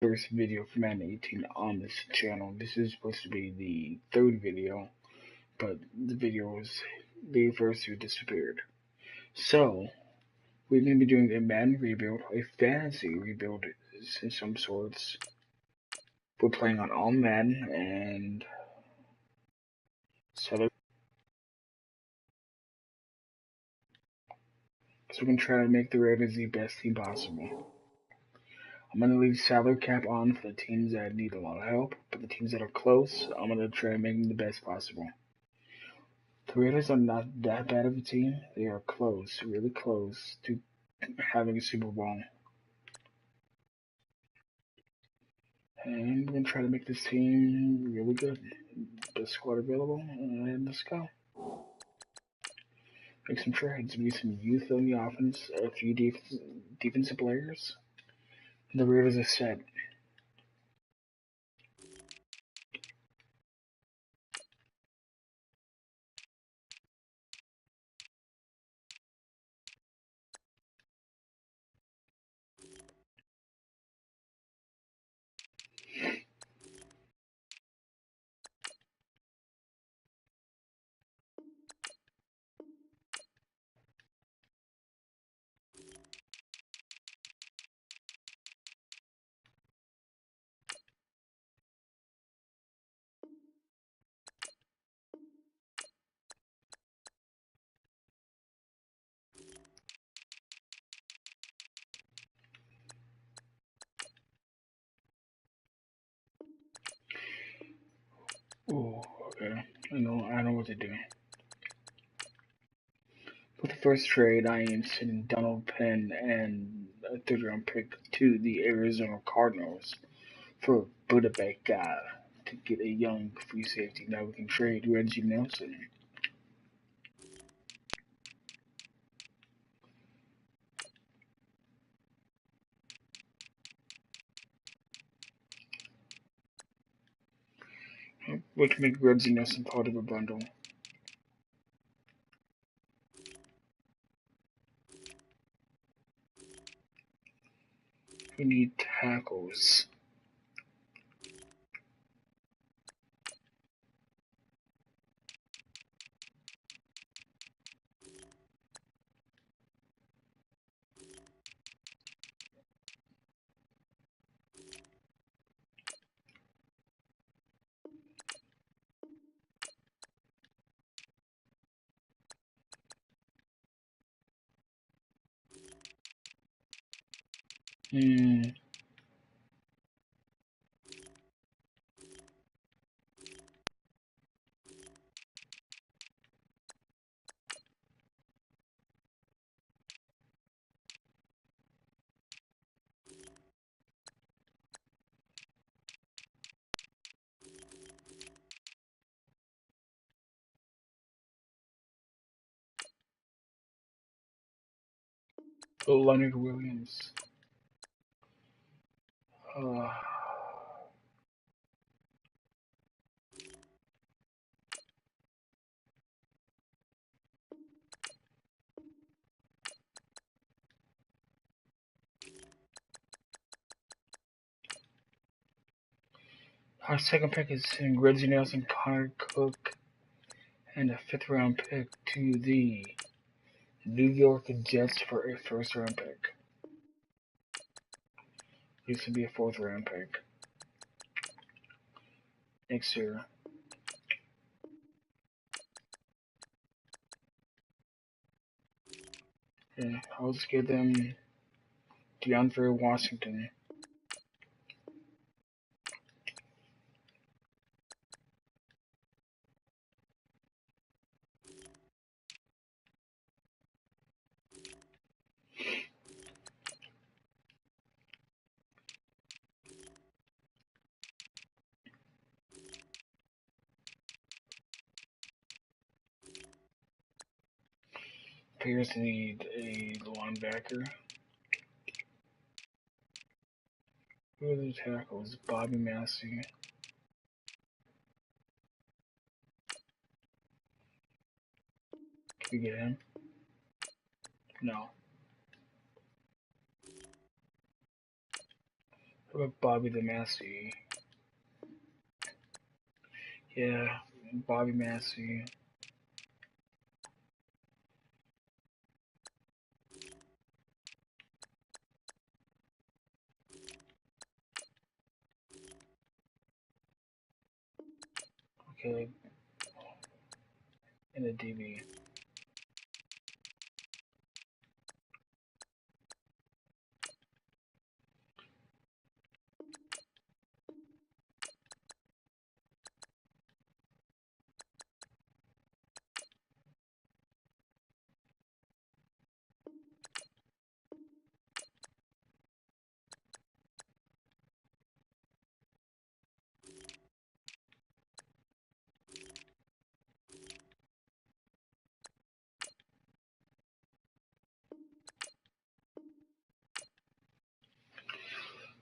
First video for Madden 18 on this channel. This is supposed to be the third video, but the video was the first who disappeared. So, we're going to be doing a Madden rebuild, a fantasy rebuild in some sorts. We're playing on all Madden and so we're going to try to make the Raiders the best team possible. I'm going to leave salary cap on for the teams that need a lot of help, but the teams that are close, I'm going to try to make them the best possible. The Raiders are not that bad of a team. They are close, really close to having a Super Bowl. And we're going to try to make this team really good. Best squad available, and let's go. Make some trades. We need some youth on the offense, a few defensive players. The Raiders are set. Oh, okay. I know what to do. With the first trade, I am sending Donald Penn and a third-round pick to the Arizona Cardinals for Buda Baker to get a young free safety. Now we can trade Reggie Nelson. We can make Reggie Nelson part of a bundle. We need tackles. Leonard Williams. Our second pick is Reggie Nelson, Connor Cook, and a fifth-round pick to the New York Jets for a first-round pick. Used to be a fourth-round pick next year. Yeah, I'll just give them DeAndre Washington. Bears need a linebacker. Who are the tackles? Bobby Massey. Can we get him? No. How about Bobby the Massey? Yeah, Bobby Massey. Okay, and a DB.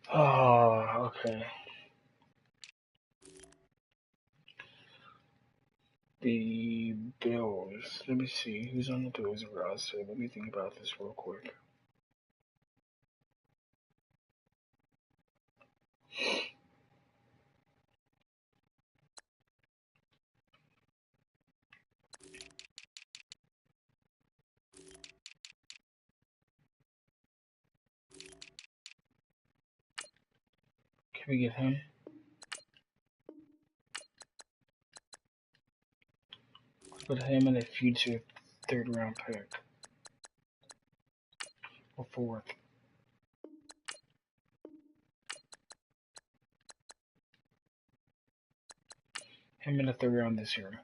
Oh, okay. The Bills. Let me see who's on the Bills roster. Let me think about this real quick. Can we get him? Put him in a future third round pick or fourth. Him in the third round this year.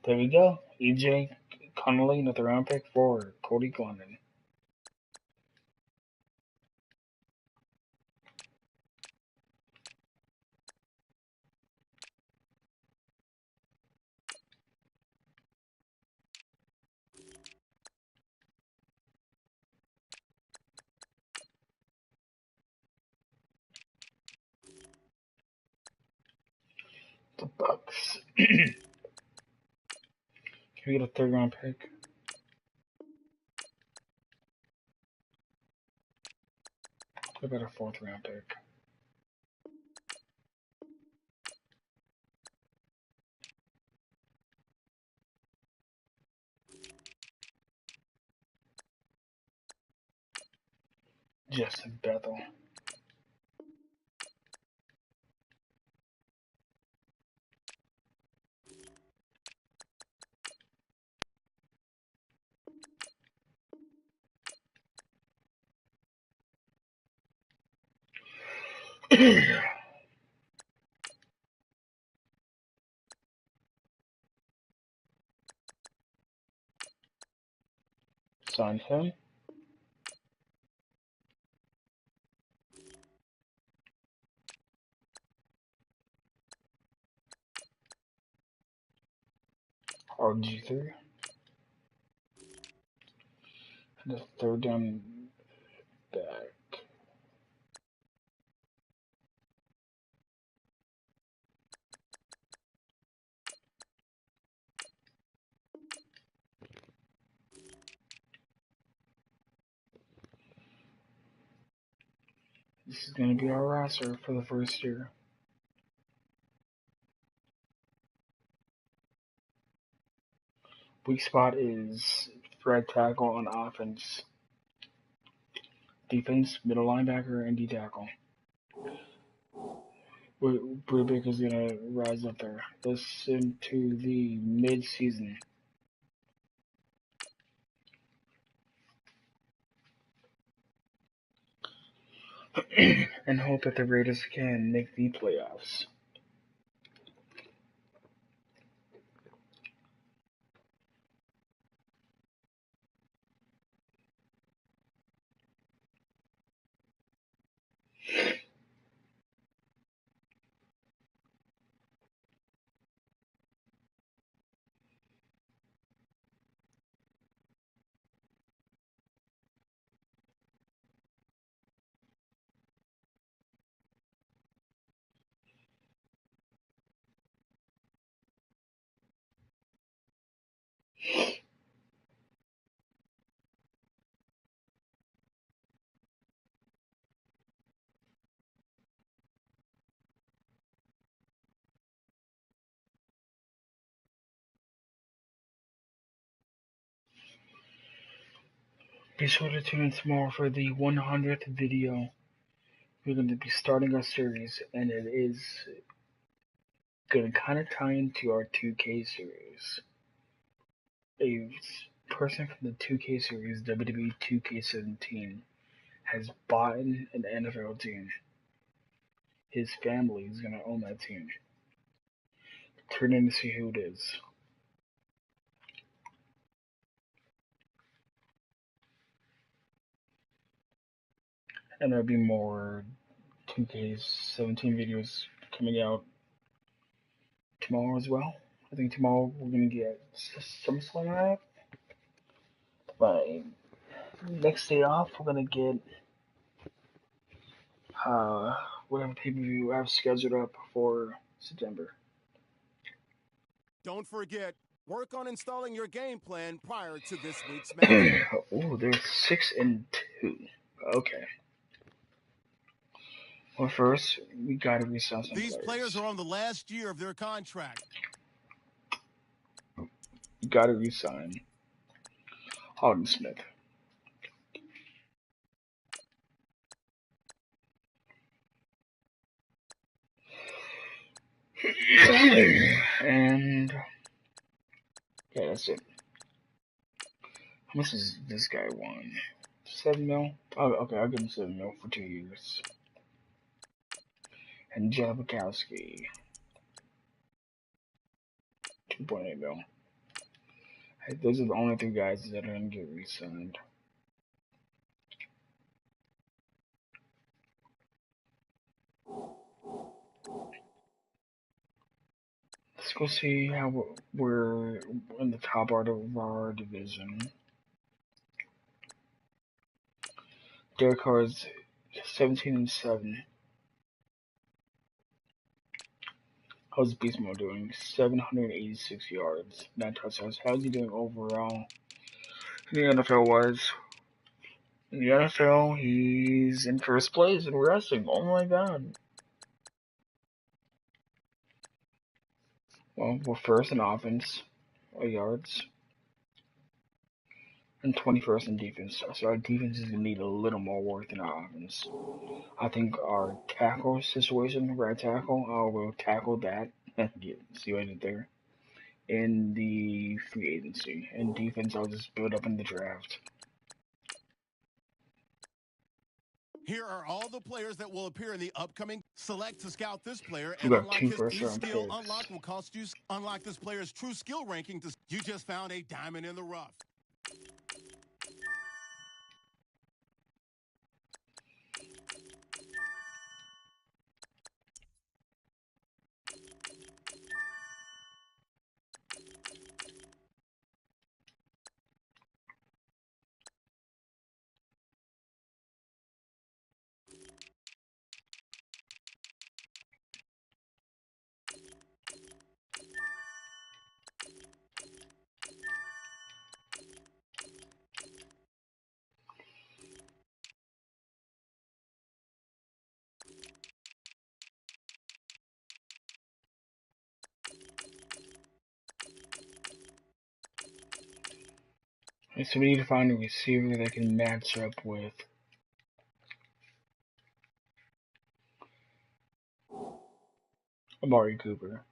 There we go. EJ Connolly, another round pick for Cody Glennon. The Bucks. Can we get a third round pick? What about a fourth round pick? Justin Bethel. Signed him. RG3. And a third down back. This is going to be our roster for the first year. Weak spot is right tackle on offense. Defense, middle linebacker, and D tackle. Baker's going to rise up there. This into the mid-season. And hope that the Raiders can make the playoffs. Be sure to tune in tomorrow for the 100th video. We're going to be starting our series, and it is going to kind of tie into our 2K series. A person from the 2K series, WWE 2K17, has bought an NFL team. His family is going to own that team. Tune in to see who it is. And there'll be more 2K17 videos coming out tomorrow as well. I think tomorrow we're going to get SummerSlam out. By next day off, we're going to get whatever pay-per-view I have scheduled up for September. Don't forget, work on installing your game plan prior to this week's match. Oh, they're 6-2. Okay. Well, first, we gotta resign some These players. players are on the last year of their contract. You gotta resign Alden Smith. And yeah, that's it. How much does this guy want? 7 mil? Oh, okay, I'll give him 7 mil for 2 years. And John Bukowski, 2.8 mil. Hey, those are the only 3 guys that are gonna get re-signed. Let's go see how we're in the top part of our division. Derek Carr's 17-7. How's Beast Mode doing? 786 yards, 9 touchdowns. How's he doing overall? In the NFL wise, in the NFL, he's in first place in rushing. Oh my god. Well, we're first in offense, yards, and 21st in defense. So our defense is gonna need a little more work than our offense. I think our tackle situation, right tackle, we'll tackle that. See what I did there? In the free agency. And defense, I'll just build up in the draft. Here are all the players that will appear in the upcoming. Select to scout this player We and got unlock 2 his first-round skill picks. unlock will cost you. Unlock this player's true skill ranking. You just found a diamond in the rough. So we need to find a receiver that can match up with Amari Cooper.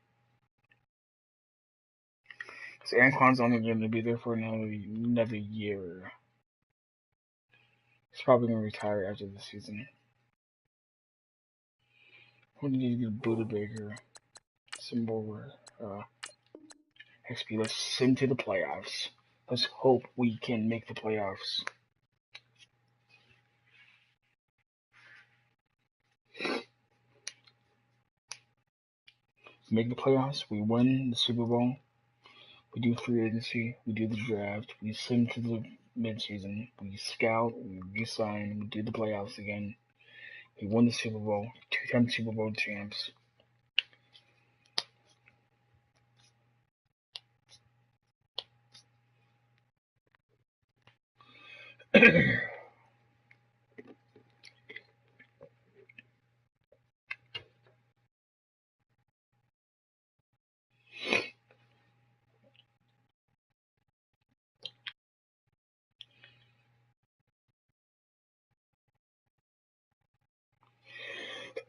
So Anquan's only going to be there for another year. He's probably going to retire after the season. We need to get Buda Baker. Some more XP. Let's send to the playoffs. Let's hope we can make the playoffs. Make the playoffs. We win the Super Bowl. We do free agency. We do the draft. We send to the midseason. We scout. We re-sign. We do the playoffs again. We won the Super Bowl. 2-time Super Bowl champs.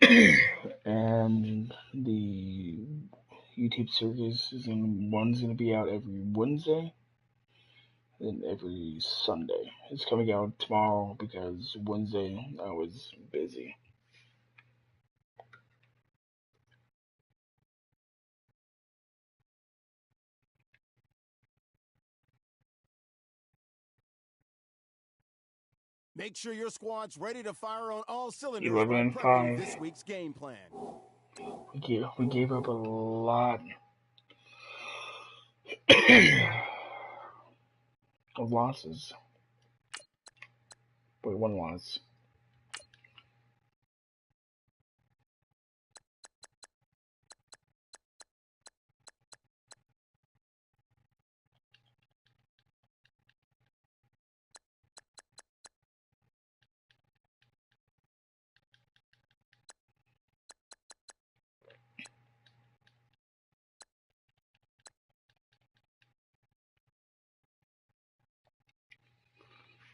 And the YouTube series one's gonna be out every Wednesday and every Sunday. It's coming out tomorrow because Wednesday I was busy. Make sure your squad's ready to fire on all cylinders 11 while and prepping 5. this week's game plan. We gave up a lot of losses. Wait, one loss.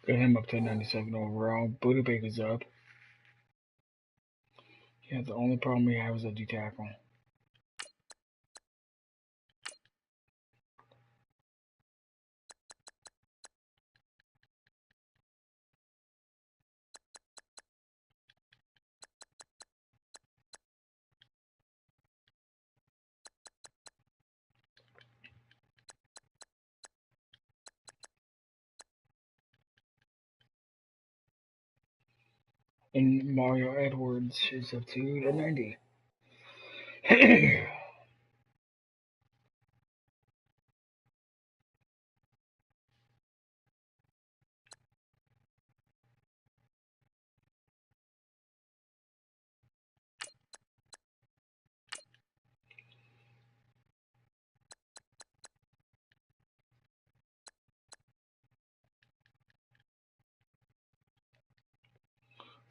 Got him up to 97 overall. Buda Baker's up. Yeah, the only problem we have is a D-tackle. And Mario Edwards is up to 90.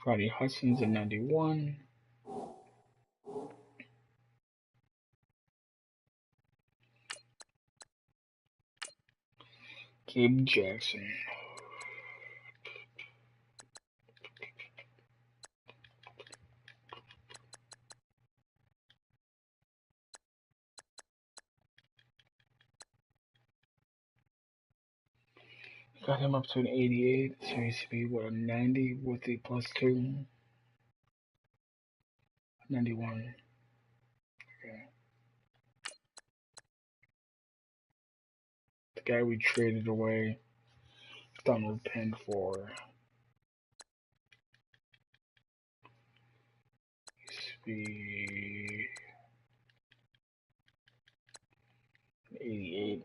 Friday Hudson's at 91. Gabe Jackson. Got him up to an 88, so he should be, what, a 90 with the +2? 91. Okay. The guy we traded away, Donald Penn for. He should be an 88.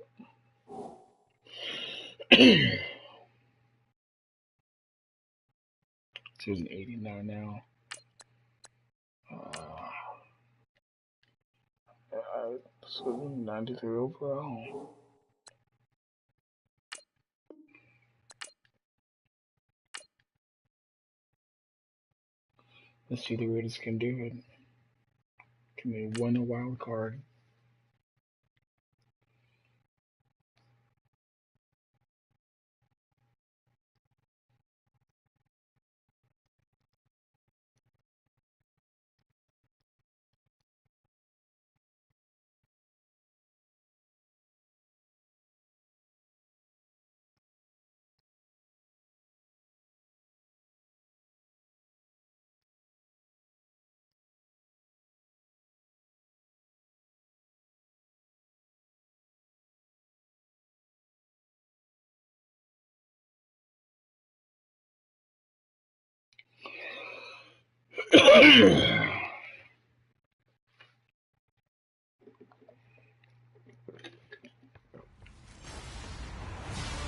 So he's an 89 now. 93 overall. Let's see if the Raiders can do it. Can they win a wild card?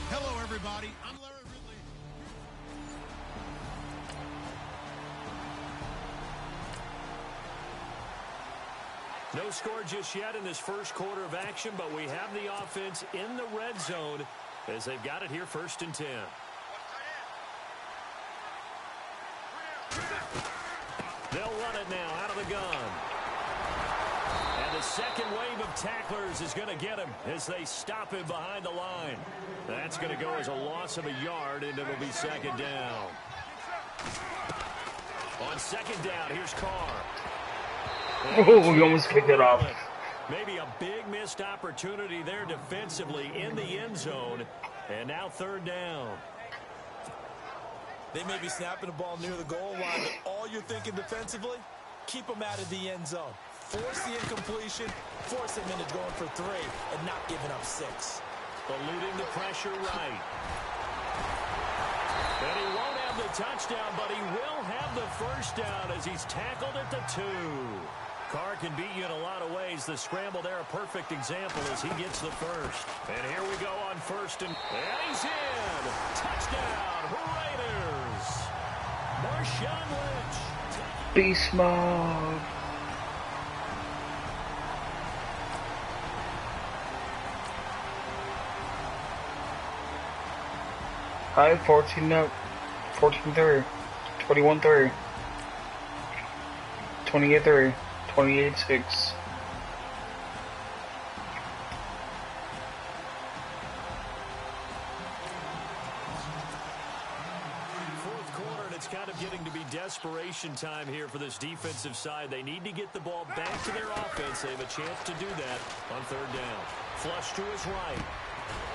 Hello, everybody. I'm Larry Ridley. No score just yet in this first quarter of action, but we have the offense in the red zone as they've got it here 1st and 10. They'll run it now out of the gun. And the second wave of tacklers is going to get him as they stop him behind the line. That's going to go as a loss of a yard, and it'll be 2nd down. On second down, here's Carr. Oh, we almost kicked it off. Maybe a big missed opportunity there defensively in the end zone. And now third down. They may be snapping the ball near the goal line, but all you're thinking defensively, keep them out of the end zone. Force the incompletion, force them into going for 3 and not giving up 6. Eluding the pressure right. And he won't have the touchdown, but he will have the first down as he's tackled at the 2. Carr can beat you in a lot of ways. The scramble there, a perfect example as he gets the first. And here we go on first and he's in. Touchdown, Raiders. Marshawn Lynch. Beast mode. Hi, 14-0, 14-3, 21-3, 28-3, 28-6. Fourth quarter, and it's kind of getting to be desperation time here for this defensive side. They need to get the ball back to their offense. They have a chance to do that on third down. Flush to his right.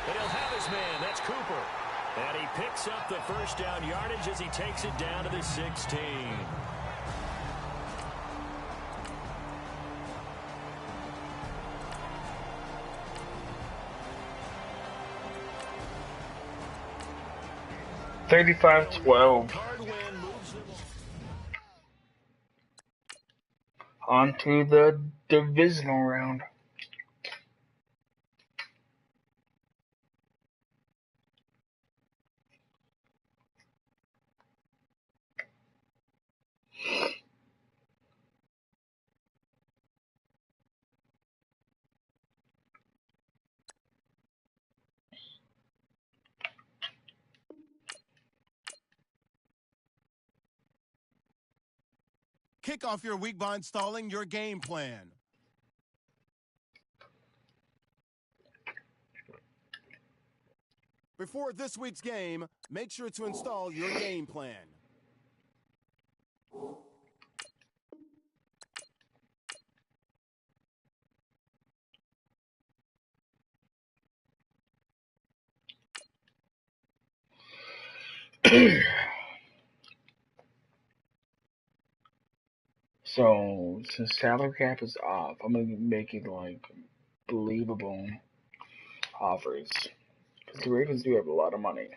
And he'll have his man. That's Cooper. And he picks up the first down yardage as he takes it down to the 16. $35-12. On to the divisional round. Kick off your week by installing your game plan. Before this week's game, make sure to install your game plan. So, since salary cap is off, I'm gonna make it like believable offers. Because the Ravens do have a lot of money.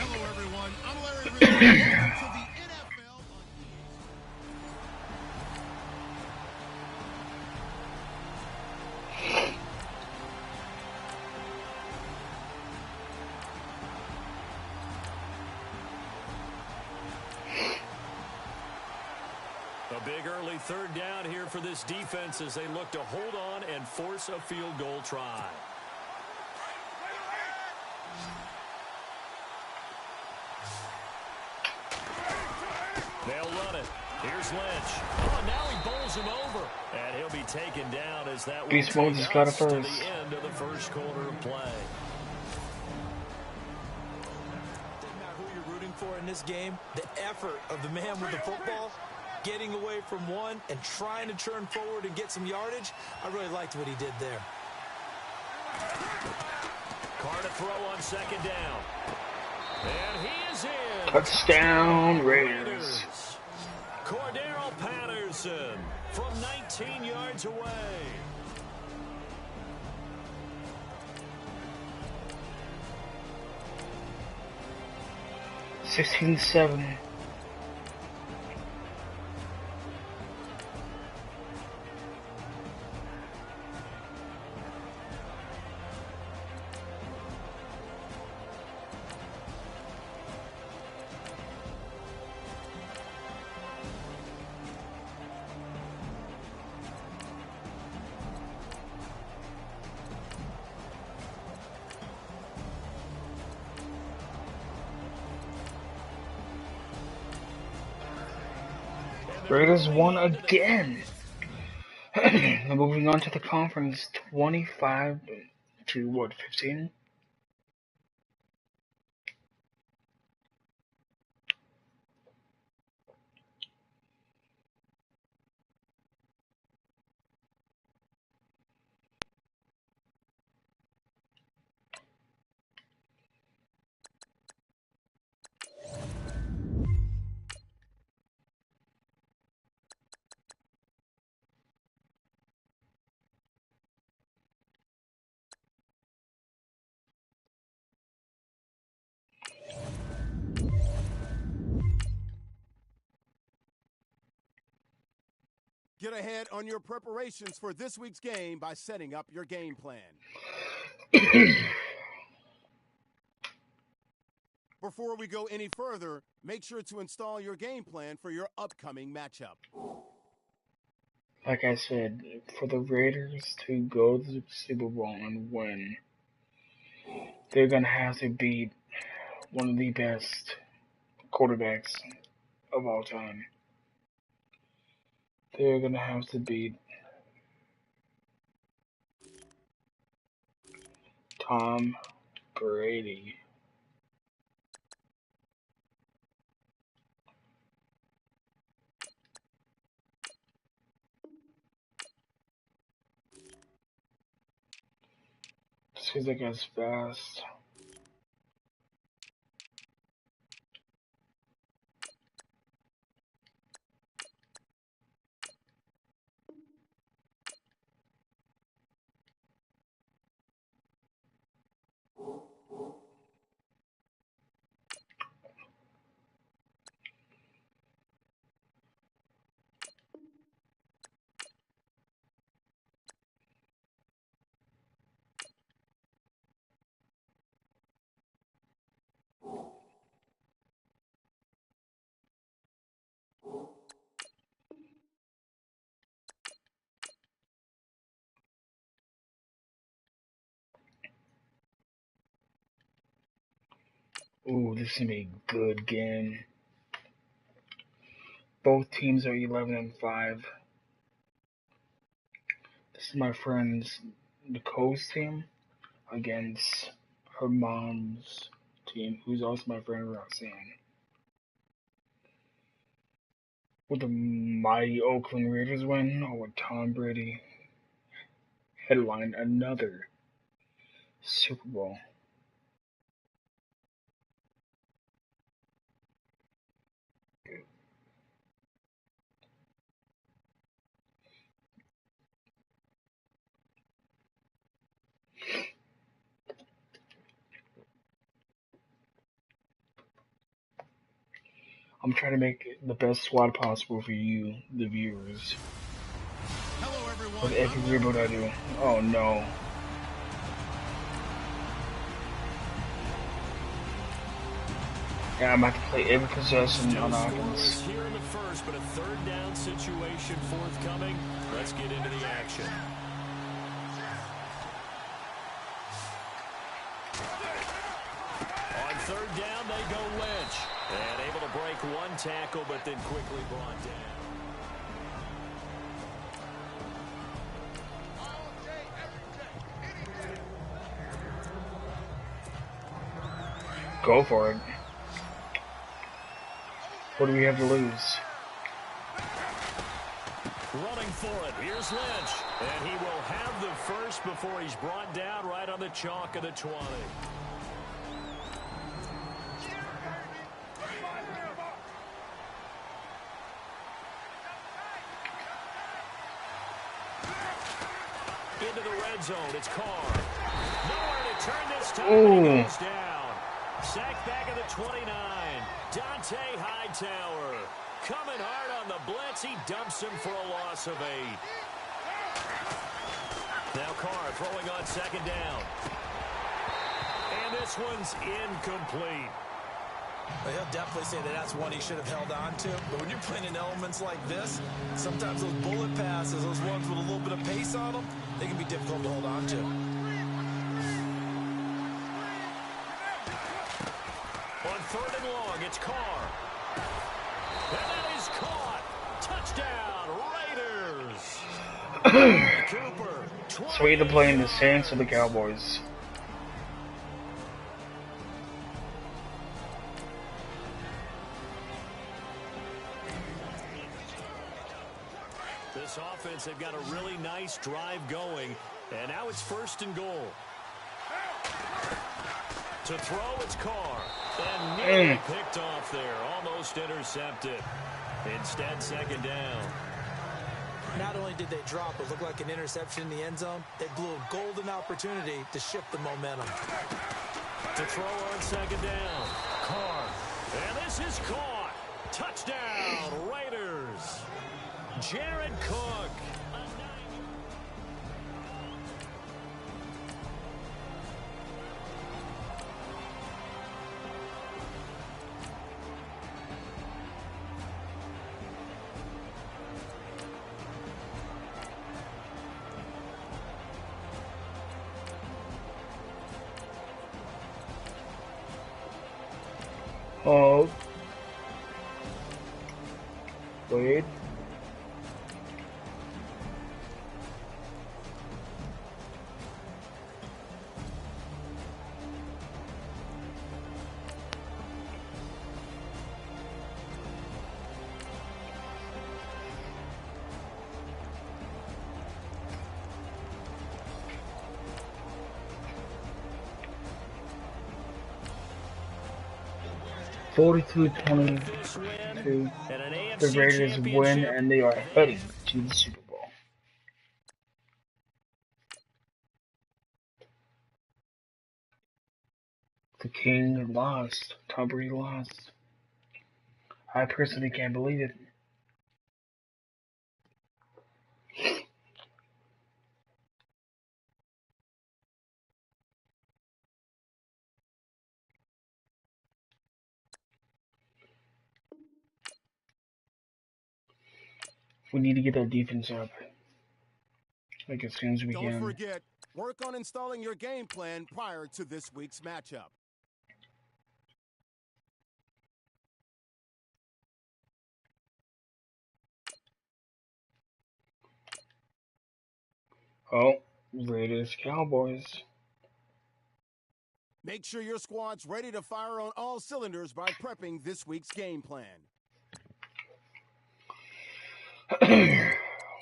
Hello, everyone. I'm Larry Reactor. Welcome to the NFL A big early third down here for this defense as they look to hold on and force a field goal try. They'll run it. Here's Lynch. Oh, now he bowls him over. And he'll be taken down as that will Beast Mode take just got us it to first. the end of the first quarter of play. Doesn't matter who you're rooting for in this game, the effort of the man with the football, getting away from one and trying to turn forward and get some yardage, I really liked what he did there. Carr to throw on second down. And he is in. Touchdown, Raiders. Cordero Patterson from 19 yards away. $16-7. Raiders won again. Moving on to the conference, 25 to what, 15? Get ahead on your preparations for this week's game by setting up your game plan. Before we go any further, make sure to install your game plan for your upcoming matchup. Like I said, for the Raiders to go to the Super Bowl and win, they're going to have to beat one of the best quarterbacks of all time. They're going to have to beat Tom Brady. Just because that guy's fast. Ooh, this is going to be a good game. Both teams are 11-5. This is my friend's Nicole's team against her mom's team, who's also my friend Roxanne. Would the mighty Oakland Raiders win, or would Tom Brady headline another Super Bowl? I'm trying to make the best squad possible for you, the viewers. Hello, everyone. With every reboot I do. Oh no. Yeah, I'm about to play every possession on offense. Here in the first, but a third down situation forthcoming. Let's get into the action. On third down, they go Lynch. And able to break one tackle, but then quickly brought down. Go for it. What do we have to lose? Running for it. Here's Lynch. And he will have the first before he's brought down right on the chalk of the 20. Into the red zone. It's Carr. Nowhere to turn this time. He goes down. Sacked back at the 29. Dante Hightower coming hard on the blitz. He dumps him for a loss of 8. Now Carr throwing on second down. And this one's incomplete. Well, he'll definitely say that that's one he should have held on to. But when you're playing in elements like this, sometimes those bullet passes, those ones with a little bit of pace on them, they can be difficult to hold on to. On third and long, it's Carr. And that is caught. Cooper. So we're either playing the Saints or the Cowboys. This offense, they've got a really nice drive going, and now it's 1st and goal. To throw, it's Carr. And nearly picked off there, almost intercepted. Instead, 2nd down. Not only did they drop what looked like an interception in the end zone, they blew a golden opportunity to shift the momentum. To throw on 2nd down, Carr. And this is caught. Touchdown, Raiders. Jared Cook. Oh. Wait. This win 42-22. and an AFC The Raiders win, championship. and they are heading to the Super Bowl. The King lost. Tom Brady lost. I personally can't believe it. We need to get that defense up, like as soon as we Don't can. forget, work on installing your game plan prior to this week's matchup. Oh, Raiders, Cowboys. Make sure your squad's ready to fire on all cylinders by prepping this week's game plan.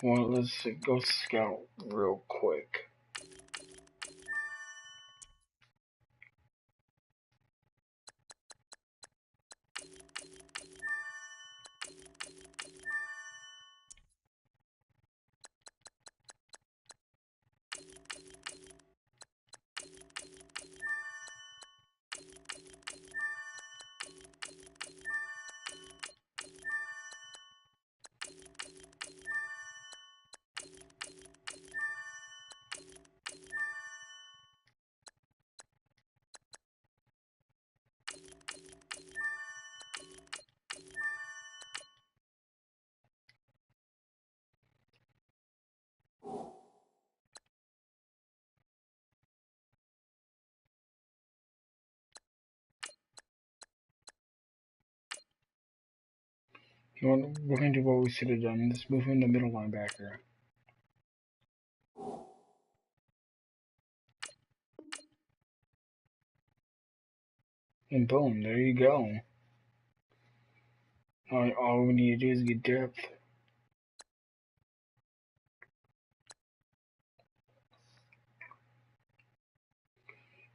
Well, let's go scout real quick. You know what? We're gonna do what we should have done. Let's move in the middle linebacker. And boom, there you go. All we need to do is get depth.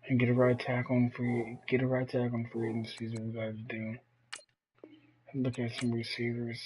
And get a right tackle on free agency is what we gotta do. And look at some receivers.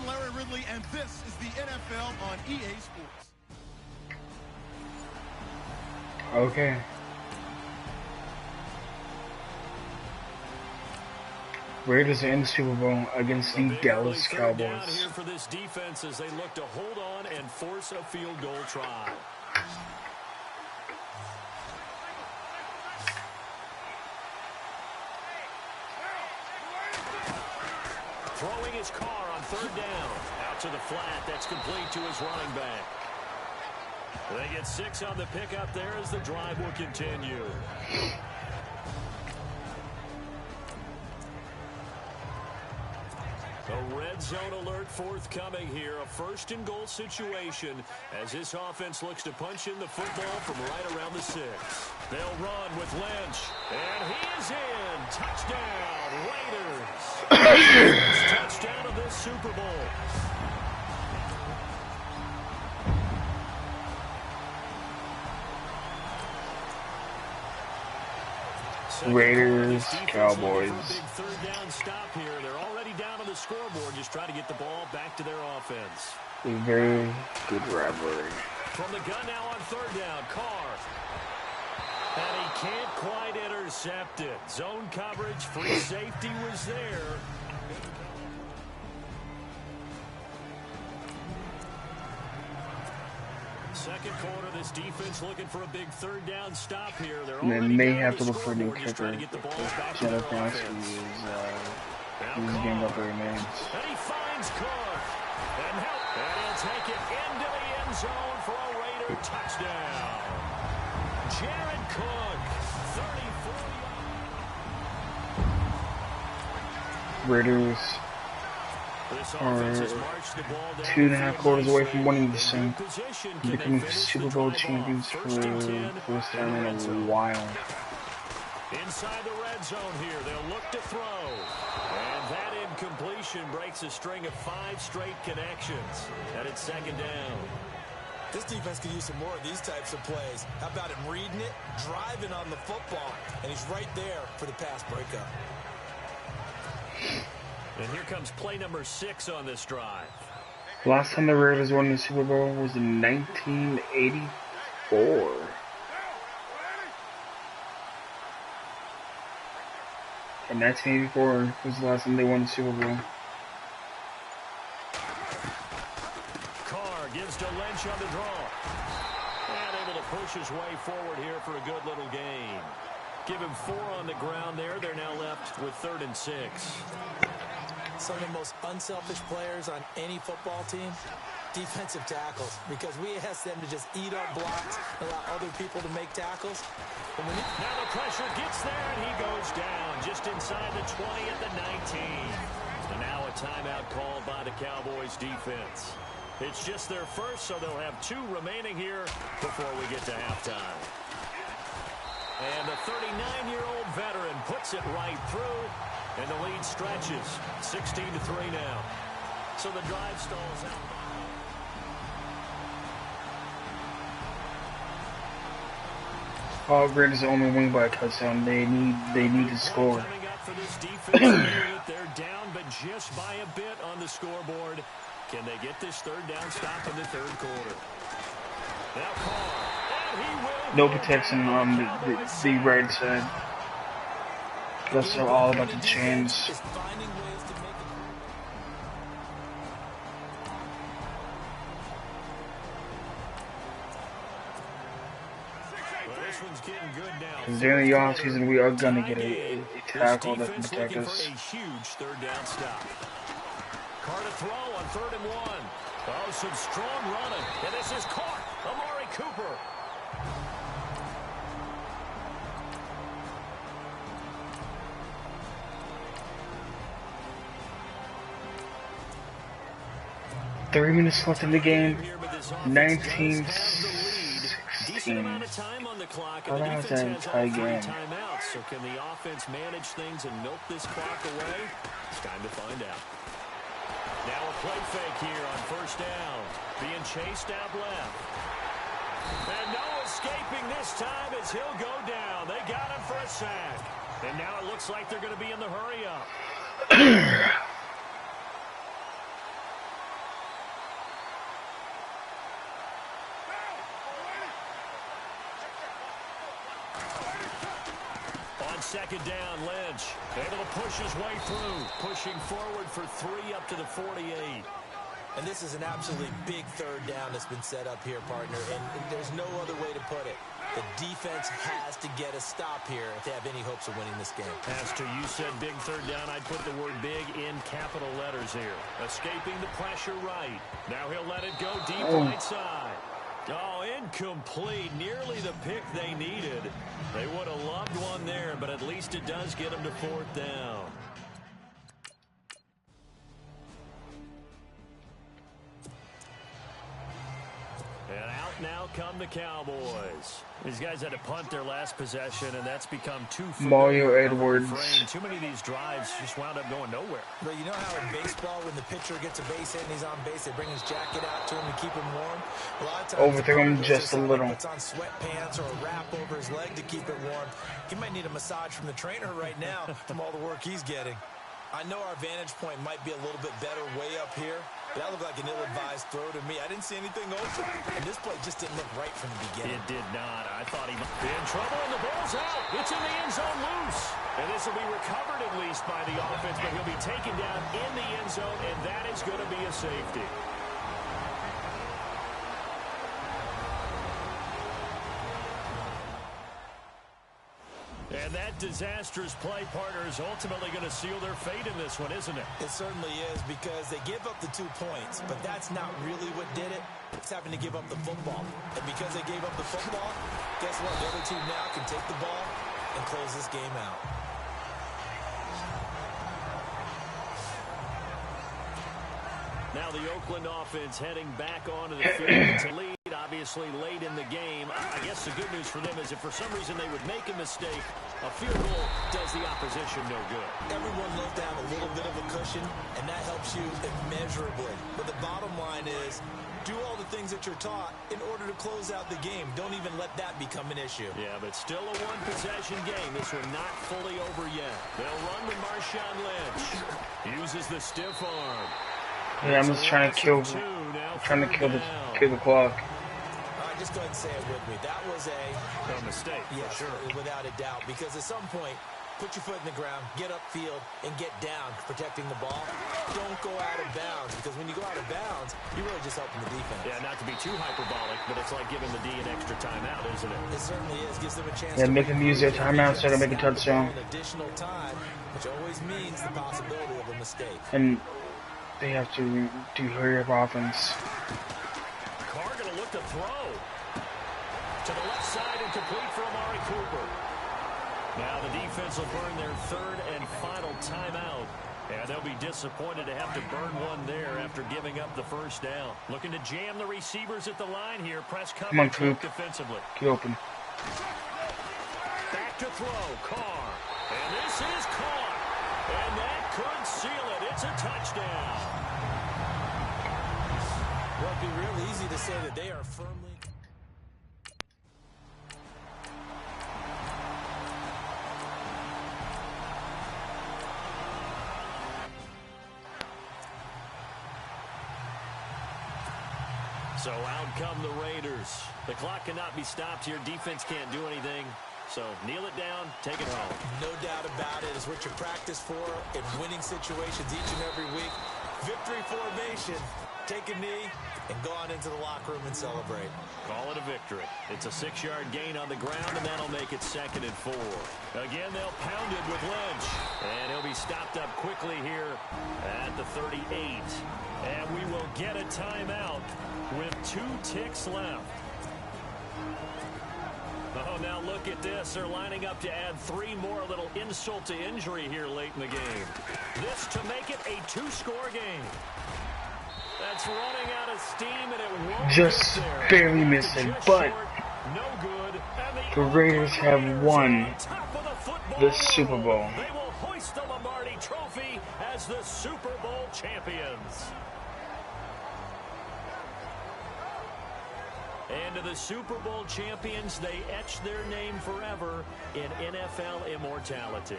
Larry Ridley, and this is the NFL on EA Sports. Okay. Raiders are in the Super Bowl against the Dallas Cowboys. Down here for this defense as they look to hold on and force a field goal try. Throwing his car on third down. Out to the flat. That's complete to his running back. They get 6 on the pickup there as the drive will continue. A red zone alert forthcoming here. A first and goal situation as this offense looks to punch in the football from right around the 6. They'll run with Lynch. And he is in. Touchdown, Raiders. First touchdown of this Super Bowl. Raiders, Cowboys. Big third down stop here. They're already down on the scoreboard, just trying to get the ball back to their offense. A very good rivalry. From the gun now on third down, Carr. And he can't quite intercept it. Zone coverage, free safety was there. Second quarter, this defense looking for a big third down stop here. They're And already they may down have the to look for a new scoreboard, just kicker. trying to get the ball back to their Jennifer offense. is game up very names. And he finds Cook. And he'll take it into the end zone for a Raider touchdown. Jared Cook, 34 yards. Raiders are 2.5 quarters away from winning this thing, becoming Super Bowl champions for the first time in a while. Inside the red zone here, they'll look to throw. And that incompletion breaks a string of 5 straight connections. And it's second down. This defense could use some more of these types of plays. How about him reading it, driving on the football, and he's right there for the pass breakup. And here comes play number 6 on this drive. Last time the Raiders won the Super Bowl was in 1984. In 1984 was the last time they won the Super Bowl. Carr gives to Lynch on the draw. And able to push his way forward here for a good little gain. Give him 4 on the ground there. They're now left with 3rd and 6. Some of the most unselfish players on any football team, defensive tackles, because we ask them to just eat our blocks, allow other people to make tackles. Now the pressure gets there, and he goes down just inside the 20 at the 19. And now a timeout called by the Cowboys defense. It's just their first, so they'll have 2 remaining here before we get to halftime. And the 39-year-old veteran puts it right through. And the lead stretches, 16-3 now. So the drive stalls out. Raiders are only winning by a touchdown. They need to score. Coming up for this defense, they're down, but just by a bit on the scoreboard. Can they get this third down stop in the third quarter? Now Carr, and he will. No protection on the right side. That's all about to change. Because during the offseason, we are going to get a tackle that can protect us. A huge third down stop. Carr to throw on 3rd and 1. Oh, some strong running. And this is caught. Amari Cooper. Three minutes left in the game. 19-16. Oh, that was an tie game. So can the offense manage things and milk this clock away? It's time to find out. Now a play fake here on 1st down. Being chased out left. And no escaping this time as he'll go down. They got him for a sack. And now it looks like they're going to be in the hurry up. on second down, Lynch able to push his way through, pushing forward for 3 up to the 48. And this is an absolutely big third down that's been set up here, partner, and there's no other way to put it. The defense has to get a stop here if they have any hopes of winning this game. Pastor, you said big third down. I'd put the word big in capital letters here. Escaping the pressure right. Now he'll let it go deep right side. Oh, incomplete. Nearly the pick they needed. They would have loved one there, but at least it does get them to 4th down. And out now come the Cowboys. These guys had to punt their last possession, and that's become too Mario Edwards. Too many of these drives just wound up going nowhere. But you know how in baseball, when the pitcher gets a base hit and he's on base, they bring his jacket out to him to keep him warm? A lot of times, overthrow him just a little. Puts on sweatpants or a wrap over his leg to keep it warm. He might need a massage from the trainer right now from all the work he's getting. I know our vantage point might be a little bit better way up here, but that looked like an ill-advised throw to me. I didn't see anything open, and this play just didn't look right from the beginning. It did not. I thought he might be in trouble, and the ball's out. It's in the end zone loose. And this will be recovered at least by the offense, but he'll be taken down in the end zone, and that is going to be a safety. And that disastrous play, partner, is ultimately going to seal their fate in this one, isn't it? It certainly is, because they give up the 2 points, but that's not really what did it. It's having to give up the football. And because they gave up the football, guess what? The other team now can take the ball and close this game out. Now the Oakland offense heading back onto the field to lead, obviously late in the game. I guess the good news for them is if for some reason they would make a mistake, a field goal does the opposition no good. Everyone loves to have a little bit of a cushion, and that helps you immeasurably. But the bottom line is, do all the things that you're taught in order to close out the game. Don't even let that become an issue. Yeah, but still a one-possession game. This one not fully over yet. They'll run with Marshawn Lynch. Uses the stiff arm. Yeah, I'm just trying to kill the clock. Just go ahead and say it with me. That was a mistake, yes, for sure. Without a doubt. Because at some point, put your foot in the ground, get upfield, and get down protecting the ball. Don't go out of bounds, because when you go out of bounds, you're really just helping the defense. Yeah, not to be too hyperbolic, but it's like giving the D an extra timeout, isn't it? It certainly is. Gives them a chance to make them use their timeout so they make a touchdown. Additional time, which always means the possibility of a mistake. And they have to do hurry up offense. Carr going to look to throw. To the left side and complete for Amari Cooper. Now the defense will burn their 3rd and final timeout. And they'll be disappointed to have to burn one there after giving up the 1st down. Looking to jam the receivers at the line here. Press coverage defensively. Get open. Back to throw. Carr. And this is caught. And that could seal it. It's a touchdown. Well, it'd be real easy to say that they are firmly... So out come the Raiders. The clock cannot be stopped here. Defense can't do anything. So kneel it down, take it home. No doubt about it. It's what you practice for in winning situations each and every week. Victory formation. Take a knee and go on into the locker room and celebrate. Call it a victory. It's a 6-yard gain on the ground, and that'll make it 2nd and 4. Again, they'll pound it with Lynch. And he'll be stopped up quickly here at the 38. And we will get a timeout with 2 ticks left. Oh, now look at this. They're lining up to add 3 more, little insult to injury here late in the game. This to make it a 2-score game. That's running out of steam, and it won't just barely missing, but no good. the Raiders have won the Super Bowl. They will hoist the Lombardi Trophy as the Super Bowl champions. And to the Super Bowl champions, they etch their name forever in NFL immortality.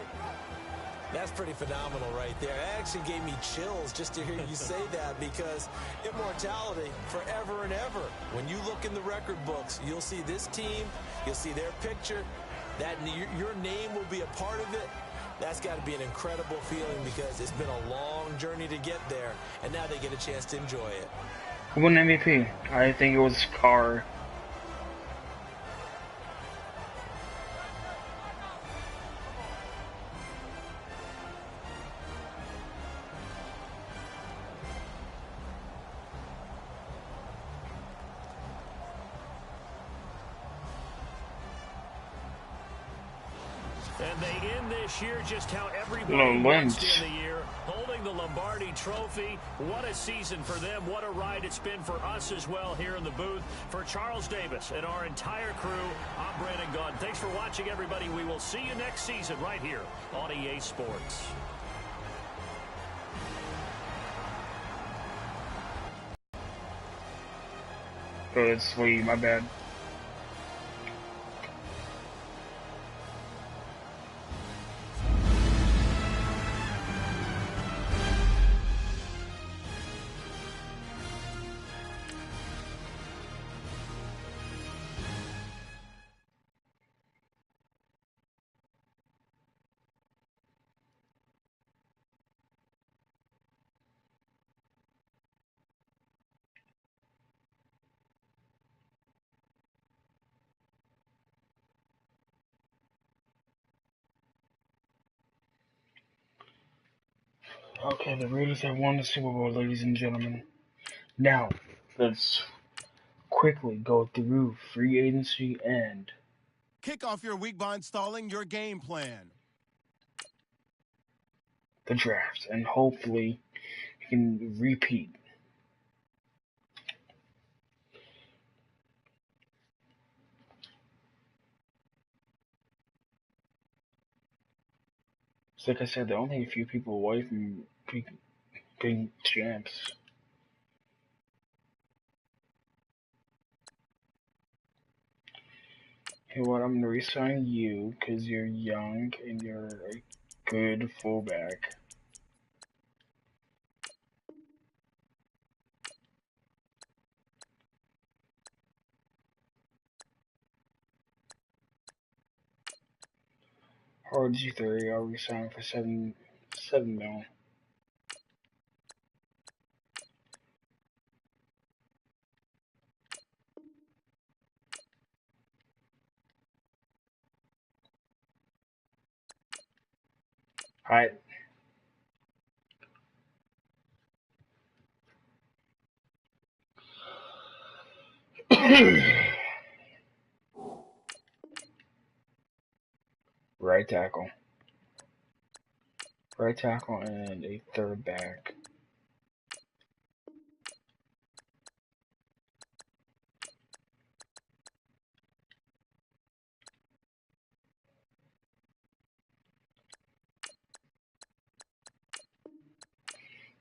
That's pretty phenomenal right there. It actually gave me chills just to hear you say that, because immortality forever and ever. When you look in the record books, you'll see this team, you'll see their picture, your name will be a part of it. That's got to be an incredible feeling because it's been a long journey to get there, and now they get a chance to enjoy it. Who won MVP? I think it was Carr. And they end this year just how everybody wants to end the year, holding the Lombardi Trophy. What a season for them. What a ride it's been for us as well here in the booth. For Charles Davis and our entire crew, I'm Brandon Gaudin. Thanks for watching, everybody. We will see you next season right here on EA Sports. Oh, that's sweet. My bad. Okay, the Raiders have won the Super Bowl, ladies and gentlemen. Now, let's quickly go through free agency and Kick off your week by installing your game plan. the draft, and hopefully we can repeat. So like I said, they're only a few people away from being champs. You know what, I'm going to resign you because you're young and you're a good fullback. RG3, I'll resign for 7 mil. Alright. Right tackle. Right tackle and a third back.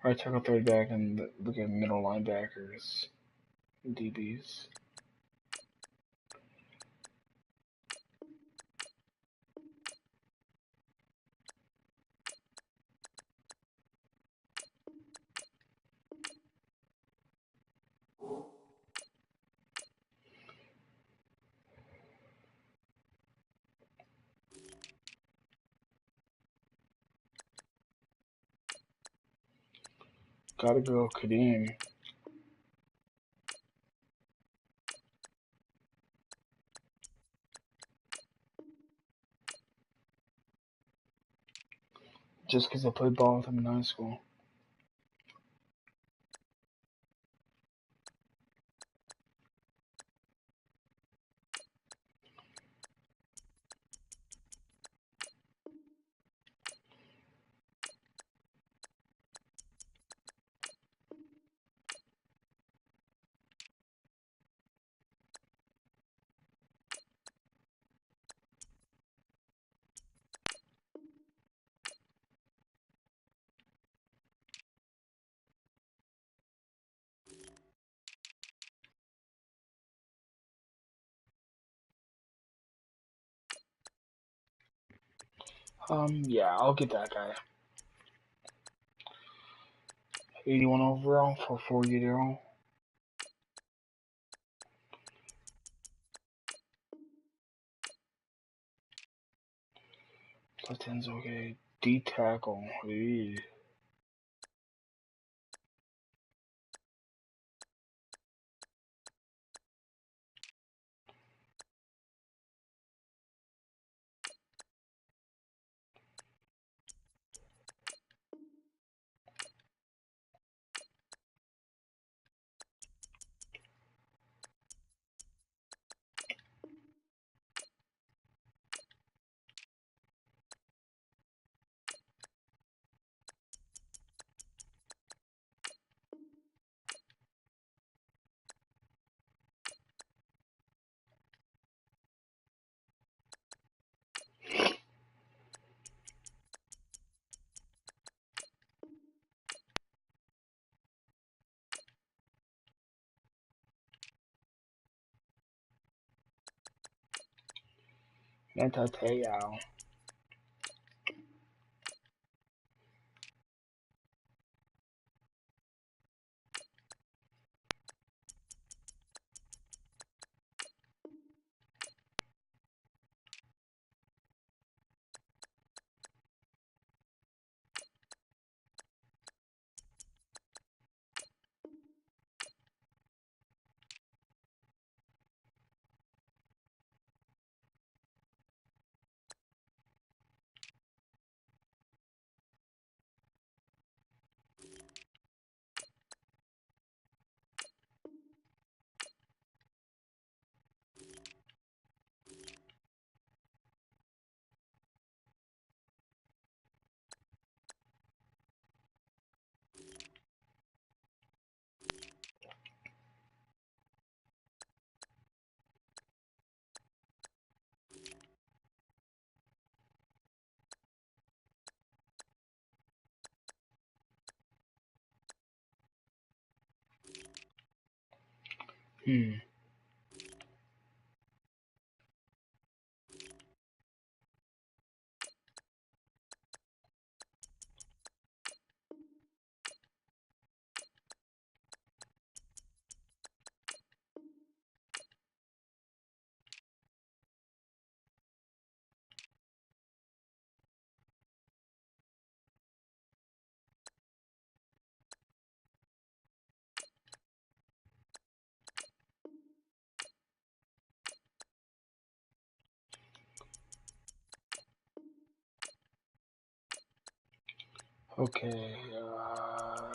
Right tackle, third back, and look at middle linebackers, DBs. Gotta go, Kadeem. Just because I played ball with him in high school. Yeah, I'll get that guy. 81 overall for 40-year-old. Left hand's okay. D tackle. Eee. Anti-Teo. Okay, a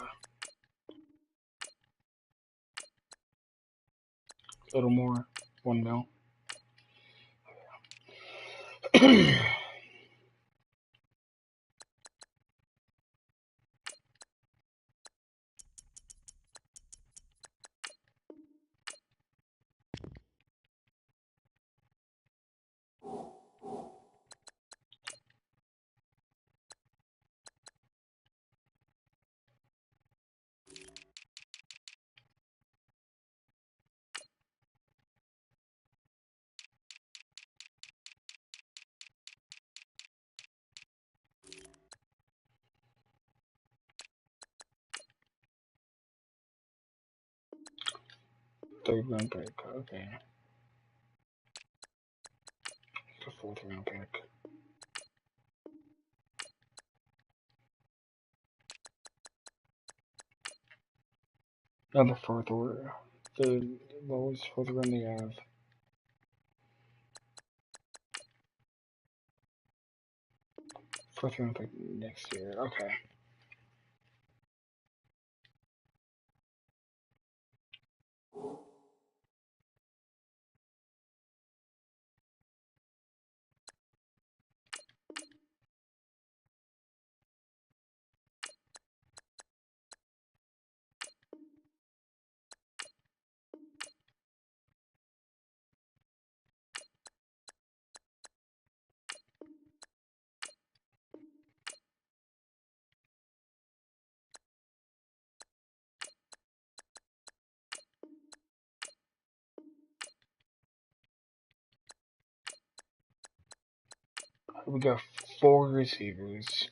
little more. 1 mil. Third round pick. Okay. The fourth round pick. Another fourth round. The lowest fourth round they have. Fourth round pick next year. Okay. We got 4 receivers.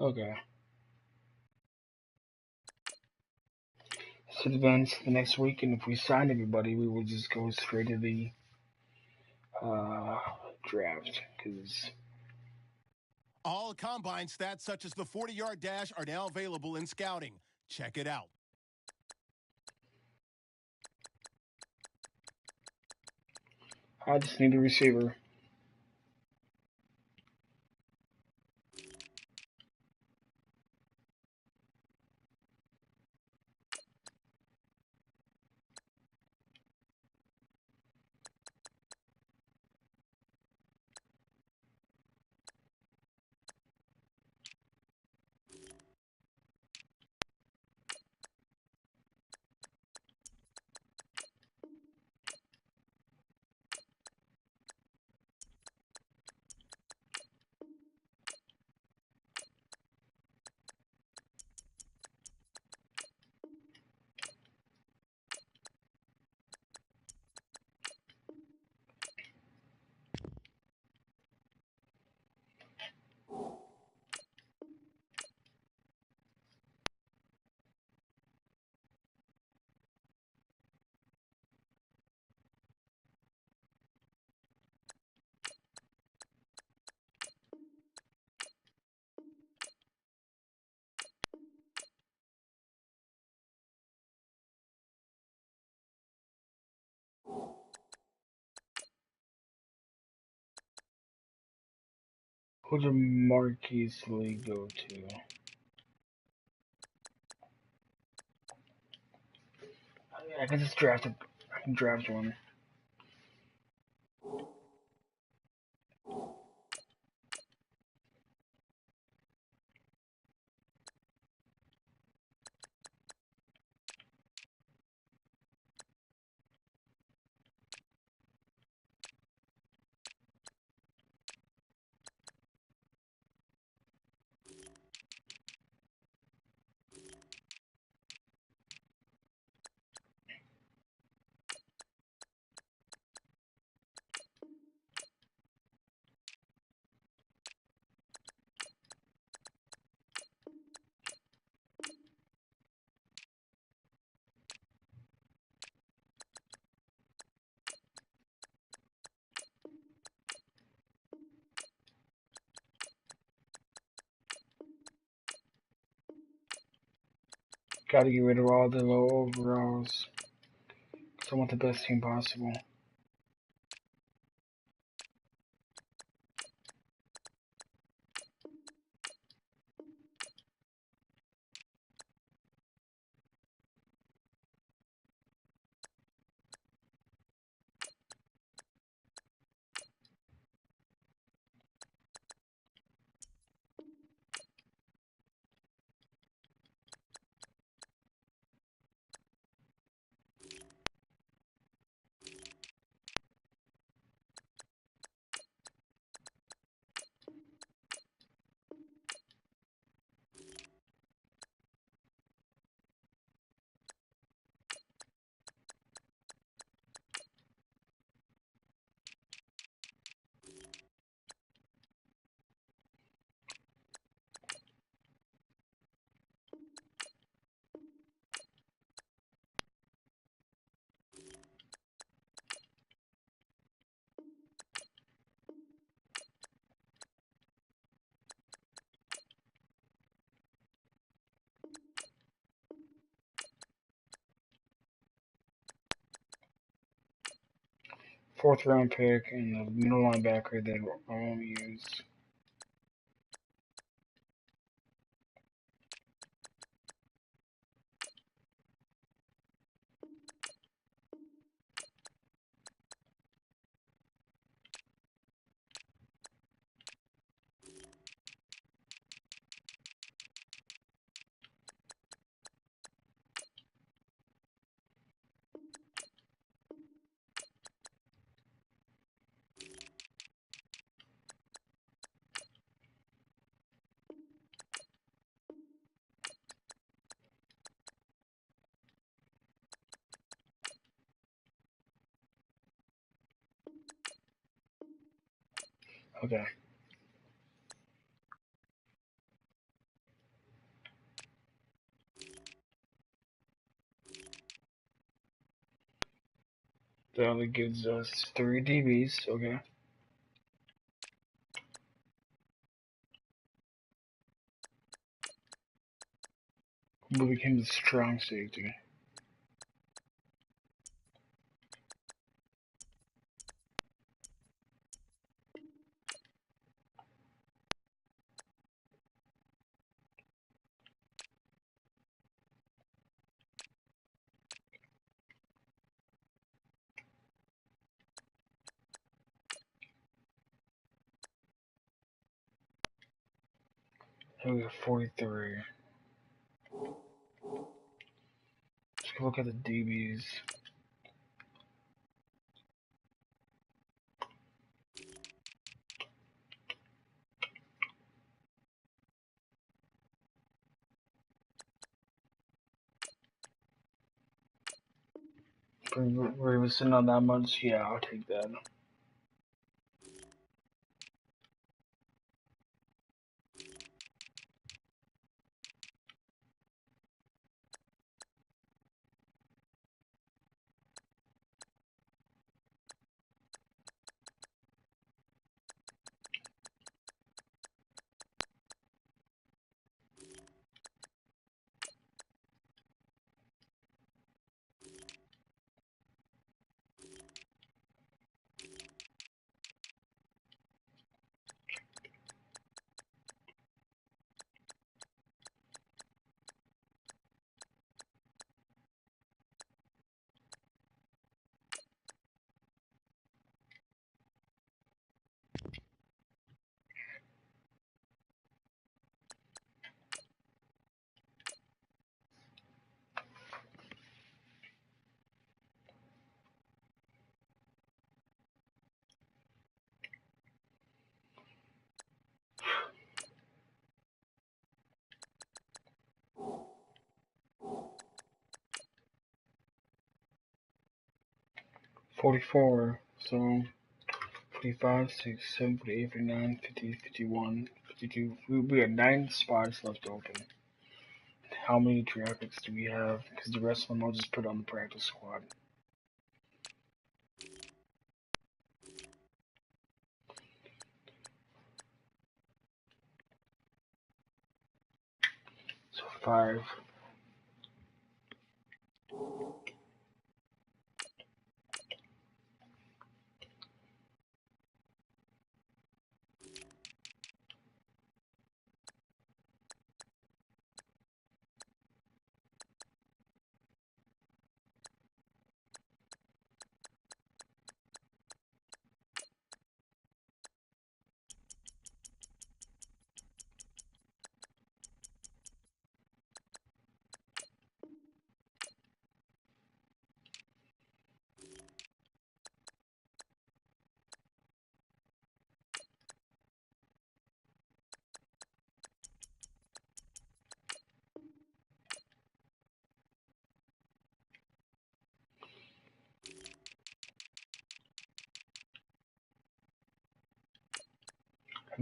Okay. Let's advance to the next week, and if we sign everybody, we will just go straight to the draft. Because All combine stats such as the 40-yard dash are now available in scouting. Check it out. I just need a receiver. Who does Marquise Lee go to? I can just draft it. I can draft one. Gotta get rid of all the low overalls. Cause I want the best team possible. Fourth round pick and the middle linebacker that I won't use. Okay. That only gives us 3 DBs, okay. Who became the strong safety? And we got 43. Let's go look at the DBs. We're sitting on that much? Yeah, I'll take that. $44. So 45, 6, 7, 48, 59, 50, 51, 52. We have 9 spots left open. How many draft picks do we have? Because the rest of them I'll just put on the practice squad. So 5.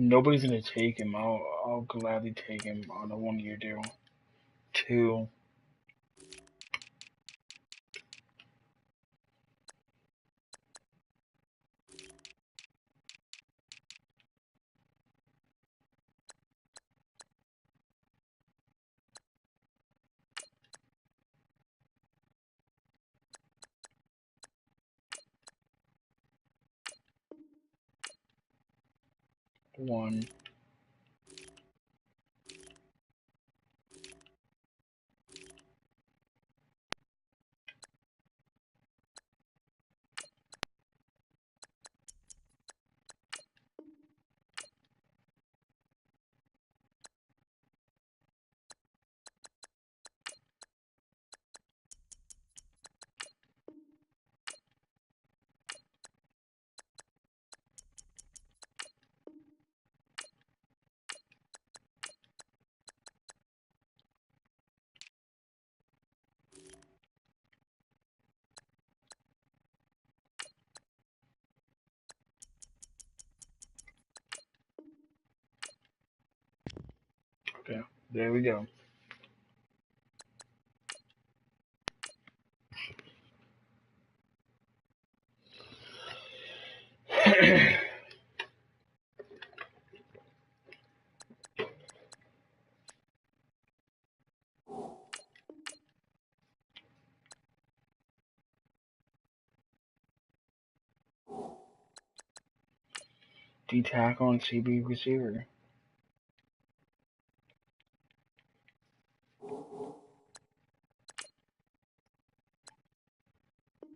Nobody's gonna take him. I'll gladly take him on a 1-year deal. 2. 1. Okay, there we go. D-tackle and CB receiver.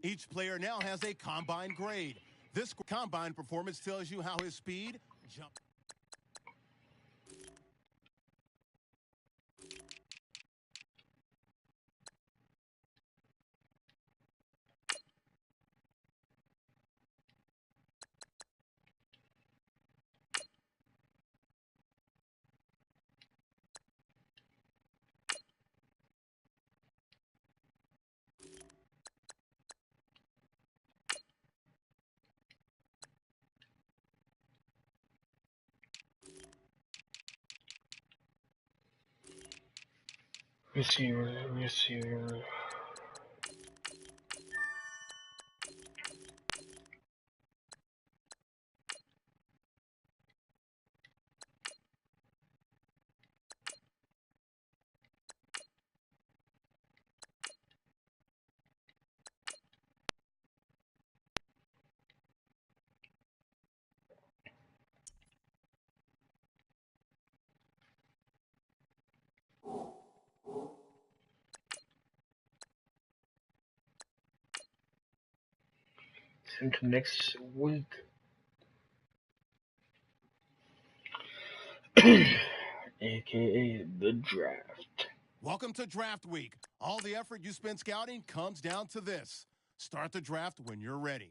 Each player now has a combine grade. This combine performance tells you how his speed, jump. Receiver. Until next week. AKA the draft. Welcome to Draft Week. All the effort you spend scouting comes down to this. Start the draft when you're ready.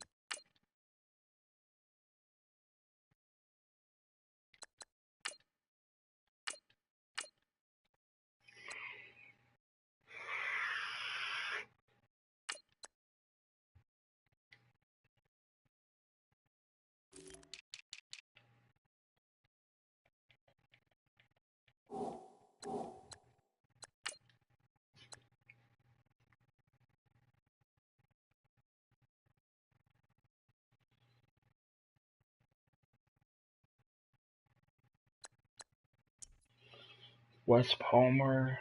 Wes Palmer.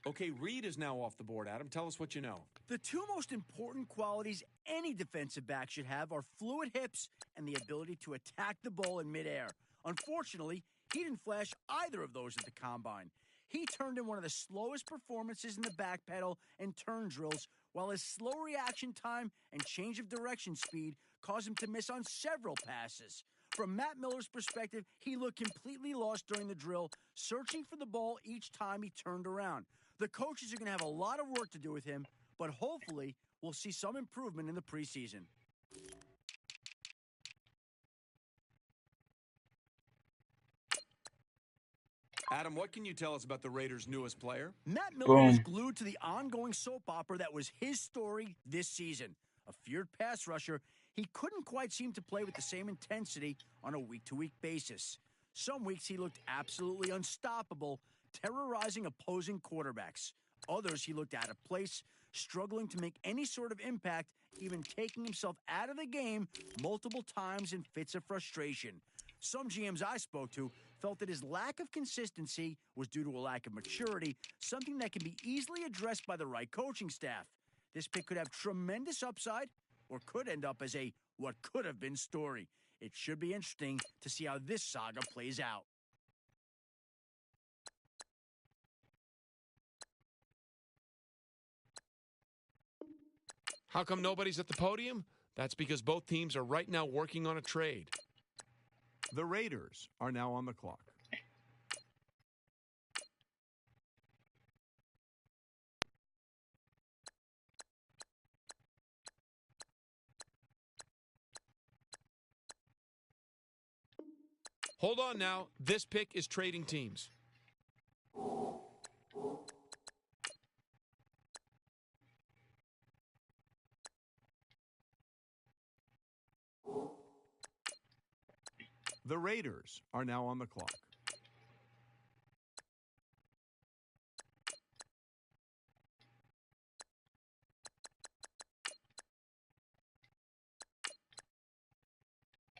Okay, Reed is now off the board, Adam. Tell us what you know. The two most important qualities any defensive back should have are fluid hips and the ability to attack the ball in midair. Unfortunately, he didn't flash either of those at the combine. He turned in one of the slowest performances in the back pedal and turn drills, while his slow reaction time and change of direction speed caused him to miss on several passes. From Matt Miller's perspective, he looked completely lost during the drill, searching for the ball each time he turned around. The coaches are going to have a lot of work to do with him, but hopefully we'll see some improvement in the preseason. Adam, what can you tell us about the Raiders' newest player? Matt Miller is Boom. glued to the ongoing soap opera that was his story this season. A feared pass rusher, he couldn't quite seem to play with the same intensity on a week-to-week basis. Some weeks he looked absolutely unstoppable, terrorizing opposing quarterbacks. Others he looked out of place, struggling to make any sort of impact, even taking himself out of the game multiple times in fits of frustration. Some GMs I spoke to felt that his lack of consistency was due to a lack of maturity, something that can be easily addressed by the right coaching staff. This pick could have tremendous upside or could end up as a what could have been story. It should be interesting to see how this saga plays out. How come nobody's at the podium? That's because both teams are right now working on a trade. The Raiders are now on the clock. Hold on now. This pick is trading teams. The Raiders are now on the clock.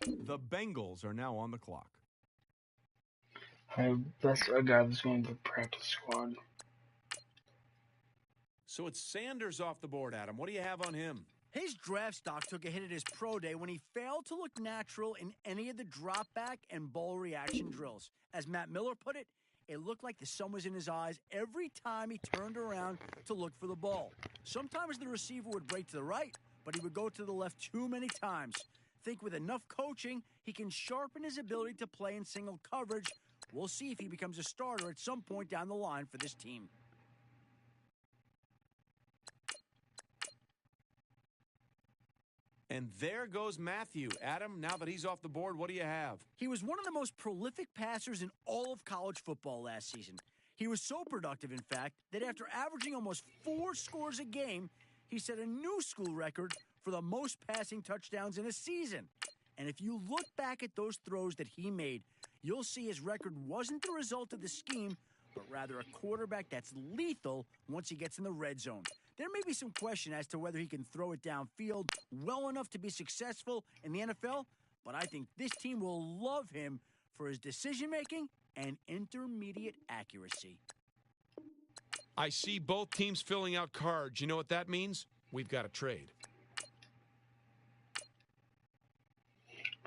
The Bengals are now on the clock. That's a guy that's going to the practice squad. So it's Sanders off the board, Adam. What do you have on him? His draft stock took a hit at his pro day when he failed to look natural in any of the drop back and ball reaction drills. As Matt Miller put it, it looked like the sun was in his eyes every time he turned around to look for the ball. Sometimes the receiver would break to the right, but he would go to the left too many times. Think with enough coaching, he can sharpen his ability to play in single coverage. We'll see if he becomes a starter at some point down the line for this team. And there goes Matthew. Adam, now that he's off the board, what do you have? He was one of the most prolific passers in all of college football last season. He was so productive, in fact, that after averaging almost 4 scores a game, he set a new school record for the most passing touchdowns in a season. And if you look back at those throws that he made, you'll see his record wasn't the result of the scheme, but rather a quarterback that's lethal once he gets in the red zone. There may be some question as to whether he can throw it downfield well enough to be successful in the NFL, but I think this team will love him for his decision-making and intermediate accuracy. I see both teams filling out cards. You know what that means? We've got a trade.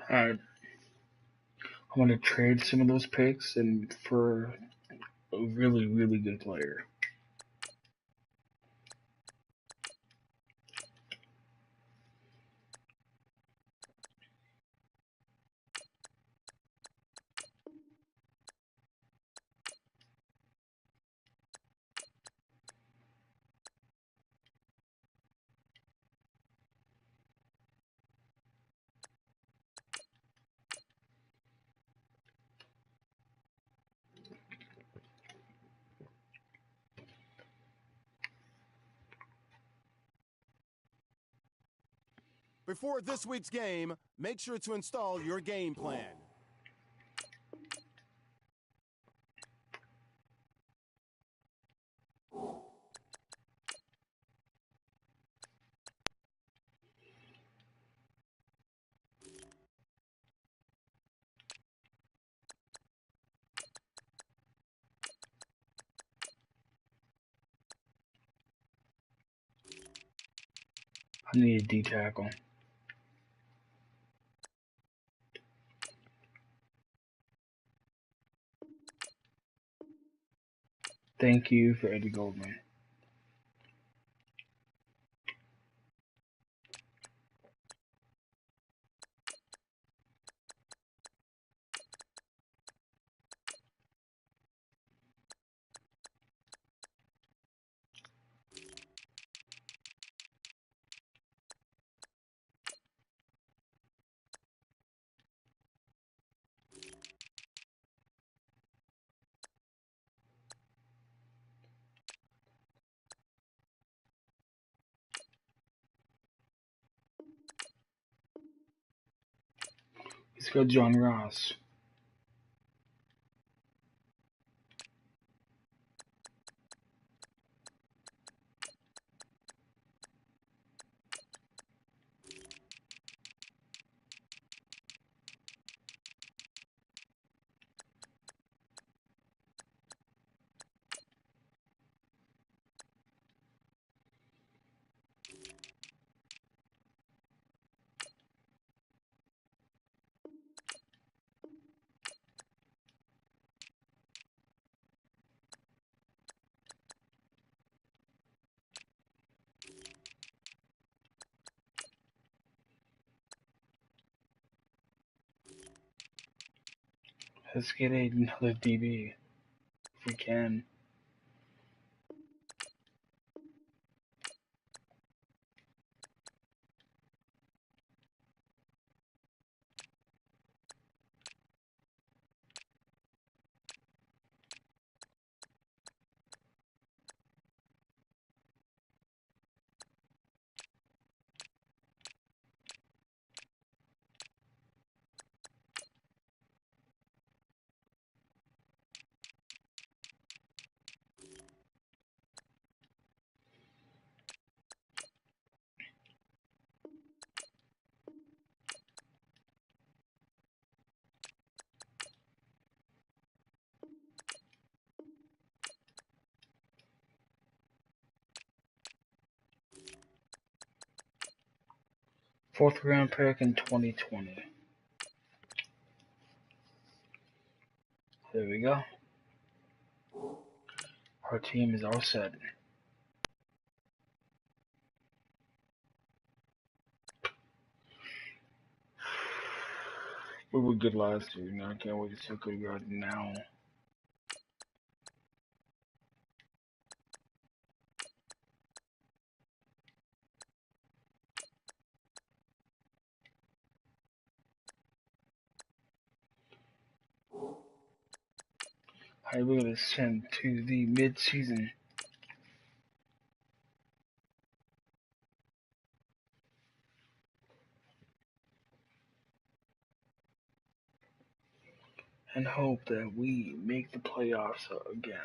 I'm going to trade some of those picks and for a really, really good player. Before this week's game, make sure to install your game plan. I need a D tackle. Thank you for Eddie Goldman. Let's go John Ross. Let's get another DB if we can. Fourth round pick in 2020. There we go. Our team is all set. We were good last year, I can't wait to see how good we are now. Alright, we're gonna send to the mid-season. And hope that we make the playoffs again.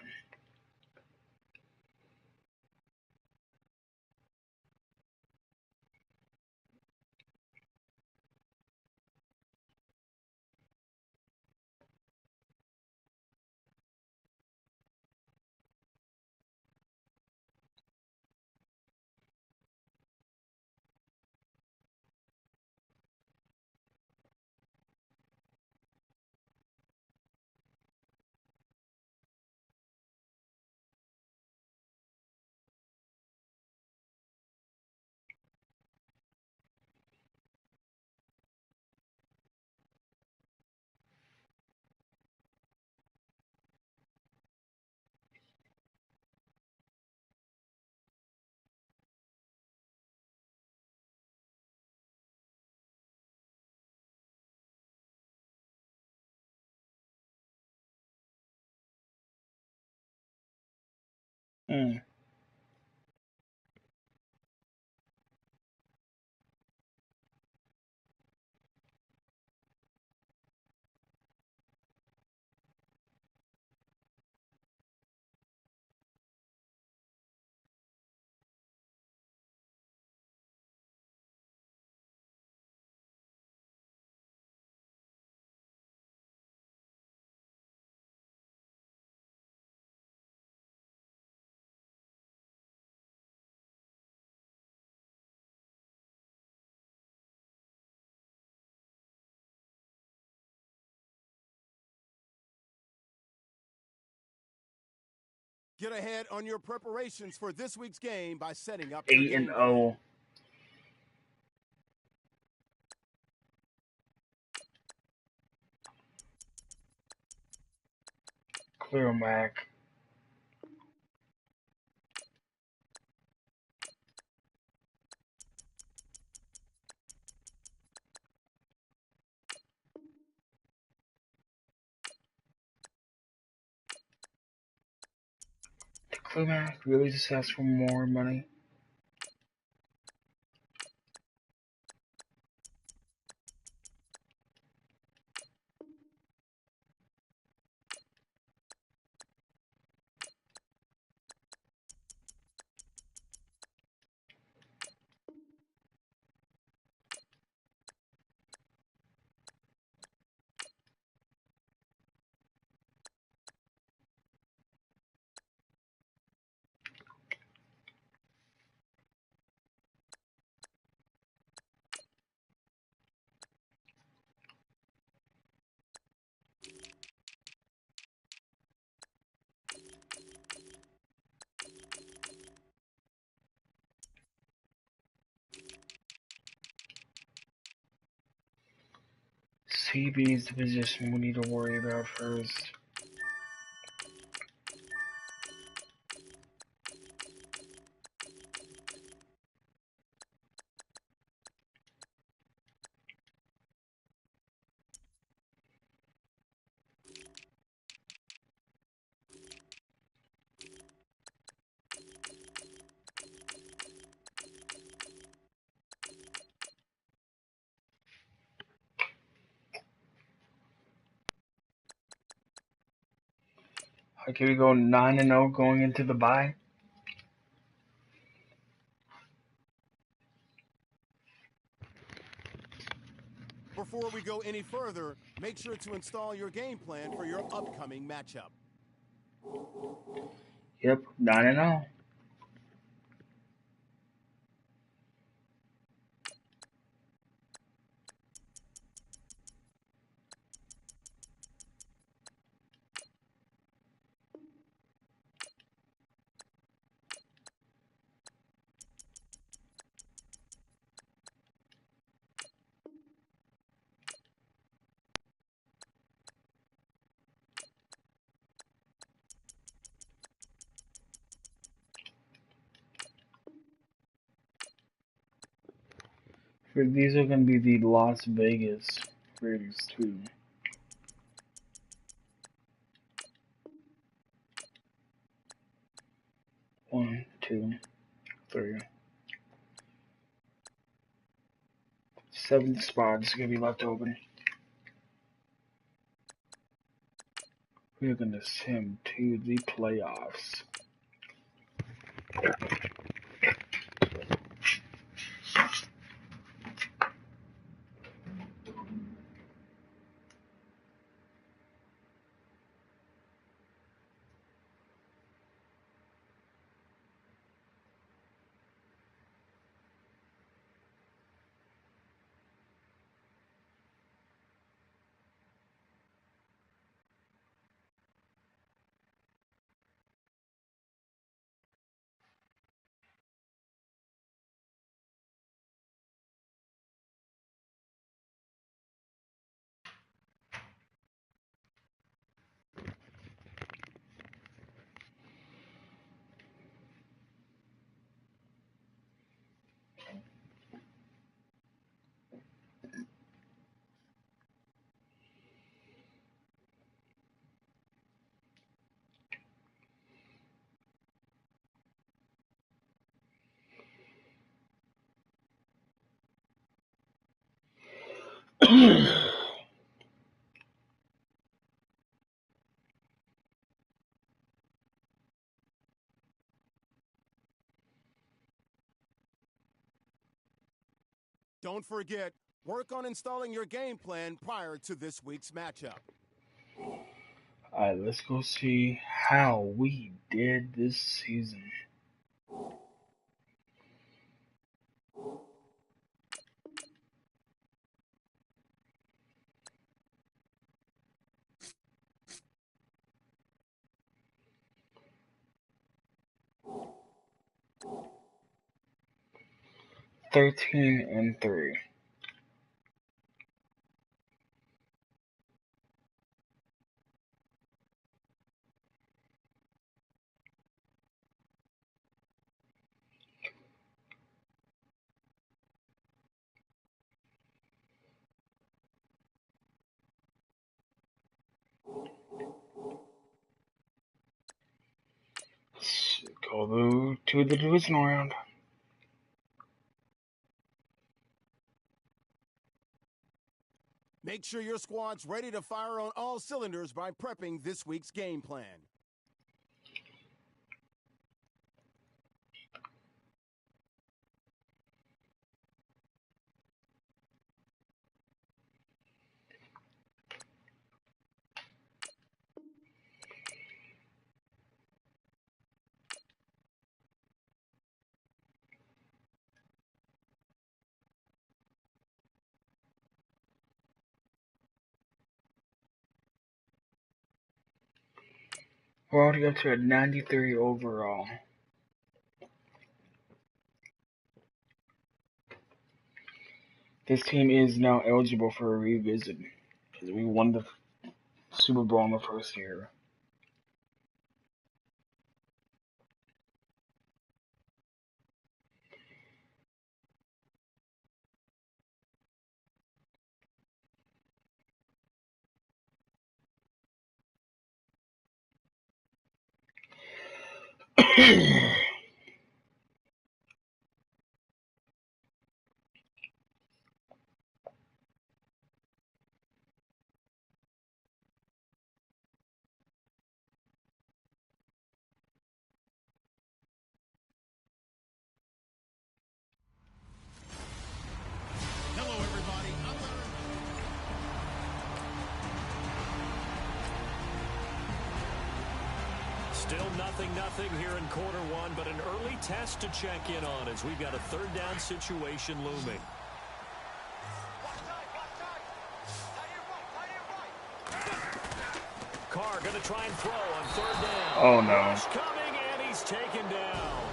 Mm. Get ahead on your preparations for this week's game by setting up your game. 8-0. Clear Mac. Clear Mac really just asks for more money. DB is the position we need to worry about first. Okay, we go 9-0 going into the bye. Before we go any further, make sure to install your game plan for your upcoming matchup. Yep, 9-0. These are going to be the Las Vegas Raiders too. One, two, three. 7 spots going to be left open. We're going to send to the playoffs. Don't forget, work on installing your game plan prior to this week's matchup. Alright, let's go see how we did this season. (13-3). Go to the divisional round. Make sure your squad's ready to fire on all cylinders by prepping this week's game plan. We're already up to a 93 overall. This team is now eligible for a revisit. because we won the Super Bowl in the first year. Hello, everybody. Still 0-0 here in quarter one, but an early test to check in on as we've got a third down situation looming. Carr going to try and throw on third down. Oh no. Rush coming, and he's taken down.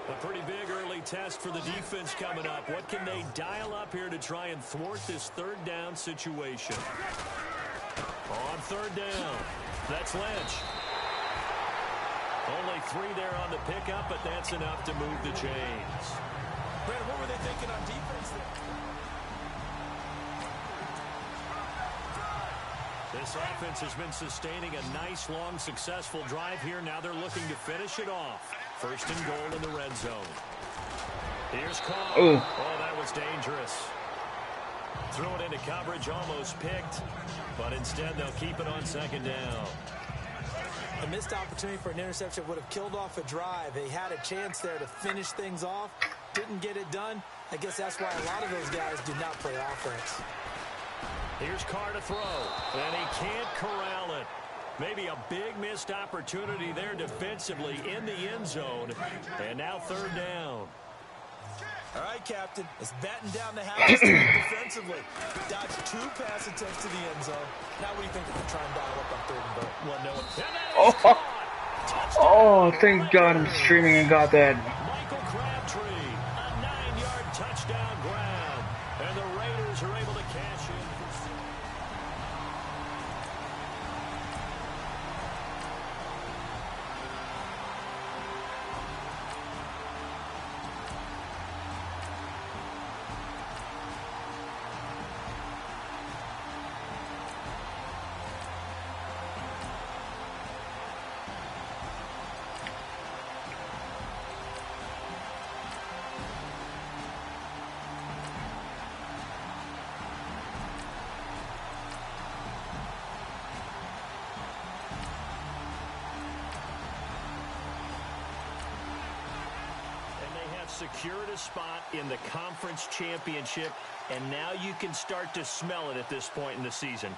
A pretty big early test for the defense coming up. What can they dial up here to try and thwart this third down situation? On third down, that's Lynch. Only 3 there on the pickup, but that's enough to move the chains. Brandon, what were they thinking on defense there? This offense has been sustaining a nice, long, successful drive here. Now they're looking to finish it off. First and goal in the red zone. Here's Carr. Oh, that was dangerous. Threw it into coverage, almost picked, but instead they'll keep it on second down. A missed opportunity for an interception would have killed off a drive. They had a chance there to finish things off. Didn't get it done. I guess that's why a lot of those guys do not play offense. Here's Carr to throw, and he can't corral it. Maybe a big missed opportunity there defensively in the end zone. And now third down. All right, Captain. It's batten down the hatches defensively. Dodged 2 pass attempts to the end zone. Now what do you think if they try and dial up on third and goal? Well, no. And that is caught. Oh, thank God I'm streaming and got that. Michael Crabtree, a 9-yard touchdown grab. And the Raiders are able to cash in. Secured a spot in the conference championship, and now you can start to smell it at this point in the season.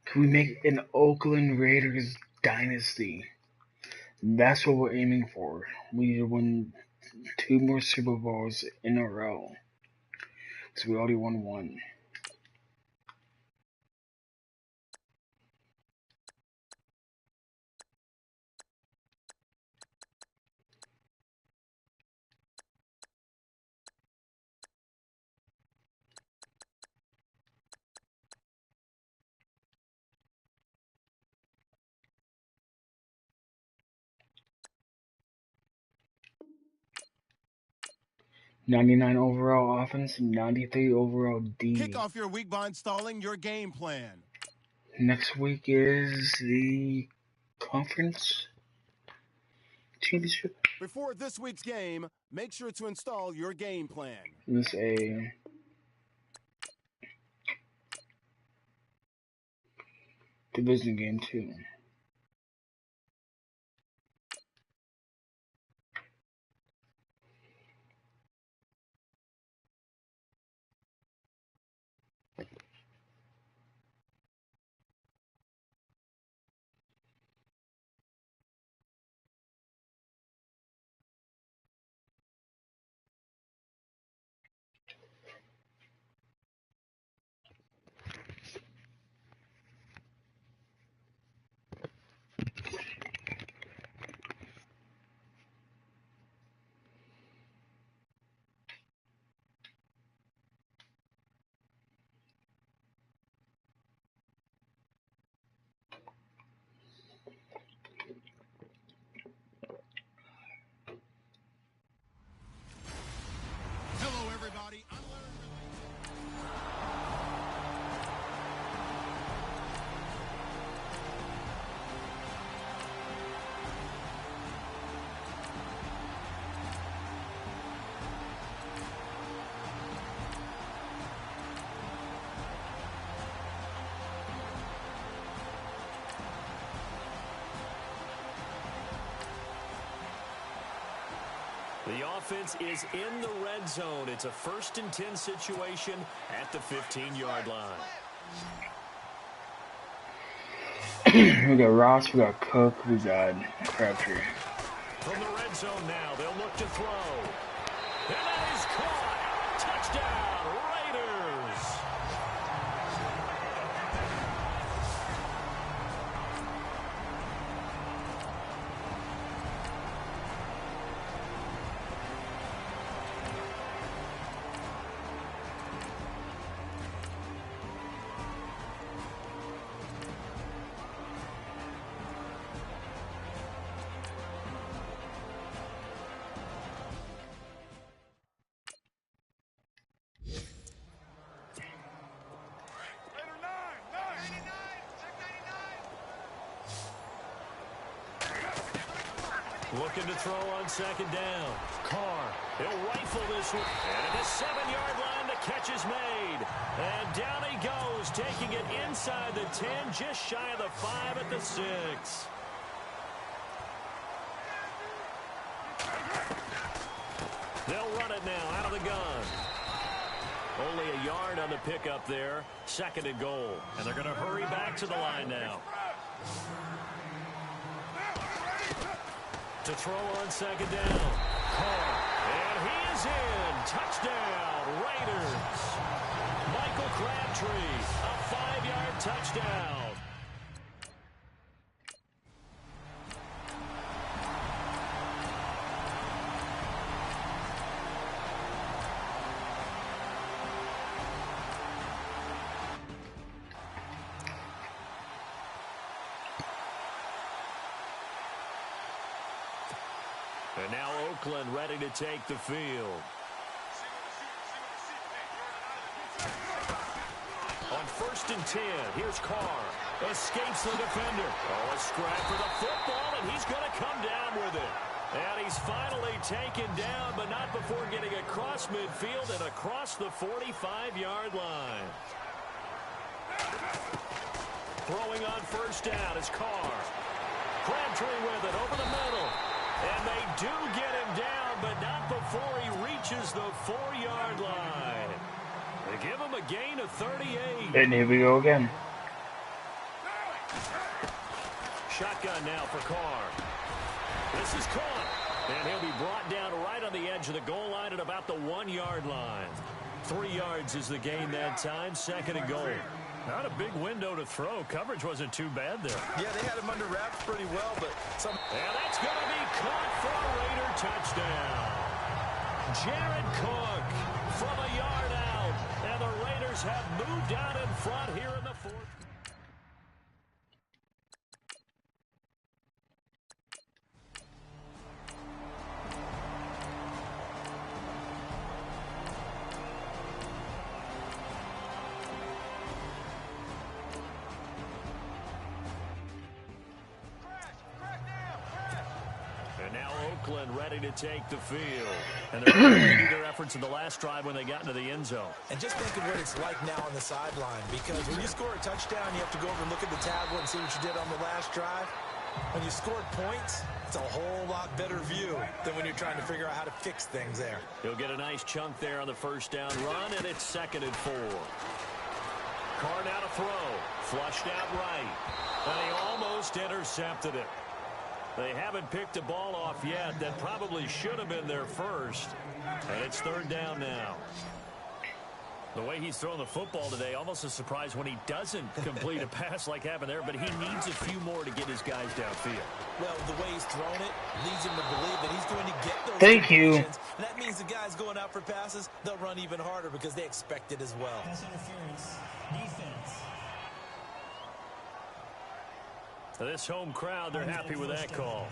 Can we make an Oakland Raiders dynasty? That's what we're aiming for. We need to win 2 more Super Bowls in a row. So we already won 1. '99 overall offense, 93 overall D. Kick off your week by installing your game plan. Next week is the conference championship. Before this week's game, make sure to install your game plan. This a division game too. The offense is in the red zone. It's a 1st and 10 situation at the 15-yard line. We got Ross, we got Cook, we got Crabtree. From the red zone now, they'll look to throw. And that is caught. Touchdown, Raiders. Looking to throw on 2nd down. Carr, he'll rifle this one. And at the 7-yard line, the catch is made. And down he goes, taking it inside the 10, just shy of the 5 at the 6. They'll run it now out of the gun. Only a yard on the pickup there. 2nd and goal. And they're going to hurry back to the line now. To throw on 2nd down. Carr. And he is in. Touchdown, Raiders. Michael Crabtree, a 5-yard touchdown. And now Oakland ready to take the field. On 1st and 10, here's Carr. Escapes the defender. Oh, a scrap for the football, and he's going to come down with it. And he's finally taken down, but not before getting across midfield and across the 45-yard line. Throwing on 1st down is Carr. Crabtree with it over the middle. And they do get him down, but not before he reaches the 4-yard line. They give him a gain of 38. And here we go again. Shotgun now for Carr. This is caught. And he'll be brought down right on the edge of the goal line at about the 1-yard line. 3 yards is the gain that time. 2nd and goal. Not a big window to throw. Coverage wasn't too bad there. Yeah, they had him under wraps pretty well, but some... And that's going to be caught for a Raider touchdown. Jared Cook from a yard out. And the Raiders have moved out in front here in the 4th. Oakland ready to take the field. And they're going to do their efforts in the last drive when they got into the end zone. And just think of what it's like now on the sideline, because when you score a touchdown, you have to go over and look at the tablet and see what you did on the last drive. When you scored points, it's a whole lot better view than when you're trying to figure out how to fix things there. He'll get a nice chunk there on the 1st down run, and it's 2nd and 4. Carr now to throw. Flushed out right. And he almost intercepted it. They haven't picked a ball off yet. That probably should have been their first. And it's 3rd down now. The way he's throwing the football today, almost a surprise when he doesn't complete a pass like happened there, but he needs a few more to get his guys downfield. Well, the way he's thrown it leads him to believe that he's going to get those. Thank you. And that means the guys going out for passes, they'll run even harder because they expect it as well. Pass interference. Defense. This home crowd, they're happy with that call.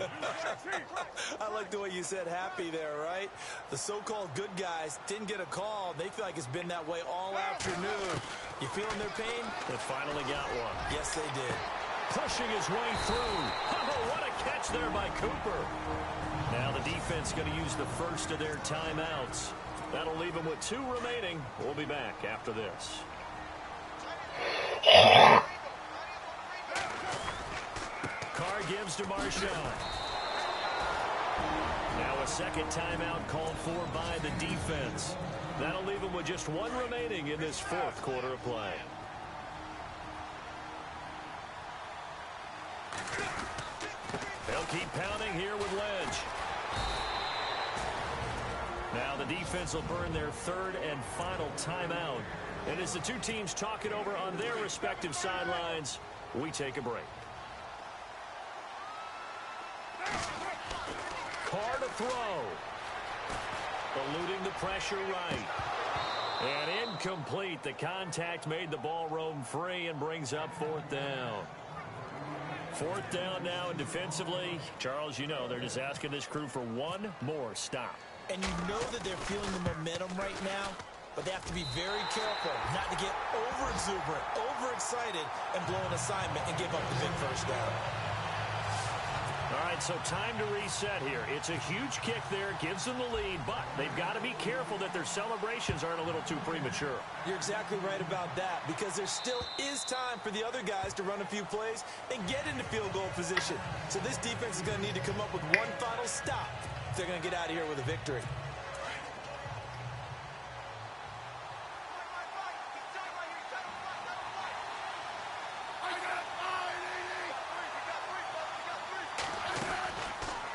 I like the way you said happy there, right? The so-called good guys didn't get a call. They feel like it's been that way all afternoon. You feeling their pain? They finally got one. Yes, they did. Pushing his way through. Oh, what a catch there by Cooper. Now the defense going to use the first of their timeouts. That'll leave them with 2 remaining. We'll be back after this. Carr gives to Marshawn. Now a second timeout called for by the defense. That'll leave them with just one remaining in this fourth quarter of play. They'll keep pounding here with Lynch. Now the defense will burn their third and final timeout. And as the two teams talk it over on their respective sidelines, we take a break. Carr to throw. Eluding the pressure right. And incomplete. The contact made the ball roam free and brings up fourth down. Fourth down now, and defensively, Charles, you know, they're just asking this crew for one more stop. And you know that they're feeling the momentum right now, but they have to be very careful not to get over-exuberant, overexcited, and blow an assignment and give up the big first down. All right, so time to reset here. It's a huge kick there, gives them the lead, but they've got to be careful that their celebrations aren't a little too premature. You're exactly right about that, because there still is time for the other guys to run a few plays and get into field goal position. So this defense is going to need to come up with one final stop if they're going to get out of here with a victory.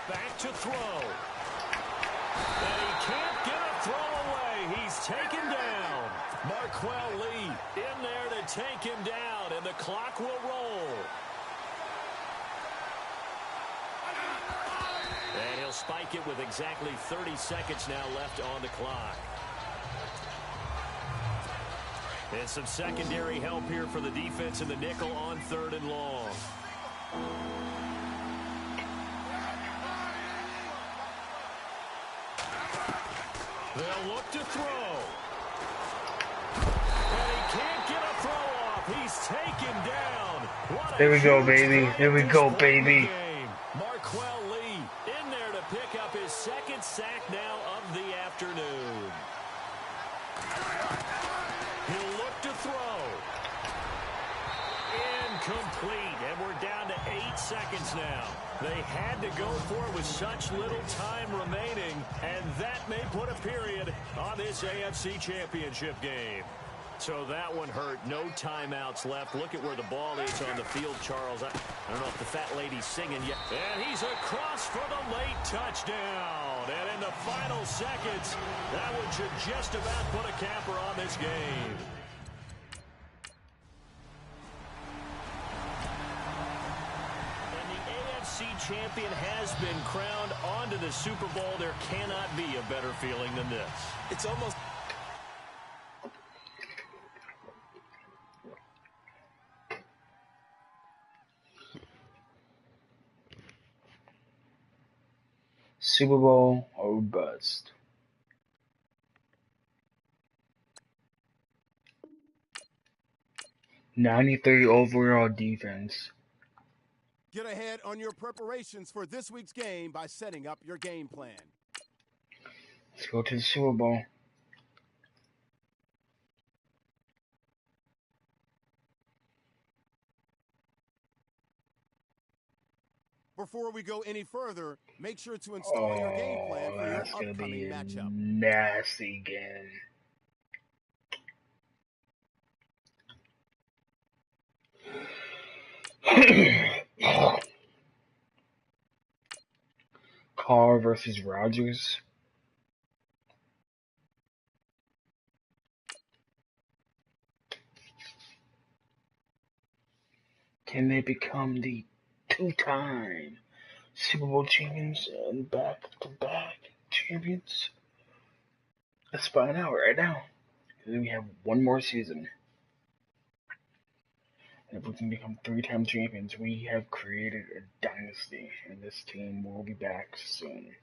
Back to throw. And he can't get a throw away. He's taken down. Marquell Lee in there to take him down, and the clock will roll. And he'll spike it with exactly 30 seconds now left on the clock. And some secondary help here for the defense in the nickel on third and long. They'll look to throw. And he can't get a throw off. He's taken down. There we go, baby. There we go, baby. Marquell Lee in there to pick up his second sack now of the afternoon. He'll look to throw. Incomplete, and we're down to 8 seconds now. They had to go for it with such little time remaining, and that may put a period on this AFC Championship game. So that one hurt. No timeouts left. Look at where the ball is on the field, Charles. I don't know if the fat lady's singing yet. And he's across for the late touchdown. And in the final seconds, that one should just about put a capper on this game. And the AFC champion has been crowned onto the Super Bowl. There cannot be a better feeling than this. It's almost... Super Bowl or bust. '93 overall defense. Get ahead on your preparations for this week's game by setting up your game plan. Let's go to the Super Bowl. Before we go any further, make sure to install your game plan for your upcoming matchup. Nasty game. Carr versus Rodgers. Can they become the two-time Super Bowl champions and back-to-back champions? Let's find out right now. Then we have one more season. And if we can become three-time champions, we have created a dynasty, and this team will be back soon.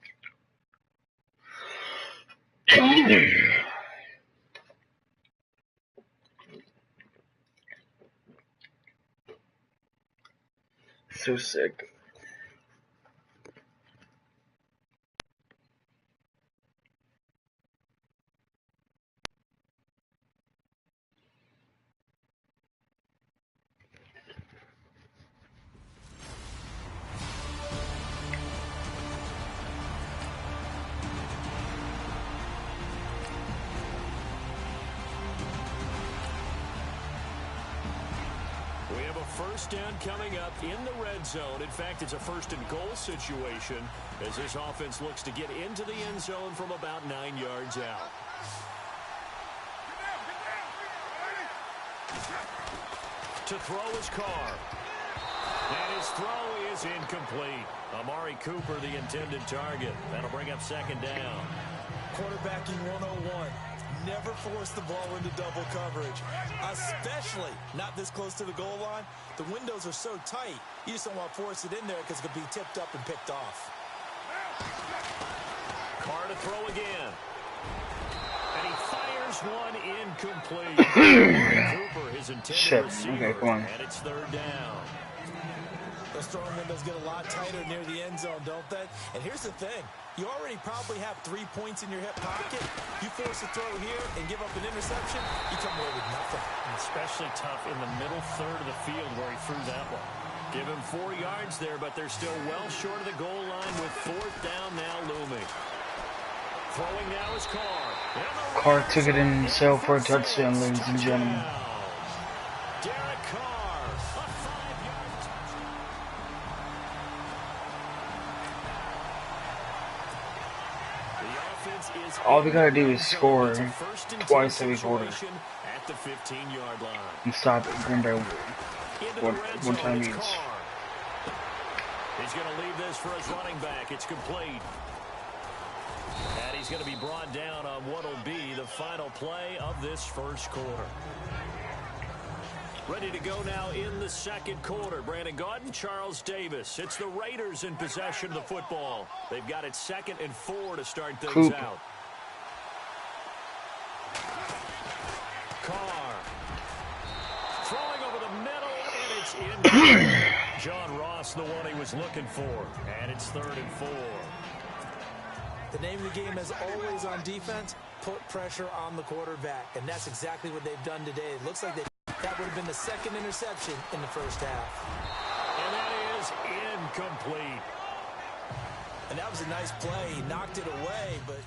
So sick. a first down coming up in the red zone. In fact, it's a first and goal situation as this offense looks to get into the end zone from about 9 yards out. To throw his Carr. And his throw is incomplete. Amari Cooper, the intended target. That'll bring up second down. Quarterbacking 101. Never force the ball into double coverage, especially not this close to the goal line. The windows are so tight, you just don't want to force it in there because it could be tipped up and picked off. Carr to throw again. And he fires one incomplete. Cooper, his intended receiver, and it's third down. Those throwing windows get a lot tighter near the end zone, don't they? And here's the thing. You already probably have 3 points in your hip pocket. You force a throw here and give up an interception, you come away with nothing. Especially tough in the middle third of the field where he threw that one. Give him 4 yards there, but they're still well short of the goal line with fourth down now looming. Throwing now is Carr. Carr took it in himself for a touchdown, ladies and gentlemen. Derek Carr, a 5-yard touchdown. All we gotta do is score twice every quarter at the 15-yard line. and stop Green Bay one time each. He's going to leave this for his running back. It's complete. And he's going to be brought down on what will be the final play of this first quarter. Ready to go now in the second quarter. Brandon Gaudin, Charles Davis. It's the Raiders in possession of the football. They've got it 2nd and 4 to start things out. Carr. Throwing over the middle, and it's in. John Ross, the one he was looking for. And it's 3rd and 4. The name of the game is always on defense, put pressure on the quarterback. And that's exactly what they've done today. It looks like that would have been the 2nd interception in the first half. And that is incomplete. And that was a nice play. He knocked it away, but...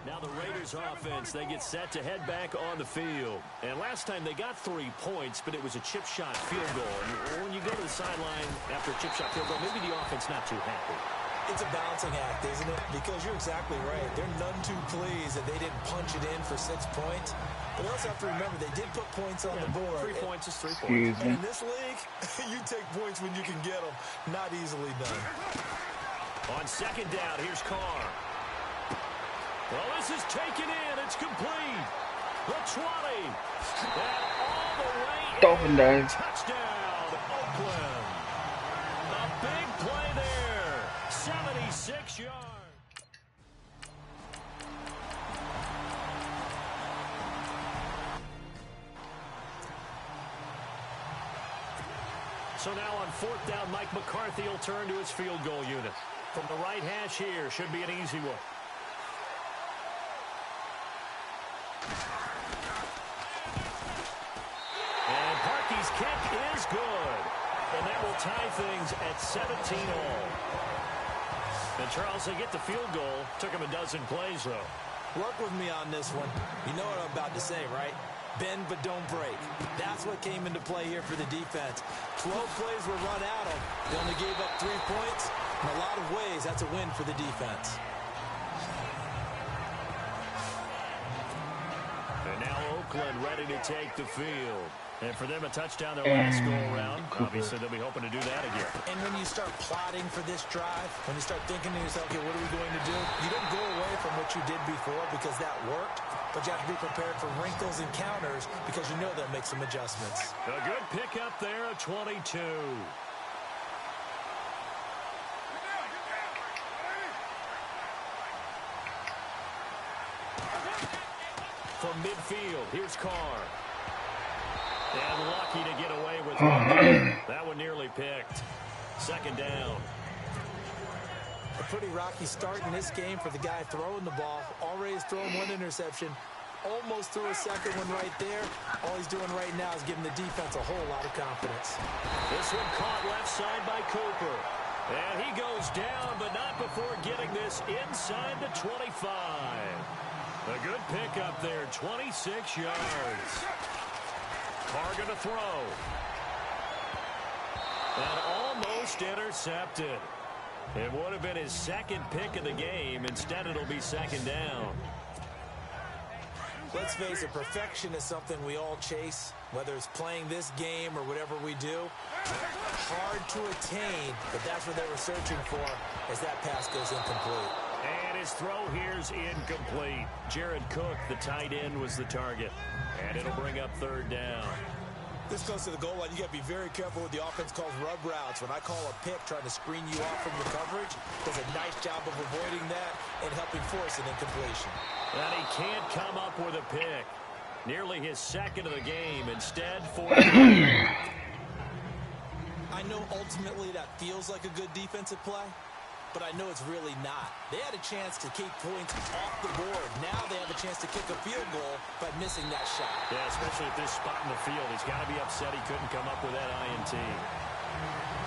Now the Raiders offense, they get set to head back on the field. And last time they got 3 points, but it was a chip shot field goal. And when you go to the sideline after a chip shot field goal, maybe the offense not too happy. It's a balancing act, isn't it? Because you're exactly right. They're none too pleased that they didn't punch it in for 6 points. But you also have to remember, they did put points on the board. 3 points is 3 points. And in this league, you take points when you can get them. Not easily done. On second down, here's Carr. Well, this is taken in. It's complete. The 20. And all the way Dolphin dive. Touchdown, Oakland. A big play there. 76 yards. So now on 4th down, Mike McCarthy will turn to his field goal unit. From the right hash here, should be an easy one. And Parkey's kick is good. And that will tie things at 17-all. And Charles, they get the field goal. Took him a dozen plays, though. Work with me on this one. You know what I'm about to say, right? Bend but don't break. That's what came into play here for the defense. 12 plays were run out of. They only gave up 3 points. In a lot of ways, that's a win for the defense. And now Oakland ready to take the field. And for them, a touchdown their last go-around. Obviously, they'll be hoping to do that again. And when you start plotting for this drive, when you start thinking to yourself, okay, what are we going to do? You don't go away from what you did before because that worked. But you have to be prepared for wrinkles and counters because you know they'll make some adjustments. A good pickup there at 22. From midfield, here's Carr. And lucky to get away with one. That one nearly picked. Second down. A pretty rocky start in this game for the guy throwing the ball. Already has thrown 1 interception. almost threw a second one right there. All he's doing right now is giving the defense a whole lot of confidence. This one caught left side by Cooper. And he goes down, but not before getting this inside the 25. A good pickup there, 26 yards. Carr going to throw. And almost intercepted. It would have been his second pick of the game. Instead, it'll be second down. Let's face it, perfection is something we all chase, whether it's playing this game or whatever we do. Hard to attain, but that's what they were searching for as that pass goes incomplete. And his throw here's incomplete. Jared Cook, the tight end, was the target. And it'll bring up third down. This goes to the goal line. You got to be very careful with the offense calls rub routes. When I call a pick trying to screen you off from your coverage, does a nice job of avoiding that and helping force an incompletion. And he can't come up with a pick. Nearly his second of the game. Instead, I know ultimately that feels like a good defensive play, but I know it's really not. They had a chance to keep points off the board. Now they have a chance to kick a field goal by missing that shot. Yeah, especially at this spot in the field. He's got to be upset he couldn't come up with that INT.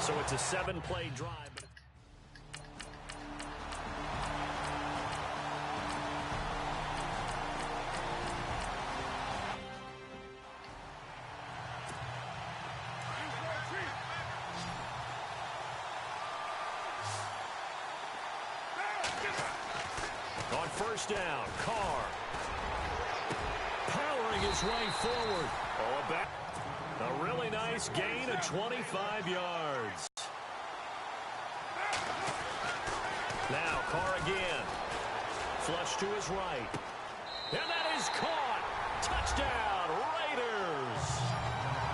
So it's a 7-play drive. On first down, Carr. Powering his way forward. Oh, back. A really nice gain of 25 yards. Now Carr again. Flush to his right. And that is caught. Touchdown, Raiders.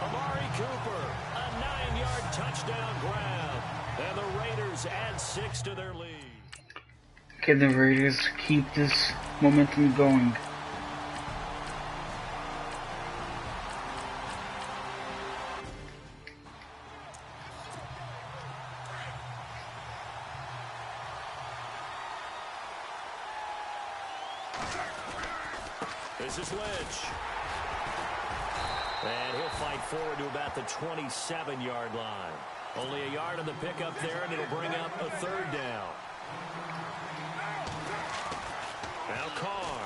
Amari Cooper, a 9-yard touchdown grab. And the Raiders add 6 to their lead. Can the Raiders keep this momentum going? This is Lynch. And he'll fight forward to about the 27-yard line. Only a yard on the pickup there, and it'll bring up a third down. Now Carr.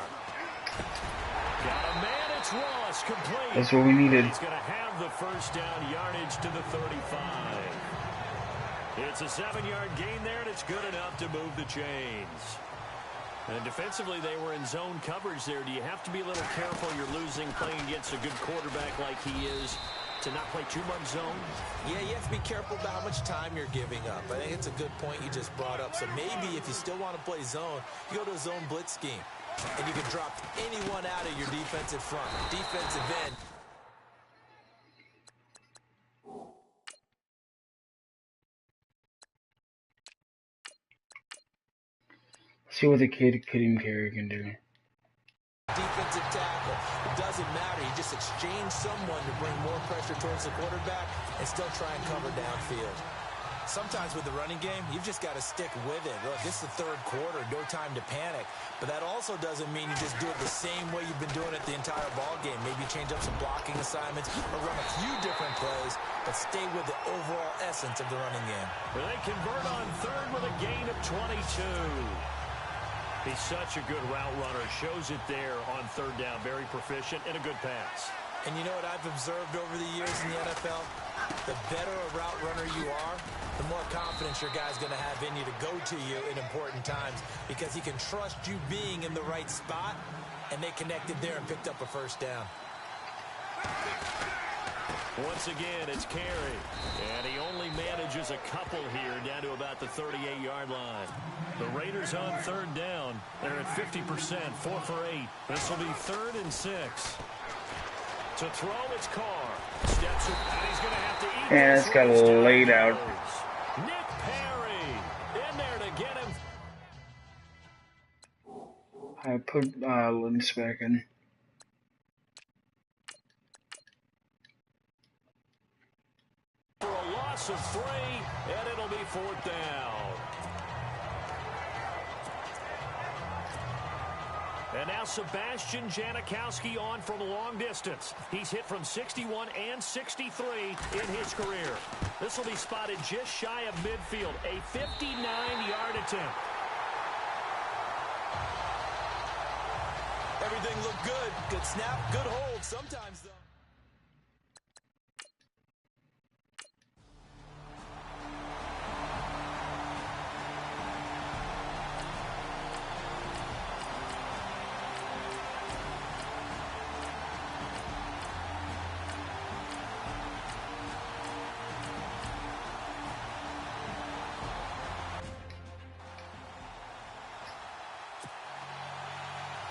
Got a man, it's Ross, complete. That's what we needed. He's going to have the first down yardage to the 35. It's a 7-yard gain there, and it's good enough to move the chains. And defensively, they were in zone coverage there. Do you have to be a little careful? You're losing playing against a good quarterback like he is to not play too much zone? Yeah, you have to be careful about how much time you're giving up. I think it's a good point you just brought up. So maybe if you still want to play zone, you go to a zone blitz scheme. And you can drop anyone out of your defensive front, defensive end. See what the kid Kadeem Carey can do. Defensive tackle. It doesn't matter. You just exchange someone to bring more pressure towards the quarterback and still try and cover downfield. Sometimes with the running game, you've just got to stick with it. Look, this is the third quarter, no time to panic. But that also doesn't mean you just do it the same way you've been doing it the entire ball game. Maybe change up some blocking assignments or run a few different plays, but stay with the overall essence of the running game. Well, they convert on third with a gain of 22. He's such a good route runner. Shows it there on third down. Very proficient and a good pass. And you know what I've observed over the years in the NFL? The better a route runner you are, the more confidence your guy's going to have in you to go to you in important times because he can trust you being in the right spot, and they connected there and picked up a first down. Once again, it's Carey, and he only manages a couple here down to about the 38-yard line. The Raiders on third down. They're at 50%, 4 for 8. This will be 3rd and 6. To throw, it's Carr. Steps up, and he's going to have to eat. Yeah, it's got laid out. Nick Perry in there to get him. I put Lynch back in. For a loss of 3, and it'll be 4th down. And now Sebastian Janikowski on from long distance. He's hit from 61 and 63 in his career. This will be spotted just shy of midfield. A 59-yard attempt. Everything looked good. Good snap, good hold. Sometimes, though.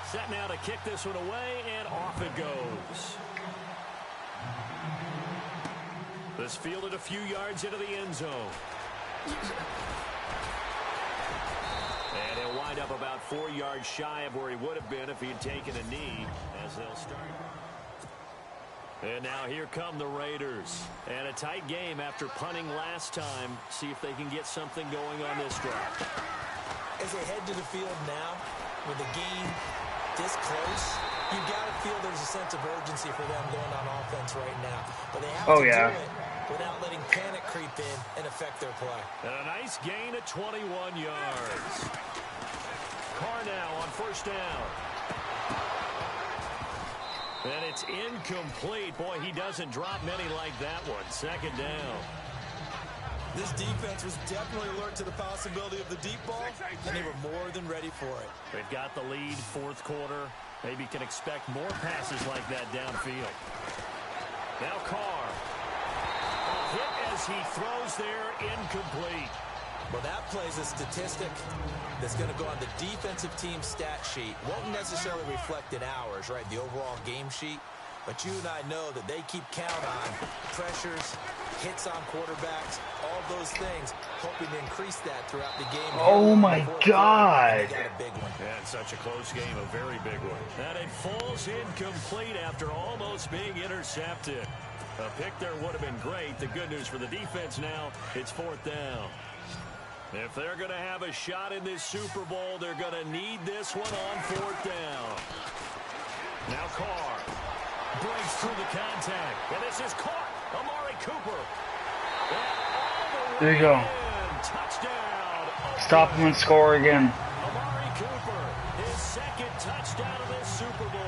Set now to kick this one away, and off it goes. This fielded a few yards into the end zone. And he'll wind up about 4 yards shy of where he would have been if he had taken a knee, as they'll start. And now here come the Raiders. And a tight game after punting last time. See if they can get something going on this drive. As they head to the field now, with the game this close, you got to feel there's a sense of urgency for them going on offense right now. But they have to do it without letting panic creep in and affect their play. And a nice gain of 21 yards. Carr now on first down. And it's incomplete. Boy, he doesn't drop many like that one. Second down. This defense was definitely alert to the possibility of the deep ball, and they were more than ready for it. They've got the lead, fourth quarter. Maybe can expect more passes like that downfield. Now Carr. A hit as he throws there, incomplete. Well, that plays a statistic that's going to go on the defensive team stat sheet. Won't necessarily reflect in ours, right, the overall game sheet. But you and I know that they keep count on pressures, hits on quarterbacks, all those things, hoping to increase that throughout the game. Oh, my God. They got a big one. Yeah, it's such a close game, a very big one. And it falls incomplete after almost being intercepted. A pick there would have been great. The good news for the defense now, it's fourth down. If they're going to have a shot in this Super Bowl, they're going to need this one on fourth down. Now Carr breaks through the contact. And this is caught. Amari Cooper. There you go. Touchdown. Stop him and score again. Amari Cooper, his second touchdown of this Super Bowl.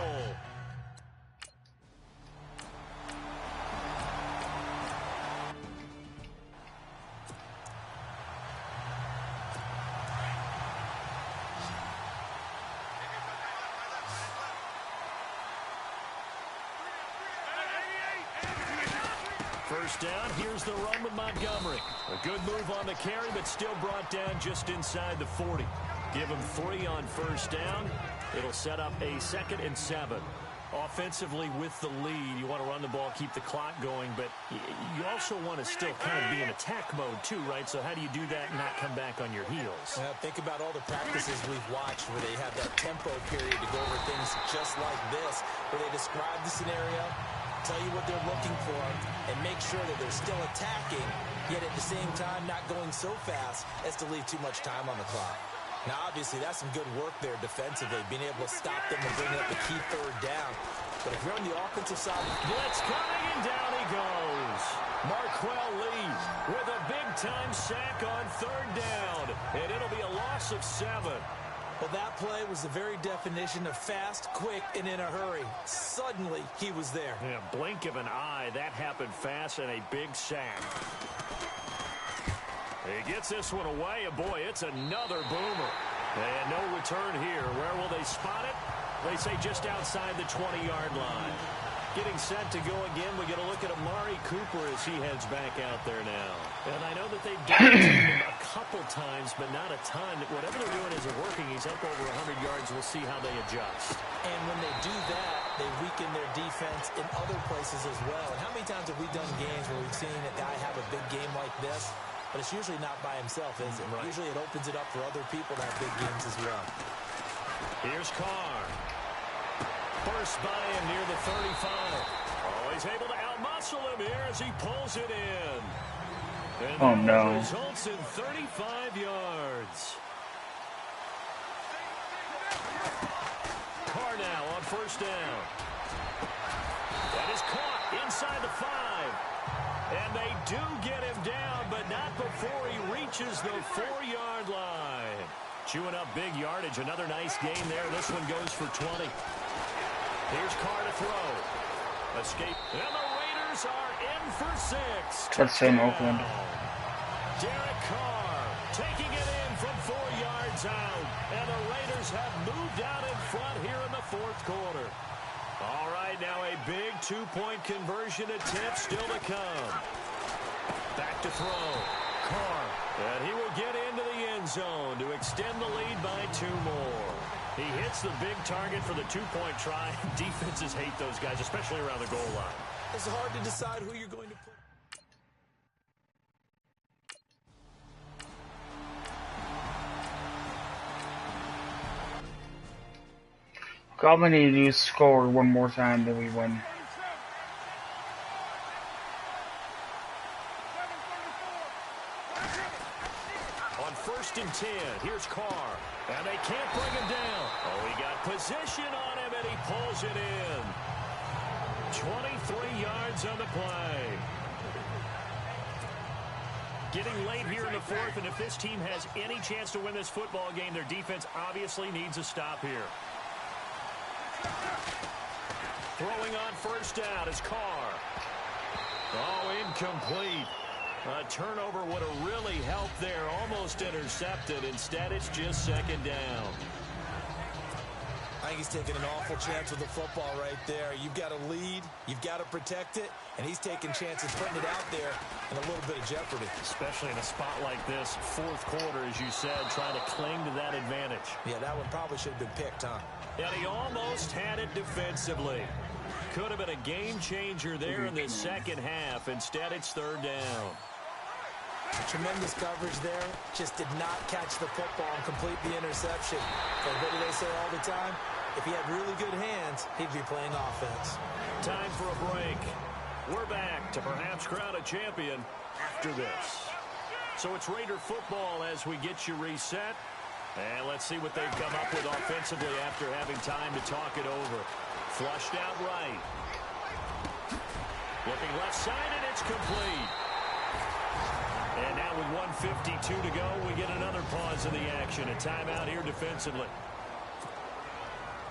First down, here's the run with Montgomery. A good move on the carry, but still brought down just inside the 40. Give him 3 on first down. It'll set up a 2nd and 7. Offensively with the lead, you want to run the ball, keep the clock going, but you also want to still kind of be in attack mode too, right? So how do you do that and not come back on your heels? Think about all the practices we've watched where they have that tempo period to go over things just like this, where they describe the scenario, tell you what they're looking for, and make sure that they're still attacking, yet at the same time not going so fast as to leave too much time on the clock. Now, obviously, that's some good work there defensively, being able to stop them and bring up the key third down. But if you're on the offensive side, blitz coming, and down he goes. Marquell Lee with a big-time sack on third down, and it'll be a loss of 7. Well, that play was the very definition of fast, quick, and in a hurry. Suddenly, he was there. Yeah, blink of an eye. That happened fast, and a big sack. He gets this one away, and boy, it's another boomer. And no return here. Where will they spot it? They say just outside the 20-yard line. Getting set to go again. We get a look at Amari Cooper as he heads back out there now. And I know that they've done him a couple times, but not a ton. Whatever they're doing isn't working. He's up over 100 yards. We'll see how they adjust. And when they do that, they weaken their defense in other places as well. And how many times have we done games where we've seen a guy have a big game like this? But it's usually not by himself, is it? Right. Usually it opens it up for other people to have big games as well. Here's Carr. First by him near the 35. Always able to outmuscle him here as he pulls it in. And oh, no. Results in 35 yards. first down. That is caught inside the 5. And they do get him down, but not before he reaches the 4-yard line. Chewing up big yardage. Another nice gain there. This one goes for 20. Here's Carr to throw. Escape. And the Raiders are in for 6. Touchdown, Oakland. Derek Carr taking it in from 4 yards out. And the Raiders have moved out in front here in the 4th quarter. All right, now a big 2-point conversion attempt still to come. Back to throw. Carr. And he will get into the end zone to extend the lead by 2 more. He hits the big target for the 2-point try. Defenses hate those guys, especially around the goal line. It's hard to decide who you're going to put. All we need to do is score one more time, then we win. On 1st and 10, here's Carr. And they can't bring him down. Oh, he got position on him, and he pulls it in. 23 yards on the play. Getting late here in the 4th, and if this team has any chance to win this football game, their defense obviously needs a stop here. Throwing on 1st down is Carr. Oh, incomplete. A turnover would have really helped there. Almost intercepted. Instead, it's just 2nd down. I think he's taking an awful chance with the football right there. You've got to lead. You've got to protect it. And he's taking chances, putting it out there in a little bit of jeopardy. Especially in a spot like this, 4th quarter, as you said, trying to cling to that advantage. Yeah, that one probably should have been picked, huh? And he almost had it defensively. Could have been a game changer there in the 2nd half. Instead, it's 3rd down. Tremendous coverage there. Just did not catch the football and complete the interception. And what do they say all the time? If he had really good hands, he'd be playing offense. Time for a break. We're back to perhaps crown a champion after this. So it's Raider football as we get you reset. And let's see what they've come up with offensively after having time to talk it over. Flushed out right. Looking left side, and it's complete. And now with 1:52 to go, we get another pause in the action. A timeout here defensively.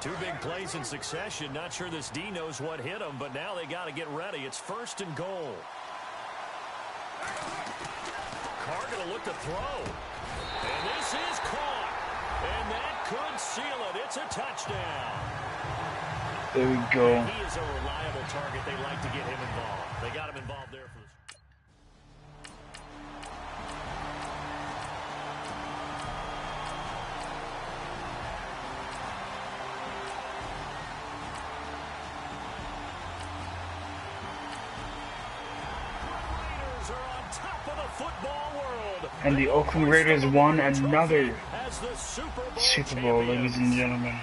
2 big plays in succession. Not sure this D knows what hit him, but now they got to get ready. It's 1st and goal. Carr going to look to throw. And this is caught. And that could seal it. It's a touchdown. There we go. He is a reliable target. They like to get him involved. They got him involved there for this. And the Oakland Raiders won another Super Bowl, ladies and gentlemen.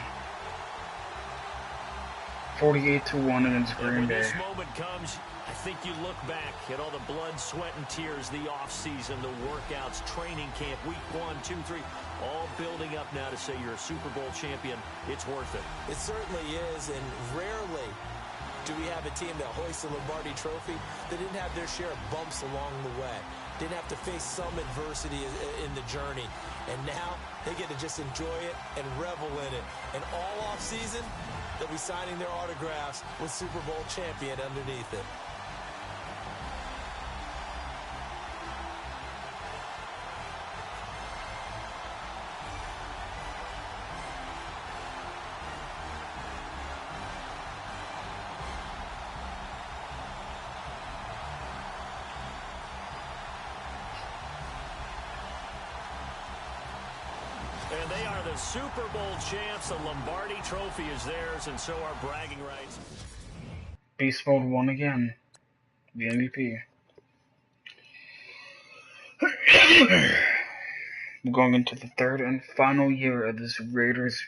48-1 against Green Bay. When this moment comes, I think you look back at all the blood, sweat, and tears, the offseason, the workouts, training camp, week 1, 2, 3, all building up now to say you're a Super Bowl champion. It's worth it. It certainly is, and rarely do we have a team that hoists the Lombardi Trophy that didn't have their share of bumps along the way. Didn't have to face some adversity in the journey. And now they get to just enjoy it and revel in it. And all offseason, they'll be signing their autographs with Super Bowl champion underneath it. And they are the Super Bowl champs. The Lombardi Trophy is theirs, and so are bragging rights. Beast Mode won again. The MVP. We're going into the 3rd and final year of this Raiders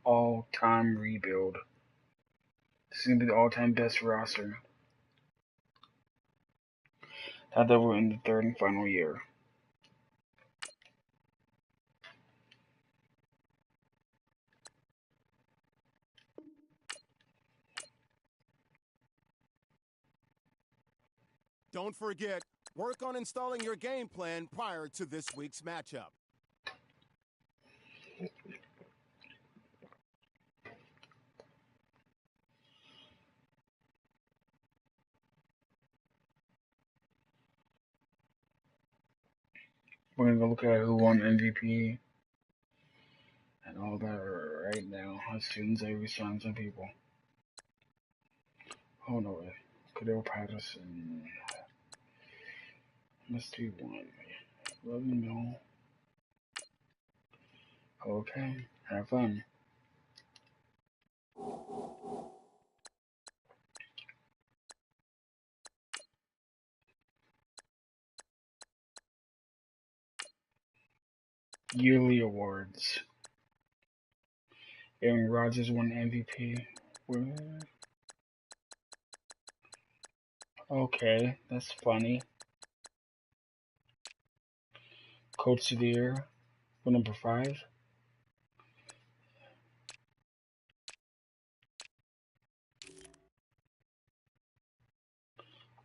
all-time rebuild. This is going to be the all-time best roster. Now that we're in the 3rd and final year. Don't forget, work on installing your game plan prior to this week's matchup. We're gonna go look at who won MVP and all that right now. As soon as I resign some people. Oh no way. Cadell Patterson. Must be one. Let me know. Okay. Have fun. Yearly awards. Aaron Rodgers won MVP. Okay, that's funny. Coach of the Year, number 5.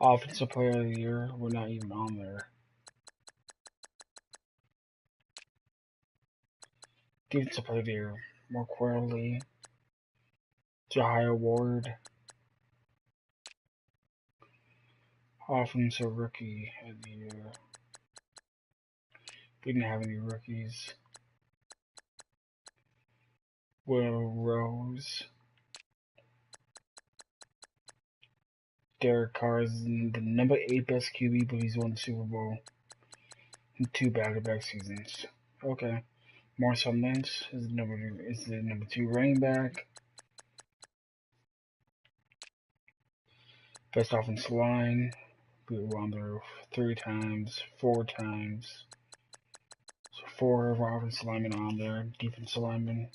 Offensive Player of the Year, we're not even on there. Defensive Player of the Year, Mark Quarterly, Jahai Award. Offensive Rookie of the Year. We didn't have any rookies. Will Rose. Derek Carr is the number 8 best QB, but he's won the Super Bowl in 2 back-to-back seasons. Okay. Marshall Lynch is the number 2 running back. Best offensive line. We were on there 3 times, 4 times. So 4 of our offensive linemen on there. Defensive linemen.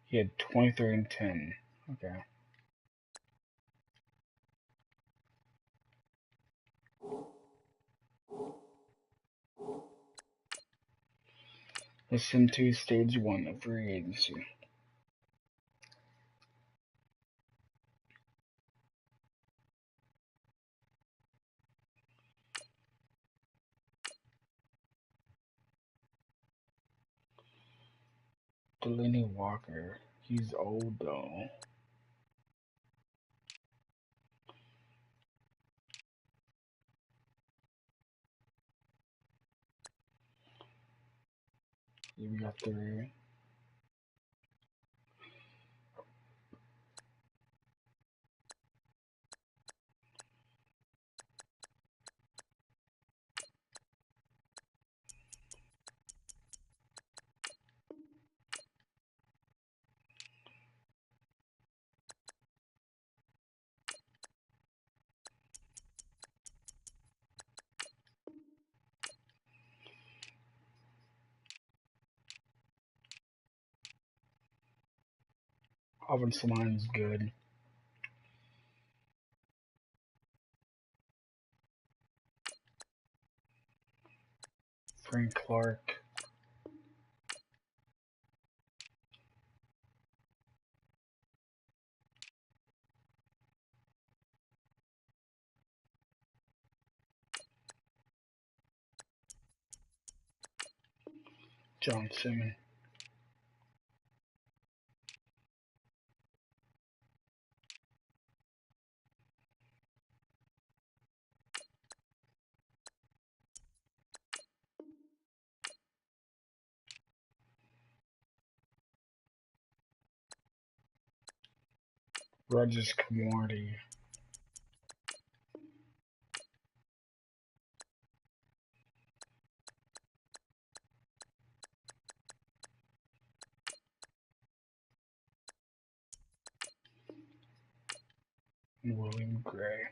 He had 23 and 10. Okay. Listen to stage 1 of free agency. Delaney Walker. He's old though. Here we got 3. Offensive line is good. Frank Clark. John Simmons. Rogers Camorti. And William Gray.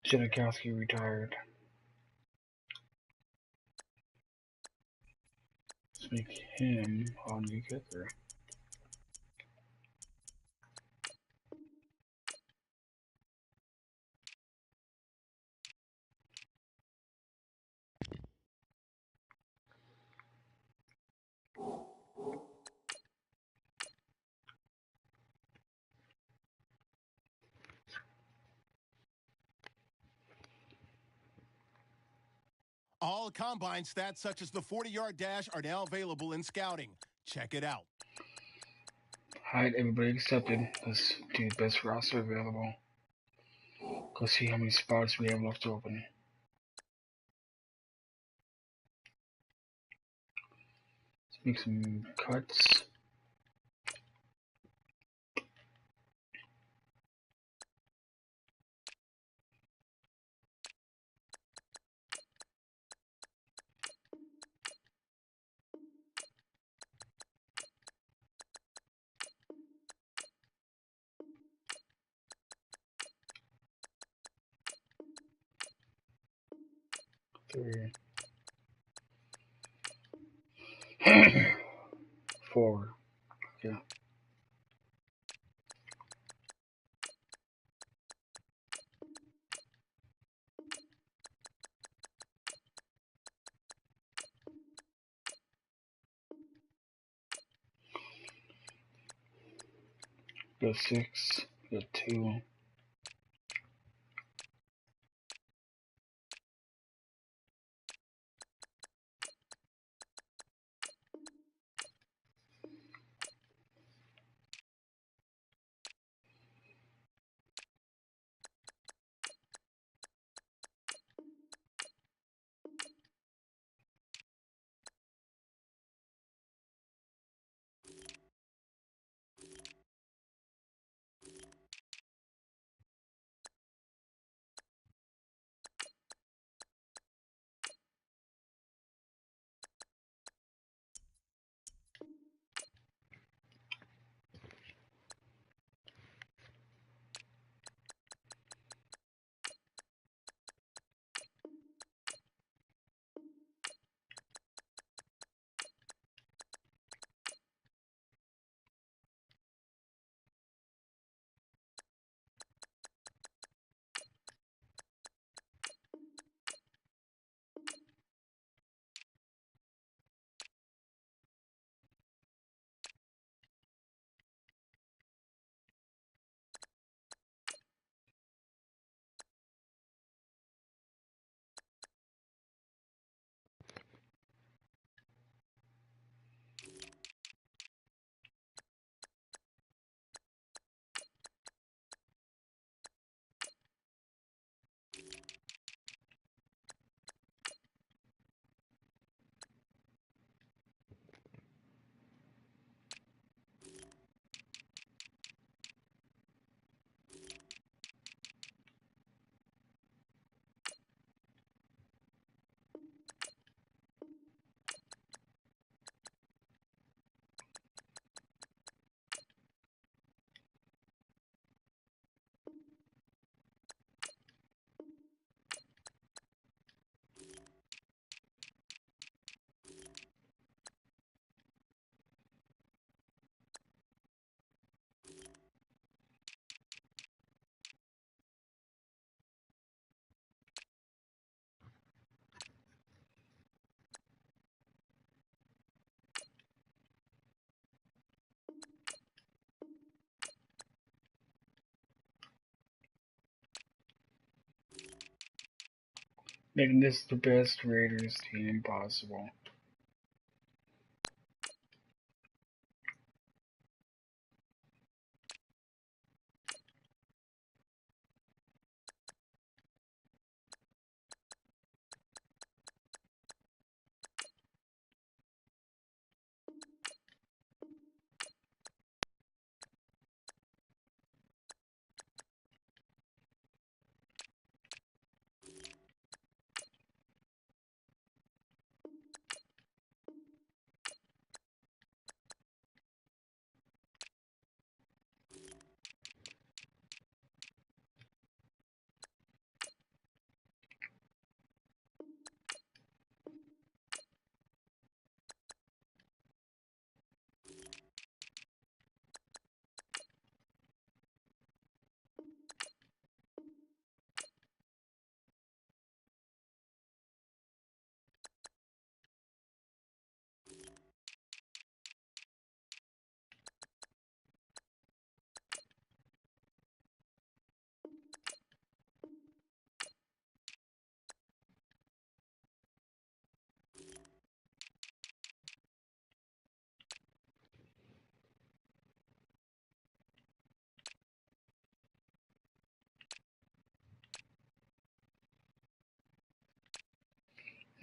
Janikowski retired. make him our new kicker. All combine stats such as the 40-yard dash are now available in scouting. Check it out. Alright, everybody accepted. Let's do the best roster available. Go see how many spots we have left open. Let's make some cuts. Three. 4. Yeah. Got 6. Got 2. Making this the best Raiders team possible.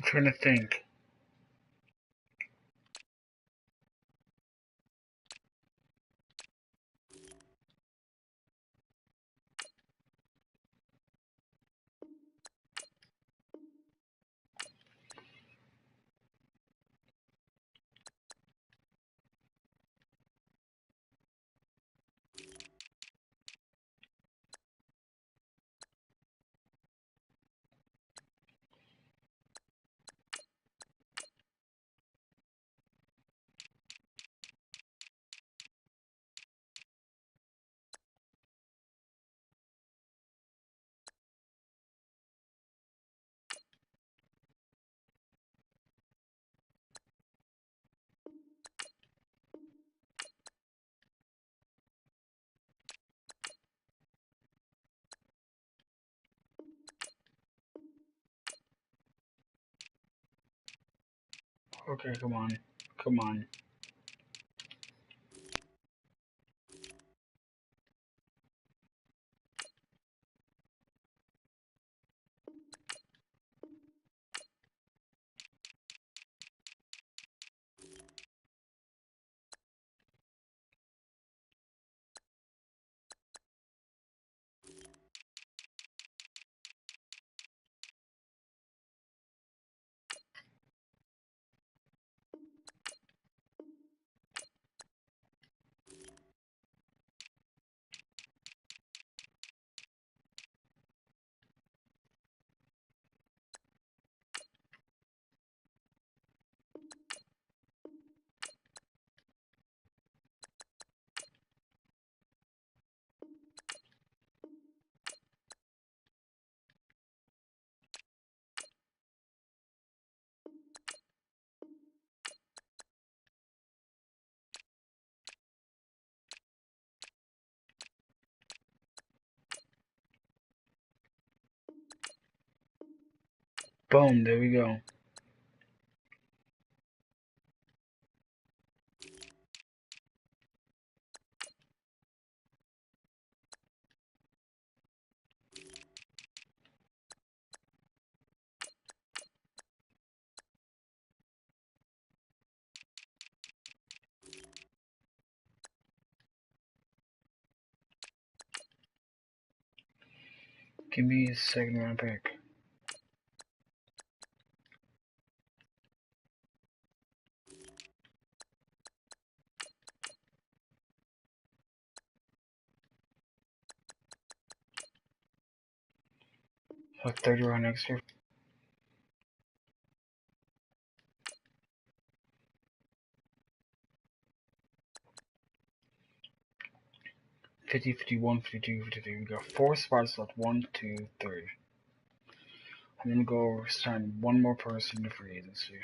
trying to think. Okay, come on. Come on. Boom, there we go. Give me a second round pick. A third round extra. 50, 51, 52, 53. We got 4 spots left. 1, 2, 3. I'm gonna go sign one more person to free agency.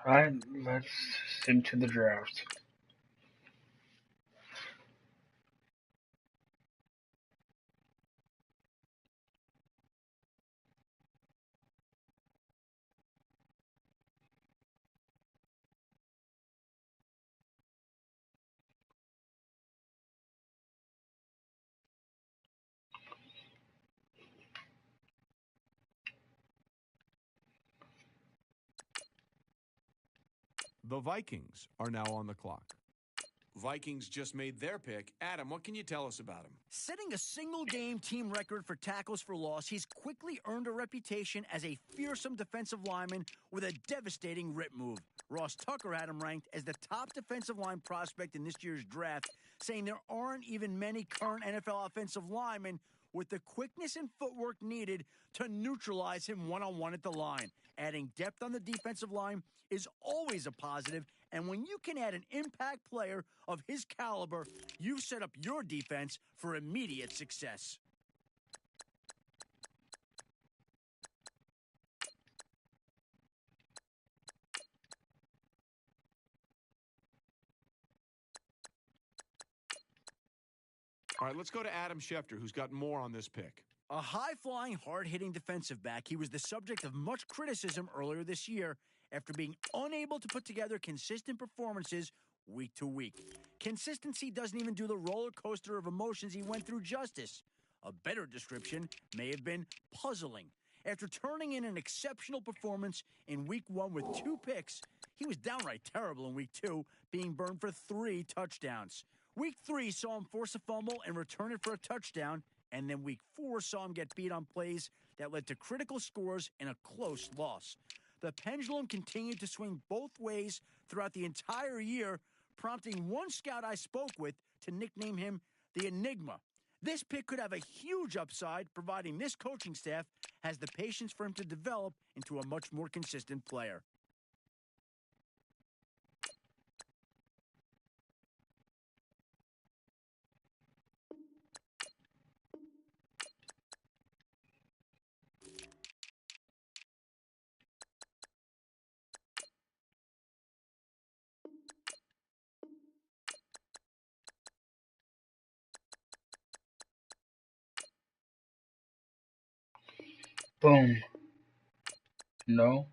Alright, let's into the draft. The Vikings are now on the clock. Vikings just made their pick. Adam, what can you tell us about him? Setting a single-game team record for tackles for loss, he's quickly earned a reputation as a fearsome defensive lineman with a devastating rip move. Ross Tucker had him ranked as the top defensive line prospect in this year's draft, saying there aren't even many current NFL offensive linemen with the quickness and footwork needed to neutralize him one-on-one at the line. Adding depth on the defensive line is always a positive, and when you can add an impact player of his caliber, you've set up your defense for immediate success. All right, let's go to Adam Schefter, who's got more on this pick. A high-flying, hard-hitting defensive back, he was the subject of much criticism earlier this year after being unable to put together consistent performances week to week. Consistency doesn't even do the roller coaster of emotions he went through justice. A better description may have been puzzling. After turning in an exceptional performance in week 1 with 2 picks, he was downright terrible in week 2, being burned for 3 touchdowns. Week 3 saw him force a fumble and return it for a touchdown, and then week 4 saw him get beat on plays that led to critical scores and a close loss. The pendulum continued to swing both ways throughout the entire year, prompting one scout I spoke with to nickname him the Enigma. This pick could have a huge upside, providing this coaching staff has the patience for him to develop into a much more consistent player. Boom. No.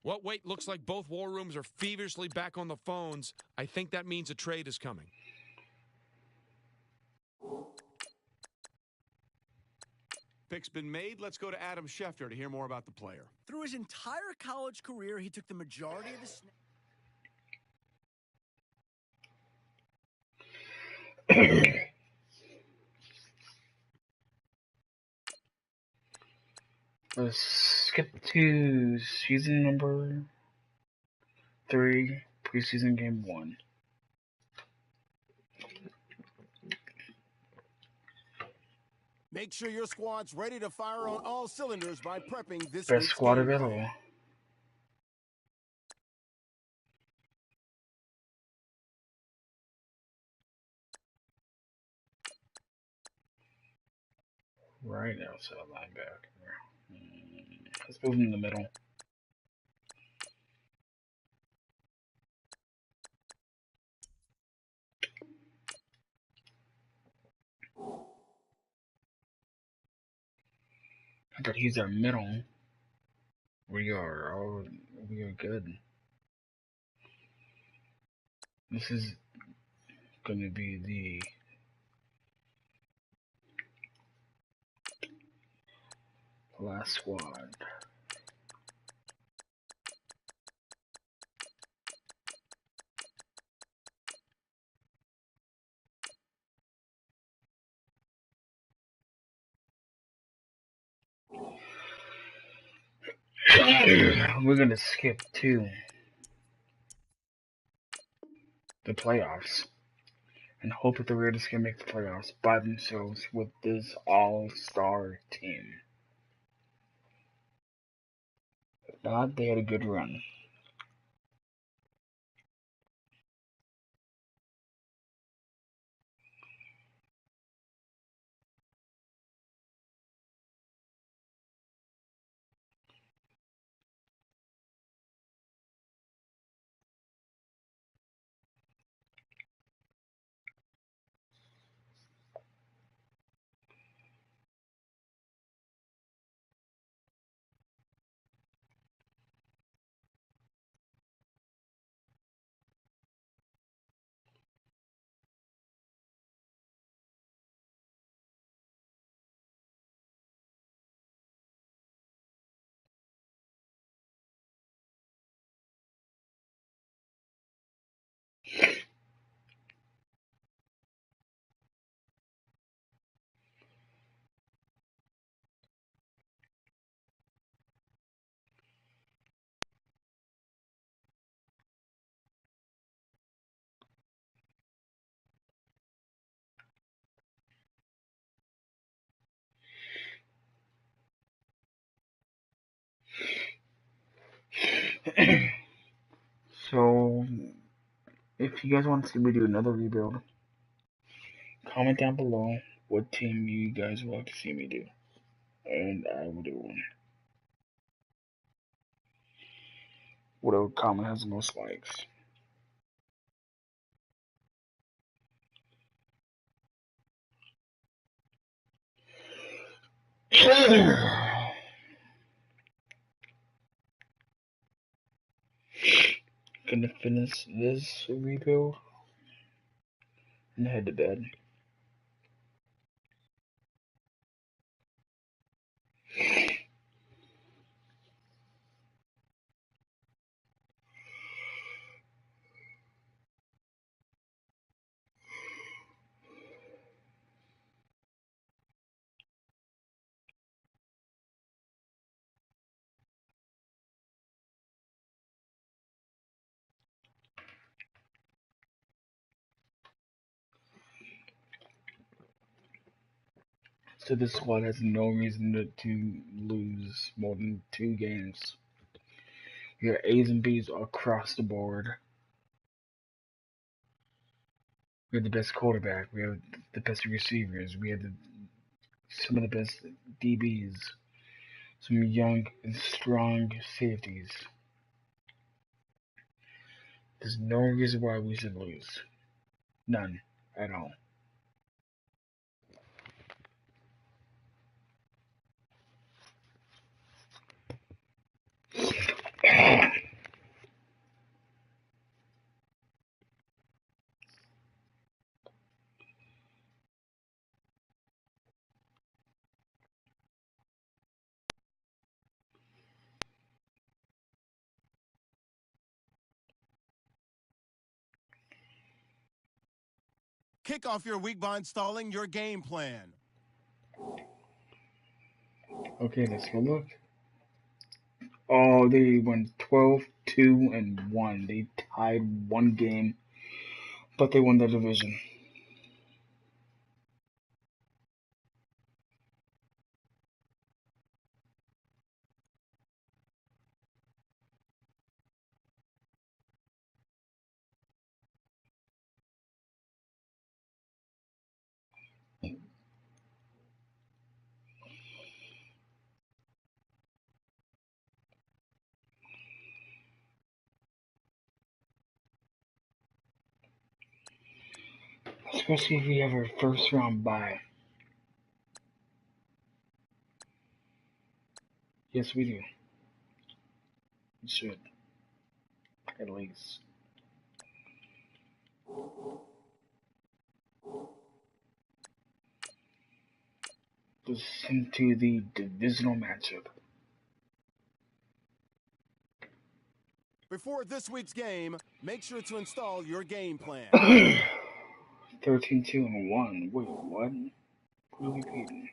Well, wait, looks like both war rooms are feverishly back on the phones. I think that means a trade is coming. Pick's been made. Let's go to Adam Schefter to hear more about the player. Through his entire college career, he took the majority of the snaps. Let's skip to season number 3, preseason game 1. Make sure your squad's ready to fire on all cylinders by prepping this Best week's squad game available. plan. Right outside linebacker. Let's move him in the middle. But he's our middle. We are good. This is going to be the last squad. we're gonna skip to the playoffs and hope that the Raiders can make the playoffs by themselves with this all-star team. If not, they had a good run. So, if you guys want to see me do another rebuild, comment down below what team you guys would like to see me do, and I will do one. Whatever comment has the most likes. Gonna finish this rebuild and head to bed. So this squad has no reason to lose more than 2 games. We are A's and B's across the board. We have the best quarterback. We have the best receivers. We have some of the best DBs. Some young and strong safeties. There's no reason why we should lose. None at all. Kick off your week by installing your game plan. Okay, let's go look. Oh, they went 12-2-1. They tied 1 game, but they won the division. Especially if we have our first round bye. Yes, we do. We should. At least. Listen to the divisional matchup. Before this week's game, make sure to install your game plan. 13-2-1. Wait, what? What are we beating?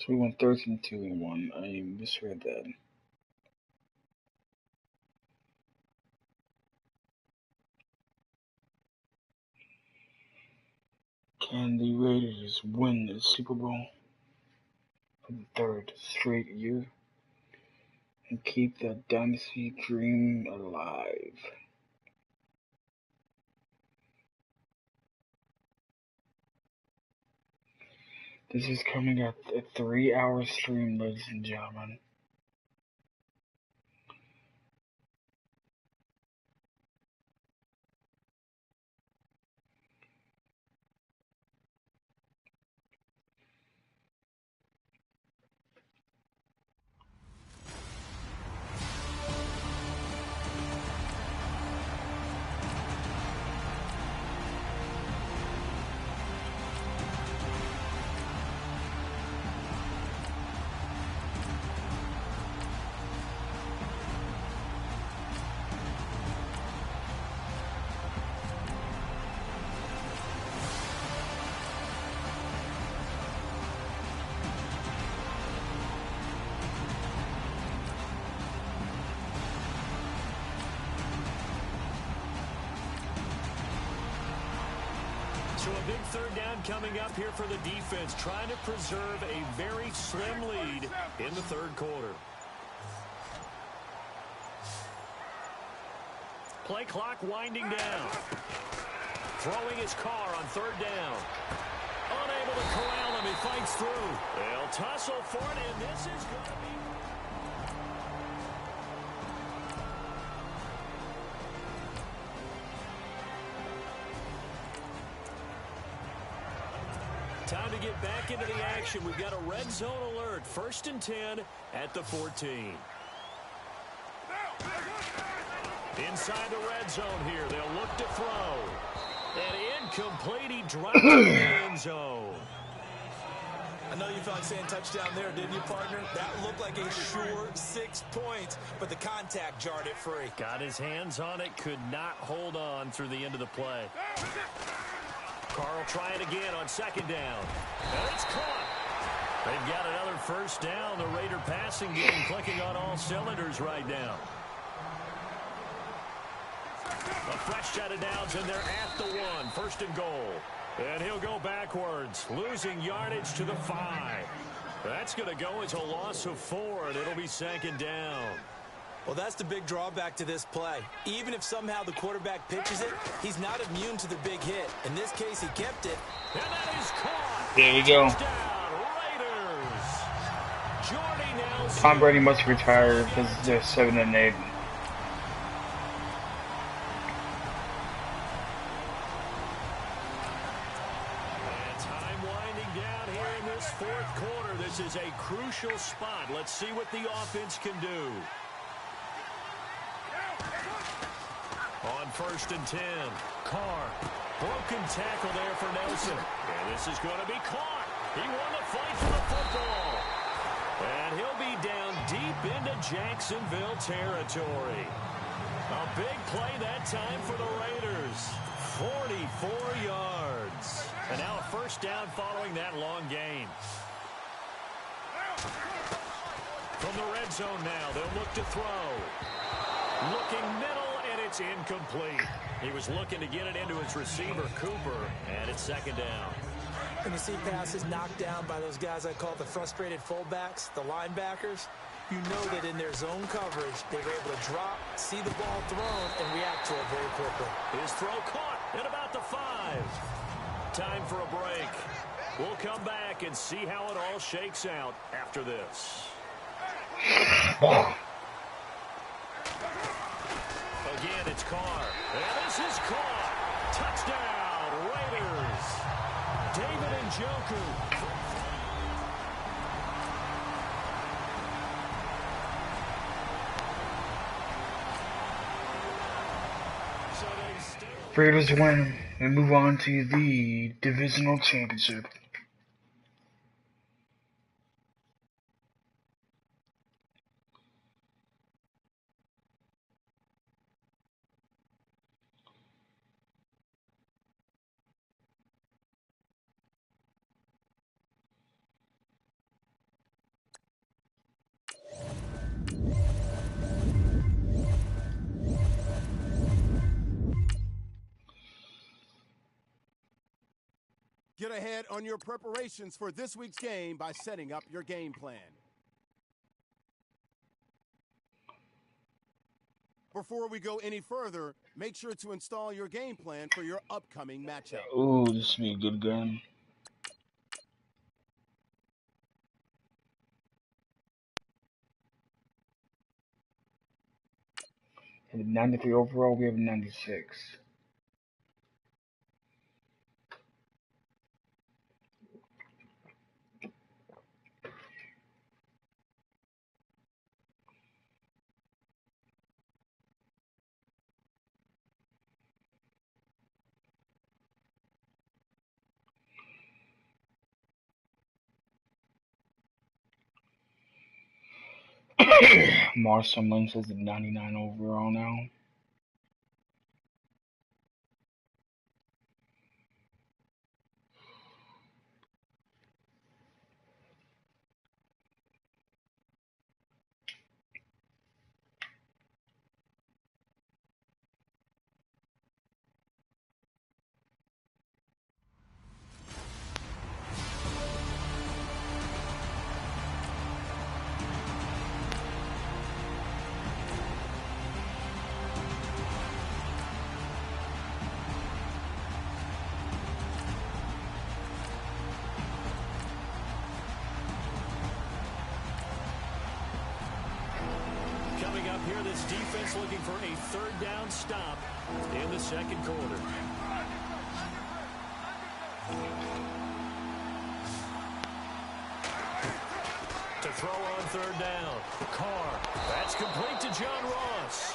So we went 13-2-1. I misread that. Can the Raiders win the Super Bowl for the third straight year and keep the Dynasty dream alive? This is coming at a 3-hour stream, ladies and gentlemen. So a big third down coming up here for the defense, trying to preserve a very slim lead in the third quarter. Play clock winding down. Throwing his car on third down. Unable to corral him. He fights through. They'll tussle for it, and this is going to be... Time to get back into the action. We've got a red zone alert. 1st and 10 at the 14. Inside the red zone here. They'll look to throw. And incomplete. He dropped it in the end zone. I know you felt like saying touchdown there, didn't you, partner? That looked like a sure 6 points, but the contact jarred it free. Got his hands on it. Could not hold on through the end of the play. Carl trying again on 2nd down. And it's caught. They've got another 1st down. The Raider passing game clicking on all cylinders right now. A fresh set of downs, and they're at the 1. 1st and goal. And he'll go backwards, losing yardage to the 5. That's going to go as a loss of 4, and it'll be 2nd down. Well, that's the big drawback to this play. Even if somehow the quarterback pitches it, he's not immune to the big hit. In this case, he kept it. And that is caught. There we go. Raiders. Jordy Nelson. Tom Brady must retire because they're 7-8. And time winding down here in this 4th quarter. This is a crucial spot. Let's see what the offense can do. On 1st and 10, Carr. Broken tackle there for Nelson. And this is going to be caught. He won the fight for the football. And he'll be down deep into Jacksonville territory. A big play that time for the Raiders. 44 yards. And now a 1st down following that long gain. From the red zone now, they'll look to throw. Looking middle. It's incomplete. He was looking to get it into his receiver, Cooper, and it's 2nd down. When you see passes knocked down by those guys I call the frustrated fullbacks, the linebackers, you know that in their zone coverage, they were able to drop, see the ball thrown, and react to it very quickly. His throw caught at about the 5. Time for a break. We'll come back and see how it all shakes out after this. Again, it's Carr. And this is caught. Touchdown, Raiders. David Njoku. Raiders win and move on to the divisional championship. Get ahead on your preparations for this week's game by setting up your game plan. Before we go any further, make sure to install your game plan for your upcoming matchup. Ooh, this will be a good game. We have a 93 overall, we have a 96. Marston Lynch has a 99 overall now. Coming up here, this defense looking for a third down stop in the second quarter. To throw on third down. Carr. That's complete to John Ross.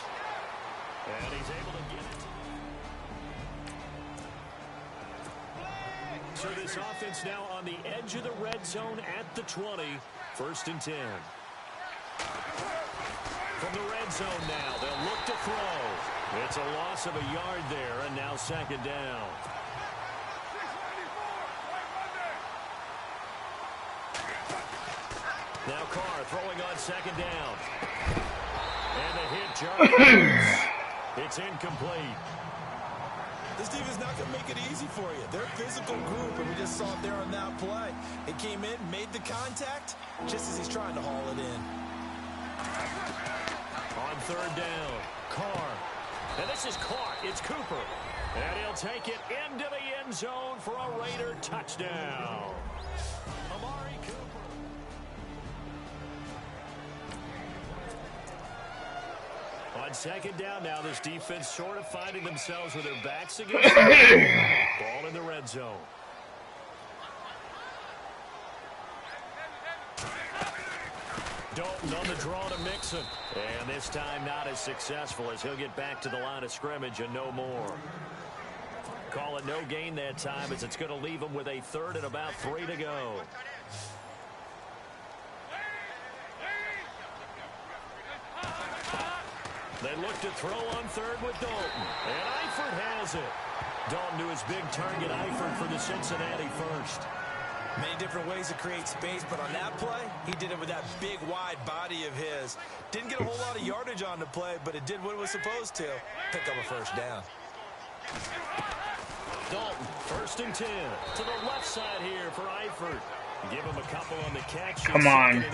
And he's able to get it. So this offense now on the edge of the red zone at the 20. 1st and 10. From the red zone now, they'll look to throw. It's a loss of a yard there, and now 2nd down. Now Carr throwing on 2nd down. And the hit jar. It's incomplete. This defense not going to make it easy for you. They're a physical group, and we just saw it there on that play. It came in, made the contact, just as he's trying to haul it in. On 3rd down, Carr. And this is Carr. It's Cooper. And he'll take it into the end zone for a Raider touchdown. Amari Cooper. On 2nd down now, this defense sort of finding themselves with their backs against the ball in the red zone. Dalton on the draw to Mixon. And this time not as successful as he'll get back to the line of scrimmage and no more. Call it no gain that time as it's going to leave him with a 3rd and about 3 to go. They look to throw on 3rd with Dalton. And Eifert has it. Dalton to his big target, Eifert for the Cincinnati 1st. Many different ways to create space, but on that play, he did it with that big, wide body of his. Didn't get a whole lot of yardage on the play, but it did what it was supposed to. Pick up a 1st down. Dalton, 1st and 10. To the left side here for Eifert. Give him a couple on the catch. Come on.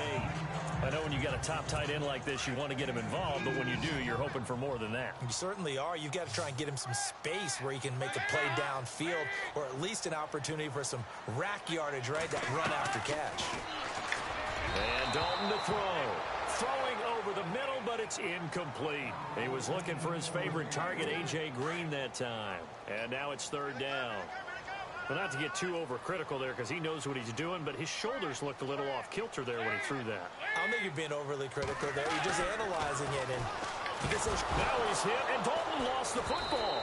I know when you got a top tight end like this, you want to get him involved, but when you do, you're hoping for more than that. You certainly are. You've got to try and get him some space where he can make a play downfield, or at least an opportunity for some rack yardage, right? That run after catch. And Dalton to throw. Throwing over the middle, but it's incomplete. He was looking for his favorite target, A.J. Green, that time. And now it's 3rd down. Well, not to get too overcritical there because he knows what he's doing, but his shoulders looked a little off kilter there when he threw that. I don't think you're being overly critical there. You're just analyzing it. And he gets those... Now he's hit, and Dalton lost the football.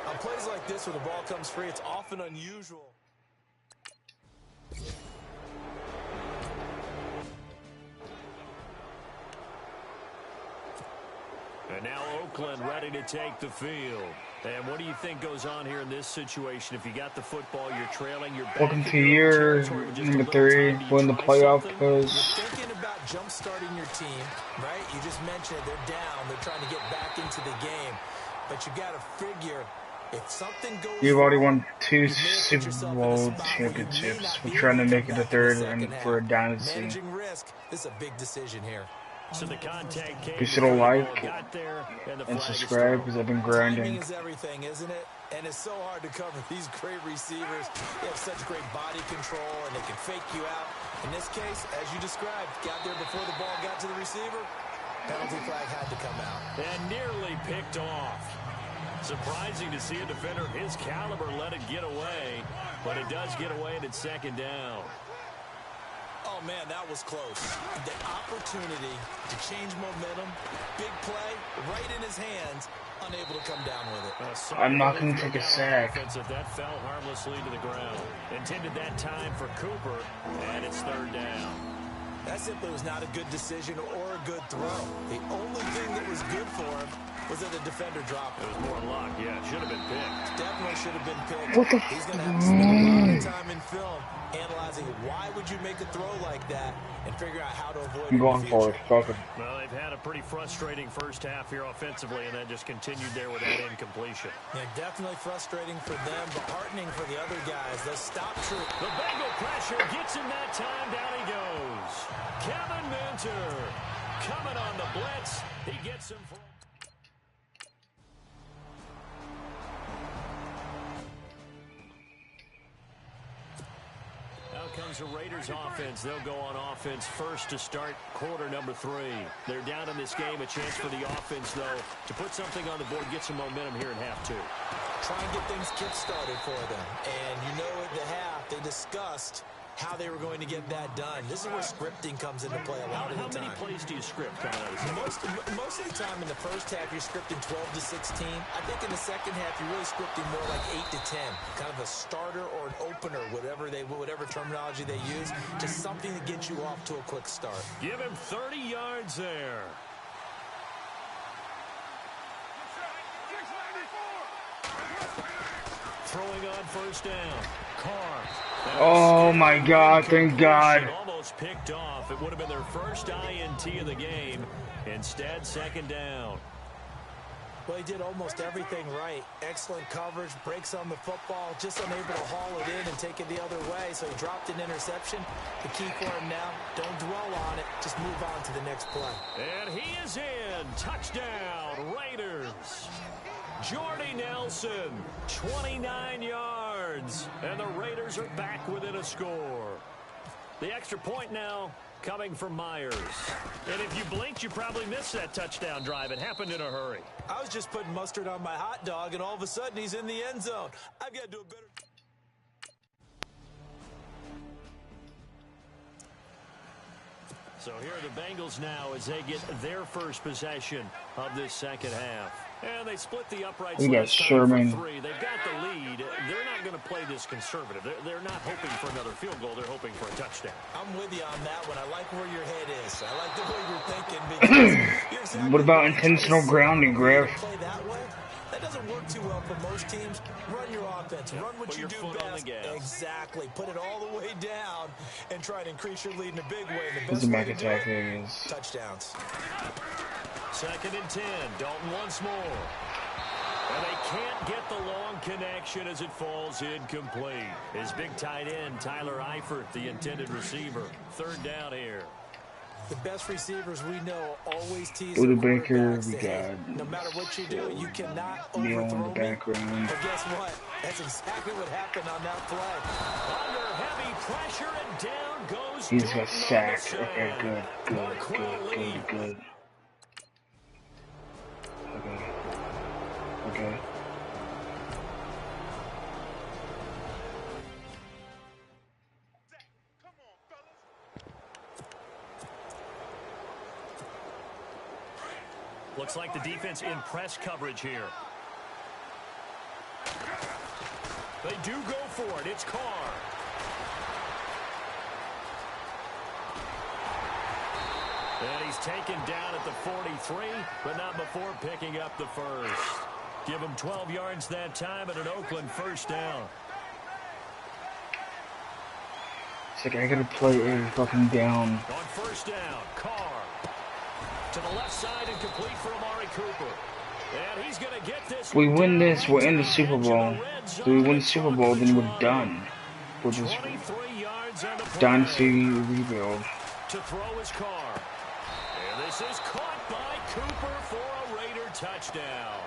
On plays like this where the ball comes free, it's often unusual. And now Oakland ready to take the field. And what do you think goes on here in this situation? If you got the football, you're trailing, you're back. Welcome to year number 3. Win the playoff because you're thinking about jump starting your team, right? You just mentioned they're down. They're trying to get back into the game. but you got to figure if something goes You've already wrong, won 2 you may have put Super yourself in a Bowl spot where you may championships. not We're be trying to able make come it a back in the third second and half. for a dynasty. Managing risk, this is a big decision here. So the contact came Be sure to before the like ball got there, and the and flag is subscribe thrown. because I've been Timing grinding. is everything, isn't it? And it's so hard to cover these great receivers. They have such great body control, and they can fake you out. In this case, as you described, got there before the ball got to the receiver. Penalty flag had to come out. And nearly picked off. Surprising to see a defender his caliber let it get away, but it does get away and it's second down. Oh, man, that was close. The opportunity to change momentum, big play, right in his hands, unable to come down with it. I'm not going to take a sack. That fell harmlessly to the ground. Intended that time for Cooper, and it's third down. That simply was not a good decision or a good throw. The only thing that was good for him was that the defender dropped it. It was more luck, yeah. It should have been picked. Definitely should have been picked. What the He's going to have to spend a lot of time in film analyzing why would you make a throw like that and figure out how to avoid it. I'm going for it. Fuck it. Well, they've had a pretty frustrating first half here offensively, and then just continued there with that incompletion. Yeah, definitely frustrating for them, but heartening for the other guys. They'll stop true. The Bengal pressure gets him that time. Down he goes. Kevin Minter coming on the blitz. He gets him for... Comes the Raiders offense. They'll go on offense first to start quarter number 3. They're down in this game. A chance for the offense, though, to put something on the board, get some momentum here in half 2. Try and get things kick-started for them. And you know at the half, they discussed how they were going to get that done. This is where scripting comes into play a lot of the time. How many plays do you script coming out of this? Most of the time in the first half, you're scripting 12 to 16. I think in the second half, you're really scripting more like 8 to 10. Kind of a starter or an opener, whatever terminology they use, just something to get you off to a quick start. Give him 30 yards there. Throwing on first down. Carr. Oh my God, thank God. Almost picked off. It would have been their first INT of the game. Instead, second down. Well, he did almost everything right. Excellent coverage, breaks on the football, just unable to haul it in and take it the other way, so he dropped an interception. The key for him now, don't dwell on it, just move on to the next play. And he is in. Touchdown, Raiders. Jordy Nelson, 29 yards. And the Raiders are back within a score. The extra point now coming from Myers. And if you blinked, you probably missed that touchdown drive. It happened in a hurry. I was just putting mustard on my hot dog, and all of a sudden he's in the end zone. I've got to do a better... So here are the Bengals now as they get their first possession of this second half. And they split the uprights We got last time Sherman. for 3. They've got the lead. They're not going to play this conservative. They're not hoping for another field goal. They're hoping for a touchdown. I'm with you on that one. I like where your head is. I like the way you're thinking. Because you're exactly What about right. intentional grounding, Griff? Play that way? That doesn't work too well for most teams. Run your offense. Run what Put you your do foot on best. the gas. Exactly. Put it all the way down and try to increase your lead in a big way. And the Doesn't best way matter to do it, attack is. touchdowns. Second and 10. Dalton once more. And they can't get the long connection as it falls incomplete. His big tight end, Tyler Eifert, the intended receiver. Third down here. The best receivers we know always tease Buda their Baker, quarterbacks we to, hey, got no matter what you do, you cannot Neil in overthrow the me. background. But guess what? That's exactly what happened on that play. Under heavy pressure and down goes He's Dalton got on the sacked. sack. Okay, good. Marquell Lee. Okay. Looks like the defense in press coverage here. They do go for it. It's Carr. And he's taken down at the 43, but not before picking up the first. Give him 12 yards that time and an Oakland first down. It's like I gotta play a fucking down. On first down, Carr. To the left side and complete for Amari Cooper. And he's gonna get this. If we win this, we're in the Super Bowl. If we win the Super Bowl, then we're done with this 23 yards on the play. Dynasty rebuild. To throw his car. And this is caught by Cooper for a Raider touchdown.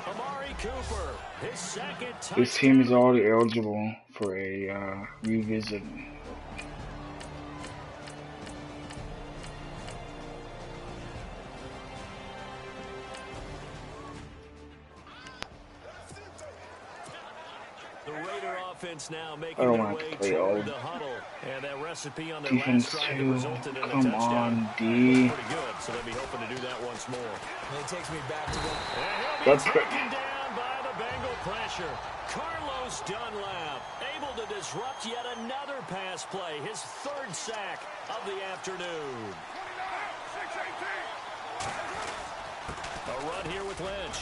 Amari Cooper, his second touchdown. This team is already eligible for a revisit. The Raider offense now making I don't their want way to play toward all the huddle. And that recipe on their defense last drive that 2. resulted in a Come touchdown. on, D. Pretty good, so they'll be hoping to do that once more. And it takes me back to the... And he'll be That's taken down by the Bengal pressure. Carlos Dunlap able to disrupt yet another pass play. His third sack of the afternoon. A run here with Lynch.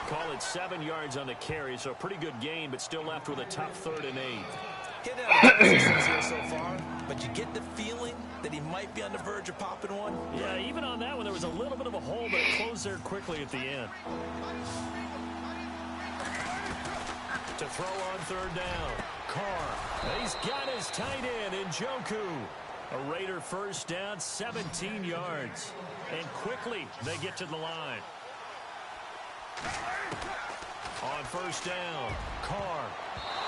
Call it 7 yards on the carry, so a pretty good gain, but still left with a tough 3rd and 8. Getting out of positions here so far, but you get the feeling that he might be on the verge of popping one. Yeah, even on that one, there was a little bit of a hole, but it closed there quickly at the end. To throw on 3rd down. Carr. He's got his tight end in Njoku. A Raider first down, 17 yards. And quickly, they get to the line. On 1st down, Carr.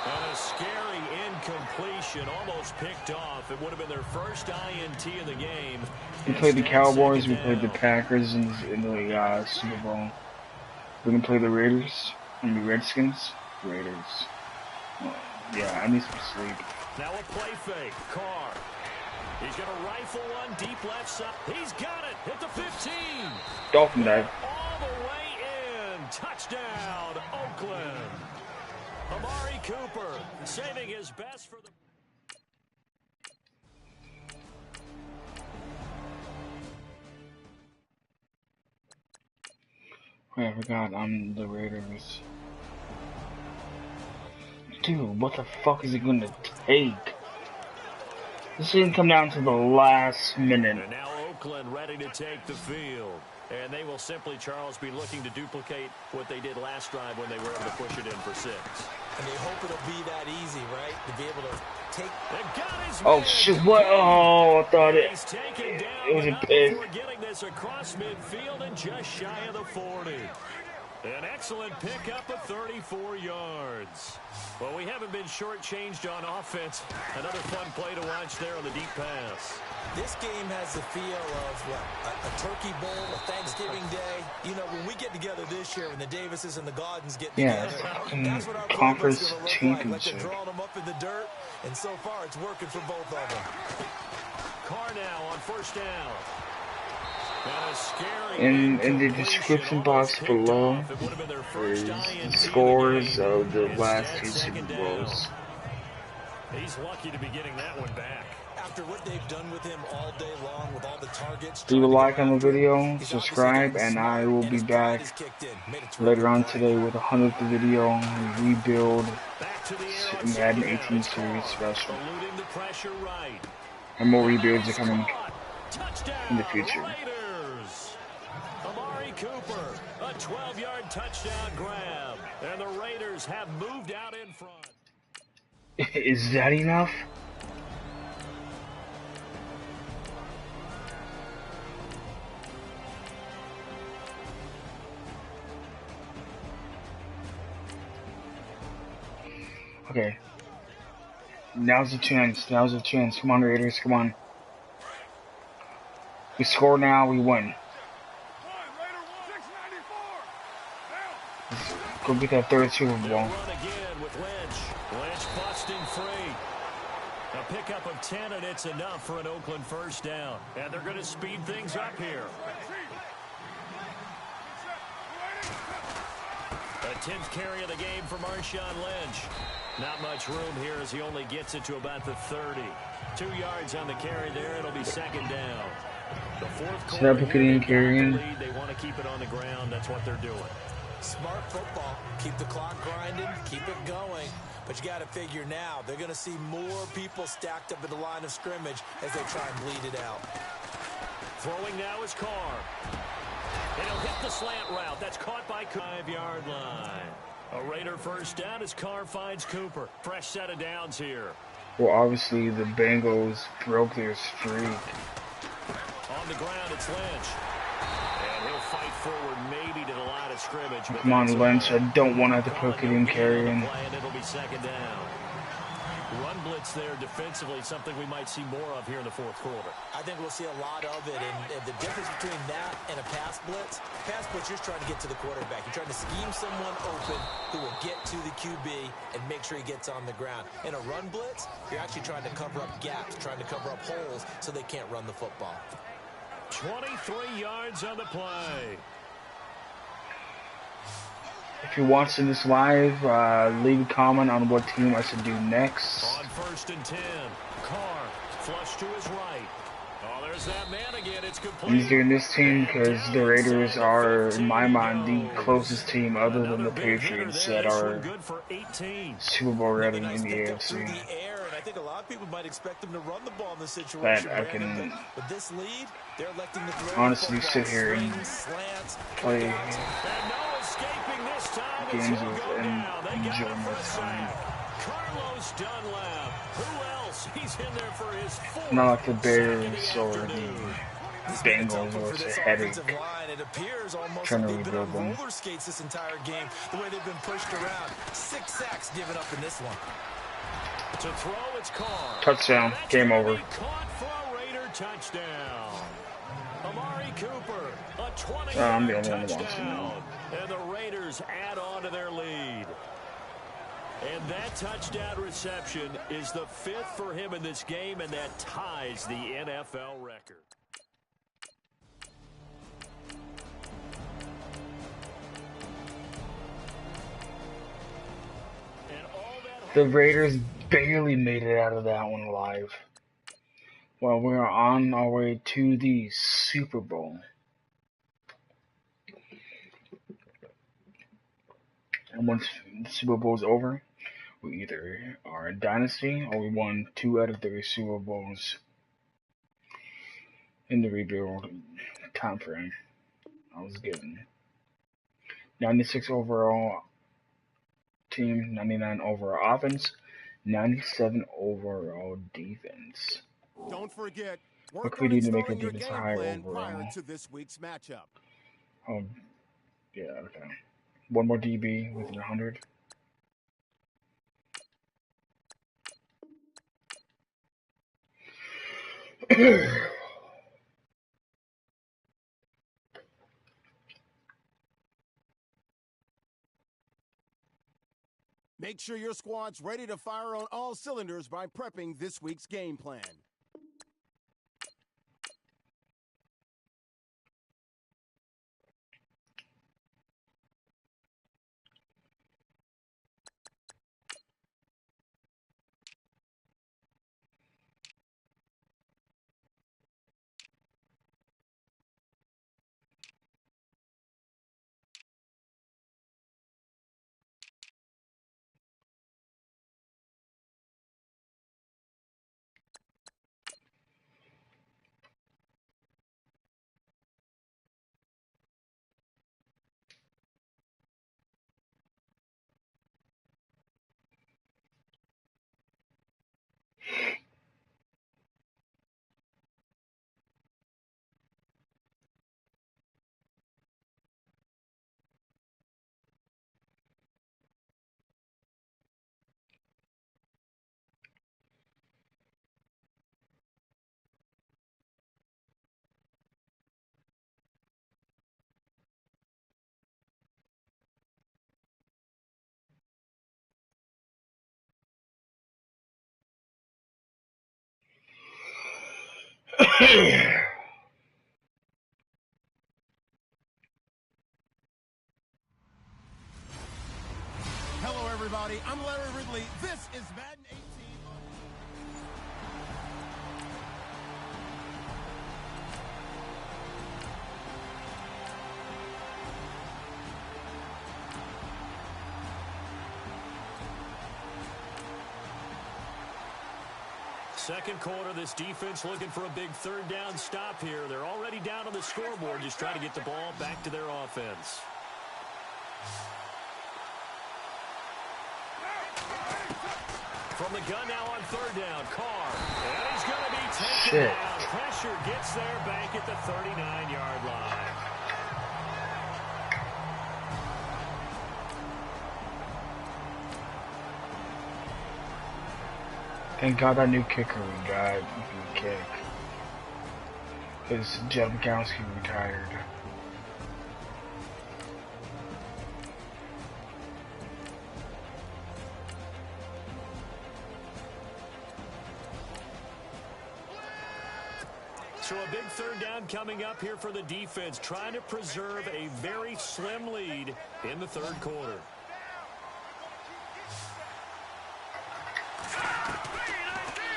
And a scary incompletion, almost picked off. It would have been their first INT of the game. We played the Cowboys, we played the Packers in the Super Bowl. We're going to play the Raiders, and the Redskins. Raiders. Oh, yeah, I need some sleep. Now a play fake, Carr. He's going to rifle one deep left side. He's got it at the 15. Dolphin dive. All the way in. Touchdown, Oakland. Amari Cooper saving his best for the... I forgot I'm the Raiders. Dude, what the fuck is it gonna take? This didn't come down to the last minute. And now Oakland ready to take the field. And they will simply, Charles, be looking to duplicate what they did last drive when they were able to push it in for 6. And they hope it'll be that easy, right? To be able to take... Oh, shit, what? Oh, I thought it was a pick. We're getting this across midfield and just shy of the 40. An excellent pickup of 34 yards. Well, we haven't been shortchanged on offense. Another fun play to watch there on the deep pass. This game has the feel of, what, a turkey bowl, a Thanksgiving day. You know, when we get together this year, when the Davises and the Gardens get together, that's what our conference going to look championship. like they're drawing them up in the dirt, and so far it's working for both of them. Carr now on 1st down. In the description box below is the scores of the last 2 Super Bowls. He's lucky to be getting that one back. After what they've done with him all day long, with all the targets. Leave a like on the video, subscribe, and I will be back later on today with a 100th video rebuild Madden 18 series special. And more rebuilds are coming in the future. Amari Cooper, a 12-yard touchdown grab, and the Raiders have moved out in front. Is that enough? Okay. Now's the chance. Now's the chance. Come on, Raiders. Come on. We score now, we win. Let's go get that 3rd Super Bowl. Run again with Lynch. Lynch busting free. A pickup of 10, and it's enough for an Oakland 1st down. And they're going to speed things up here. A 10th carry of the game for Marshawn Lynch. Not much room here as he only gets it to about the 30. 2 yards on the carry there. It'll be 2nd down. The 4th quarter, they want to keep it on the ground. That's what they're doing. Smart football. Keep the clock grinding. Keep it going. But you got to figure now, they're going to see more people stacked up at the line of scrimmage as they try and bleed it out. Throwing now is Carr. And he'll hit the slant route. That's caught by 5-yard line. A Raider first down as Carr finds Cooper. Fresh set of downs here. Well, obviously the Bengals broke their streak. On the ground, it's Lynch. And he'll fight forward maybe to the line of scrimmage. Come on, Lynch. I don't want to have to put it in carrying. It'll be second down. Run blitz there defensively, something we might see more of here in the fourth quarter. I think we'll see a lot of it, and the difference between that and a pass blitz, you're trying to get to the quarterback. You're trying to scheme someone open who will get to the QB and make sure he gets on the ground. In a run blitz, you're actually trying to cover up gaps, trying to cover up holes so they can't run the football. 23 yards on the play. If you're watching this live, leave a comment on what team I should do next. On 1st and 10, Carr flush to his right. Oh, there's that man again. It's complete. He's doing this team because the Raiders are, in my mind, the closest team other than the Patriots that are Super Bowl ready in the AFC. I think a lot of people might expect them to run the ball in this situation. That I can with this lead, they're electing to throw honestly sit here and play games with and enjoy my time. Carlos Dunlap. Who else? He's in there for his fourth. Not like the Bears or the Bengals, where it's a headache It appears almost trying to like they've been rebuild on them. roller skates this entire game, the way they've been pushed around. 6 sacks given up in this one. To throw, it's Carr. Touchdown. Game over. Caught for a Raider touchdown. Amari Cooper, a 20-yard I'm the only one touchdown. watching now. And the Raiders add on to their lead. And that touchdown reception is the 5th for him in this game, and that ties the NFL record. The Raiders barely made it out of that one alive. Well, we're on our way to the Super Bowl. And once the Super Bowl is over, we either are a dynasty or we won 2 out of 3 Super Bowls in the rebuild time frame I was given. 96 overall team, 99 overall offense, 97 overall defense. Don't forget, What work could we on do to make installing it your this game high plan overall? prior to this week's matchup. Oh, yeah, okay. One more DB with 100. Make sure your squad's ready to fire on all cylinders by prepping this week's game plan. Hello, everybody. I'm Larry Ridley. This is Madden 18. second quarter, this defense looking for a big third down stop here. They're already down on the scoreboard, just trying to get the ball back to their offense. From the gun now on third down, Carr. And he's going to be taken down. Pressure gets there back at the 39-yard line. Thank God that new kicker we got can kick. Because Jeff Gowski retired. So a big third down coming up here for the defense, trying to preserve a very slim lead in the third quarter.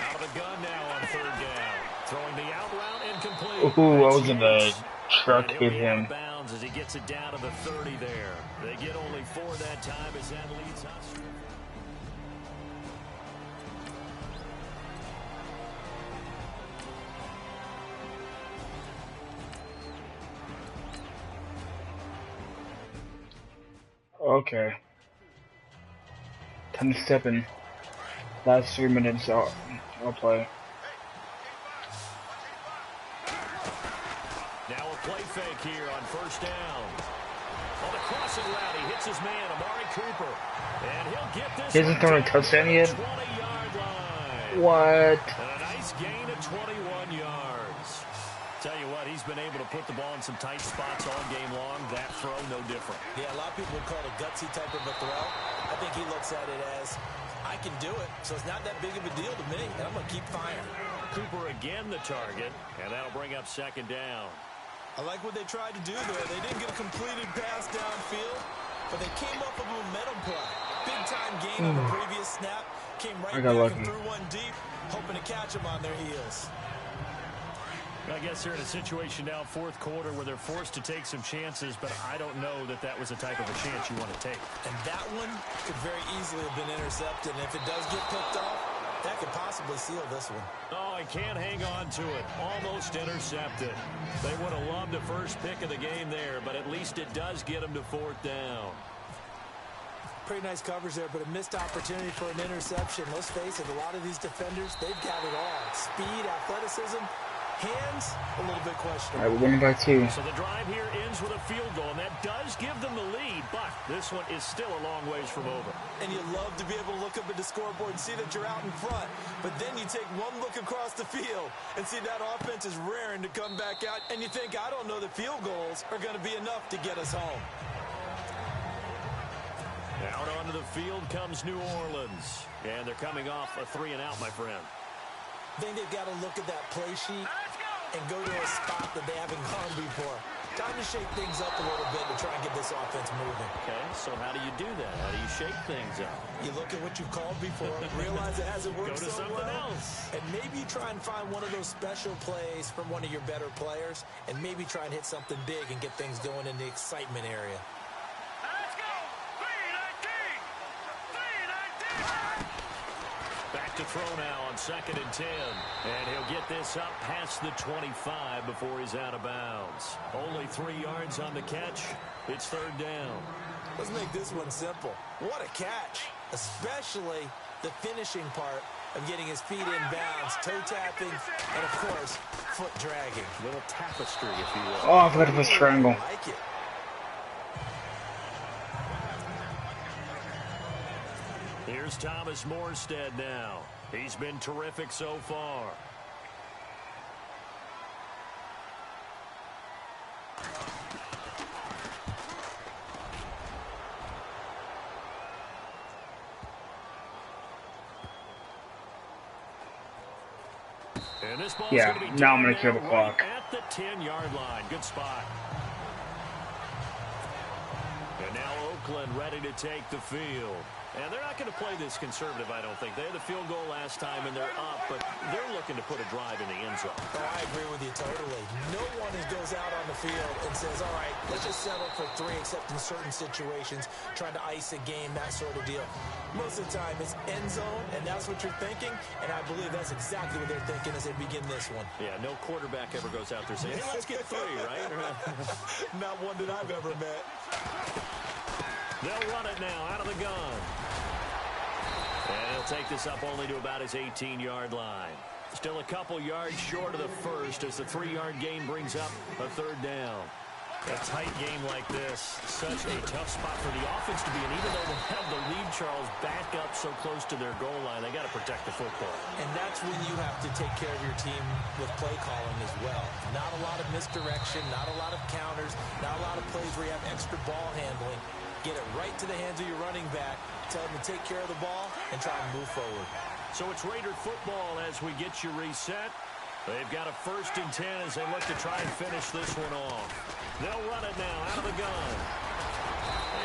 Out of the gun now on third down. Throwing the out route incomplete. Ooh, I was in the truck, hit him. Bounds as he gets it down to the 30 there. They get only 4 that time as that leads us. Okay. Time to step in. Last 3 minutes, I'll play. Now a play fake here on first down. On the crossing route, he hits his man, Amari Cooper. And he'll get this. He hasn't thrown a touchdown yet? 20-yard line. What? And a nice gain of 21 yards. Tell you what, he's been able to put the ball in some tight spots all game long. That throw, no different. Yeah, a lot of people would call it a gutsy type of a throw. I think he looks at it as, I can do it, so it's not that big of a deal to me, and I'm going to keep firing. Cooper again the target, and that'll bring up second down. I like what they tried to do there. They didn't get a completed pass downfield, but they came up with a momentum play. Big-time gain on the previous snap. Came right back and threw one deep, hoping to catch them on their heels. I guess they're in a situation now, fourth quarter, where they're forced to take some chances, but I don't know that that was the type of a chance you want to take. And that one could very easily have been intercepted, and if it does get picked off, that could possibly seal this one. Oh, he can't hang on to it. Almost intercepted. They would have loved the first pick of the game there, but at least it does get them to fourth down. Pretty nice coverage there, but a missed opportunity for an interception. Let's face it, a lot of these defenders, they've got it all. Speed, athleticism, hands, a little bit questionable. Alright, we're winning by 2. So the drive here ends with a field goal, and that does give them the lead, but this one is still a long ways from over. And you love to be able to look up at the scoreboard and see that you're out in front, but then you take one look across the field and see that offense is raring to come back out, and you think, I don't know that field goals are going to be enough to get us home. Out onto the field comes New Orleans, and they're coming off a 3-and-out, my friend. I think they've got to look at that play sheet and go to a spot that they haven't gone before. Time to shake things up a little bit to try and get this offense moving. Okay, so how do you do that? How do you shake things up? You look at what you've called before, realize it hasn't worked so well, else. and maybe you try and find one of those special plays from one of your better players, and maybe try and hit something big and get things going in the excitement area. Back to throw now on 2nd and 10. And he'll get this up past the 25 before he's out of bounds. Only 3 yards on the catch. It's third down. Let's make this one simple. What a catch, especially the finishing part of getting his feet in bounds, toe tapping, and of course, foot dragging. Little tapestry, if you will. Oh, I forgot it was triangle. I like it. Here's Thomas Morstead now. He's been terrific so far. And this ball's Yeah, gonna be now I'm going to down kill the now clock. right at the 10-yard line. Good spot. And now Oakland ready to take the field. And they're not going to play this conservative, I don't think. They had the field goal last time, and they're up, but they're looking to put a drive in the end zone. Oh, I agree with you totally. No one goes out on the field and says, all right, let's just settle for 3, except in certain situations, trying to ice a game, that sort of deal. Most of the time, it's end zone, and that's what you're thinking, and I believe that's exactly what they're thinking as they begin this one. Yeah, no quarterback ever goes out there saying, hey, let's get 3, right? Not one that I've ever met. They'll run it now out of the gun. And he'll take this up only to about his 18-yard line. Still a couple yards short of the first as the 3-yard gain brings up a 3rd down. A tight game like this, such a tough spot for the offense to be in. Even though they have the lead, Charles, back up so close to their goal line, they got to protect the football. And that's when you have to take care of your team with play calling as well. Not a lot of misdirection, not a lot of counters, not a lot of plays where you have extra ball handling. Get it right to the hands of your running back, tell them to take care of the ball, and try and move forward. So it's Raider football as we get you reset. They've got a 1st and 10 as they look to try and finish this one off. They'll run it now out of the gun.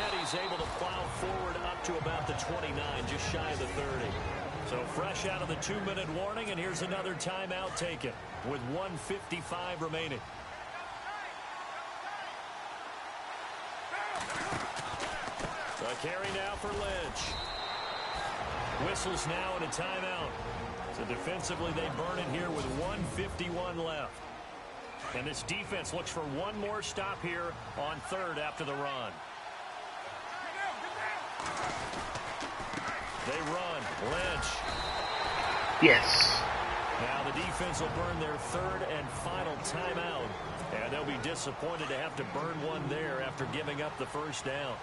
And he's able to plow forward up to about the 29, just shy of the 30. So fresh out of the 2-minute warning, and here's another timeout taken with 1:55 remaining. A carry now for Lynch. Whistles now and a timeout. So defensively, they burn it here with 1:51 left. And this defense looks for one more stop here on 3rd after the run. They run. Lynch. Yes. Now the defense will burn their 3rd and final timeout. And they'll be disappointed to have to burn one there after giving up the 1st down.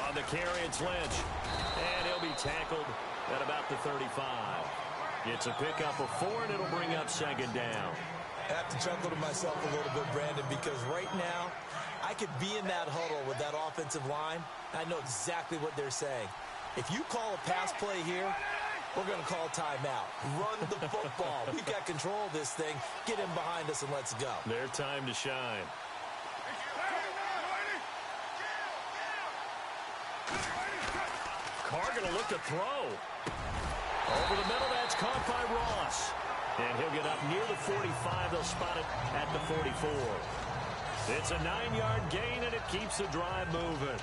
On the carry, it's Lynch. And he'll be tackled at about the 35. It's a pickup of 4, and it'll bring up 2nd down. I have to chuckle to myself a little bit, Brandon, because right now, I could be in that huddle with that offensive line. I know exactly what they're saying. If you call a pass play here, we're going to call timeout. Run the football. We've got control of this thing. Get him behind us and let's go. Their time to shine. Carr going to look to throw. Over the middle, that's caught by Ross. And he'll get up near the 45. They'll spot it at the 44. It's a 9-yard gain, and it keeps the drive moving.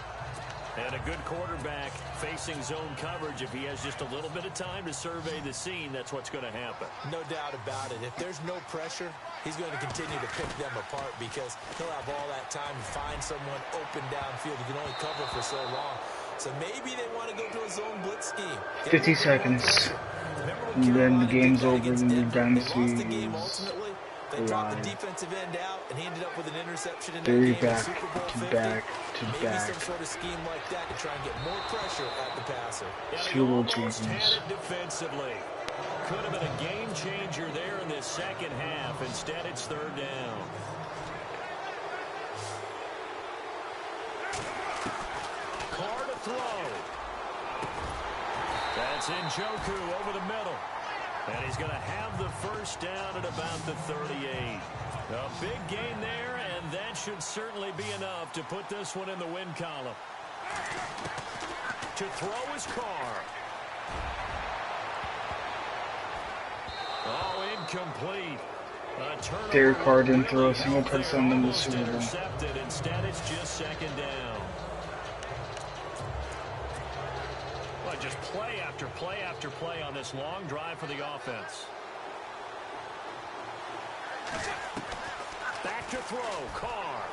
And a good quarterback facing zone coverage. If he has just a little bit of time to survey the scene, that's what's going to happen. No doubt about it. If there's no pressure, he's going to continue to pick them apart because he'll have all that time to find someone open downfield. He can only cover for so long. So maybe they want to go to a zone blitz scheme. 50 seconds. And then the game's over and the Dynasty is They dropped the defensive end out, and he ended up with an interception in that They're game. back Super Bowl to 50. back to Maybe back. some sort of scheme like that to try and get more pressure at the passer. Field goal Almost had changes. it defensively. Could have been a game changer there in this 2nd half. Instead, it's 3rd down. Carr to throw. That's Njoku over the middle. And he's going to have the 1st down at about the 38. A big gain there, and that should certainly be enough to put this one in the win column. To throw is Carr. Oh, incomplete. Derek Carr didn't throw a single touchdown in the Super Bowl. Intercepted. Instead, it's just 2nd down. Well, just play after play after play on this long drive for the offense. Back to throw. Carr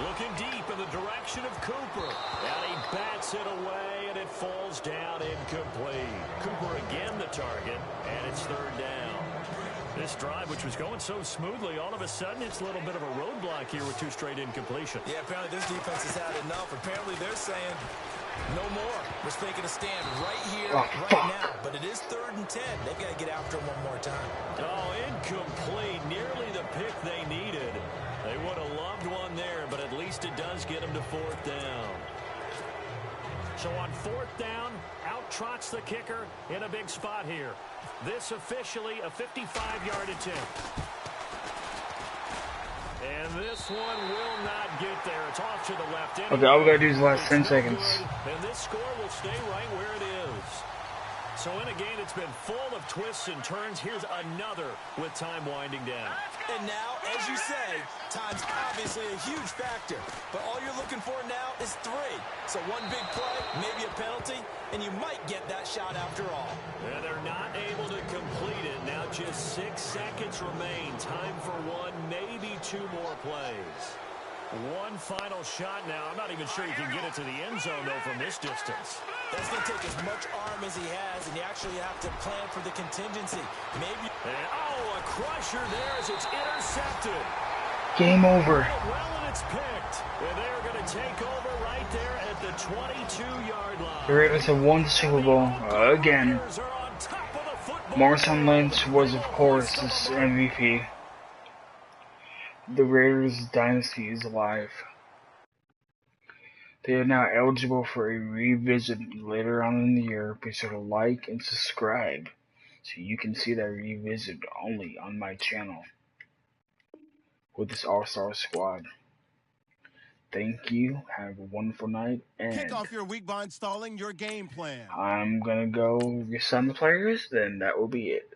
looking deep in the direction of Cooper. And he bats it away, and it falls down incomplete. Cooper again the target, and it's 3rd down. This drive, which was going so smoothly, all of a sudden it's a little bit of a roadblock here with 2 straight incompletions. Yeah, apparently this defense has had enough. Apparently they're saying no more. We're making a stand right here, right now. But it is 3rd and 10. They've got to get after him one more time. Oh, incomplete. Nearly the pick they needed. They would have loved one there, but at least it does get them to 4th down. So on 4th down, out trots the kicker in a big spot here. This officially a 55-yard attempt. And this one will not get there. It's off to the left. Okay, all we gotta do is the last 10 seconds. And this score will stay right where it is. So in a game that's been full of twists and turns, here's another with time winding down. And now, as you say, time's obviously a huge factor. But all you're looking for now is 3. So one big play, maybe a penalty, and you might get that shot after all. And they're not able to complete it. Now just 6 seconds remain. Time for one, maybe 2 more plays. One final shot now. I'm not even sure you can get it to the end zone, though, from this distance. That's going to take as much arm as he has, and you actually have to plan for the contingency. Maybe. And, oh, a crusher there as it's intercepted. Game over. Well, and it's picked. And they're going to take over right there at the 22-yard line. The Raiders have won the Super Bowl again. Marshawn Lynch was, of course, this MVP. The Raiders Dynasty is alive. They are now eligible for a revisit later on in the year. Be sure to like and subscribe so you can see that revisit only on my channel with this all-star squad. Thank you. Have a wonderful night. And Kick off your week by installing your game plan. I'm going to go resign the players, then that will be it.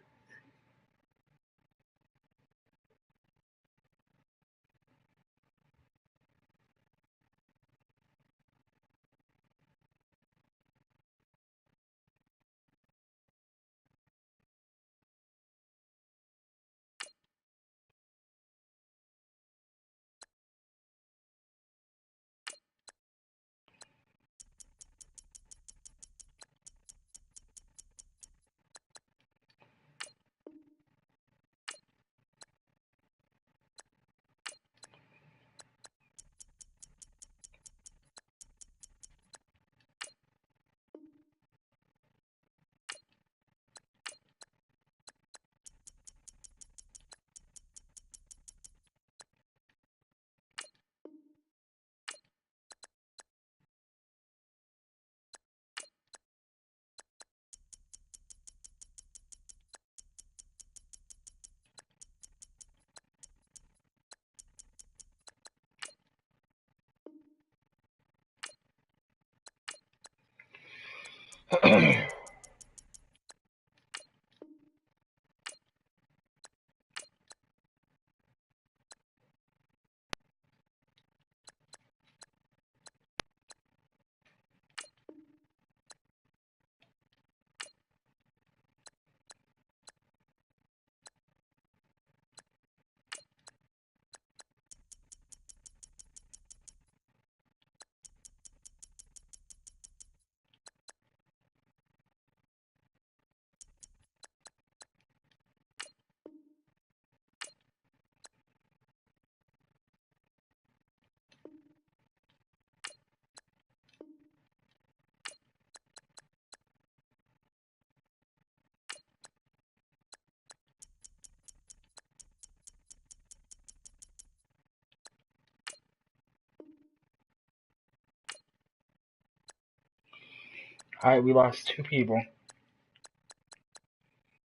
Alright, we lost 2 people.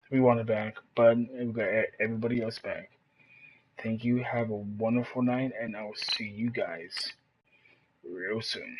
We won it back, but we got everybody else back. Thank you, have a wonderful night, and I will see you guys real soon.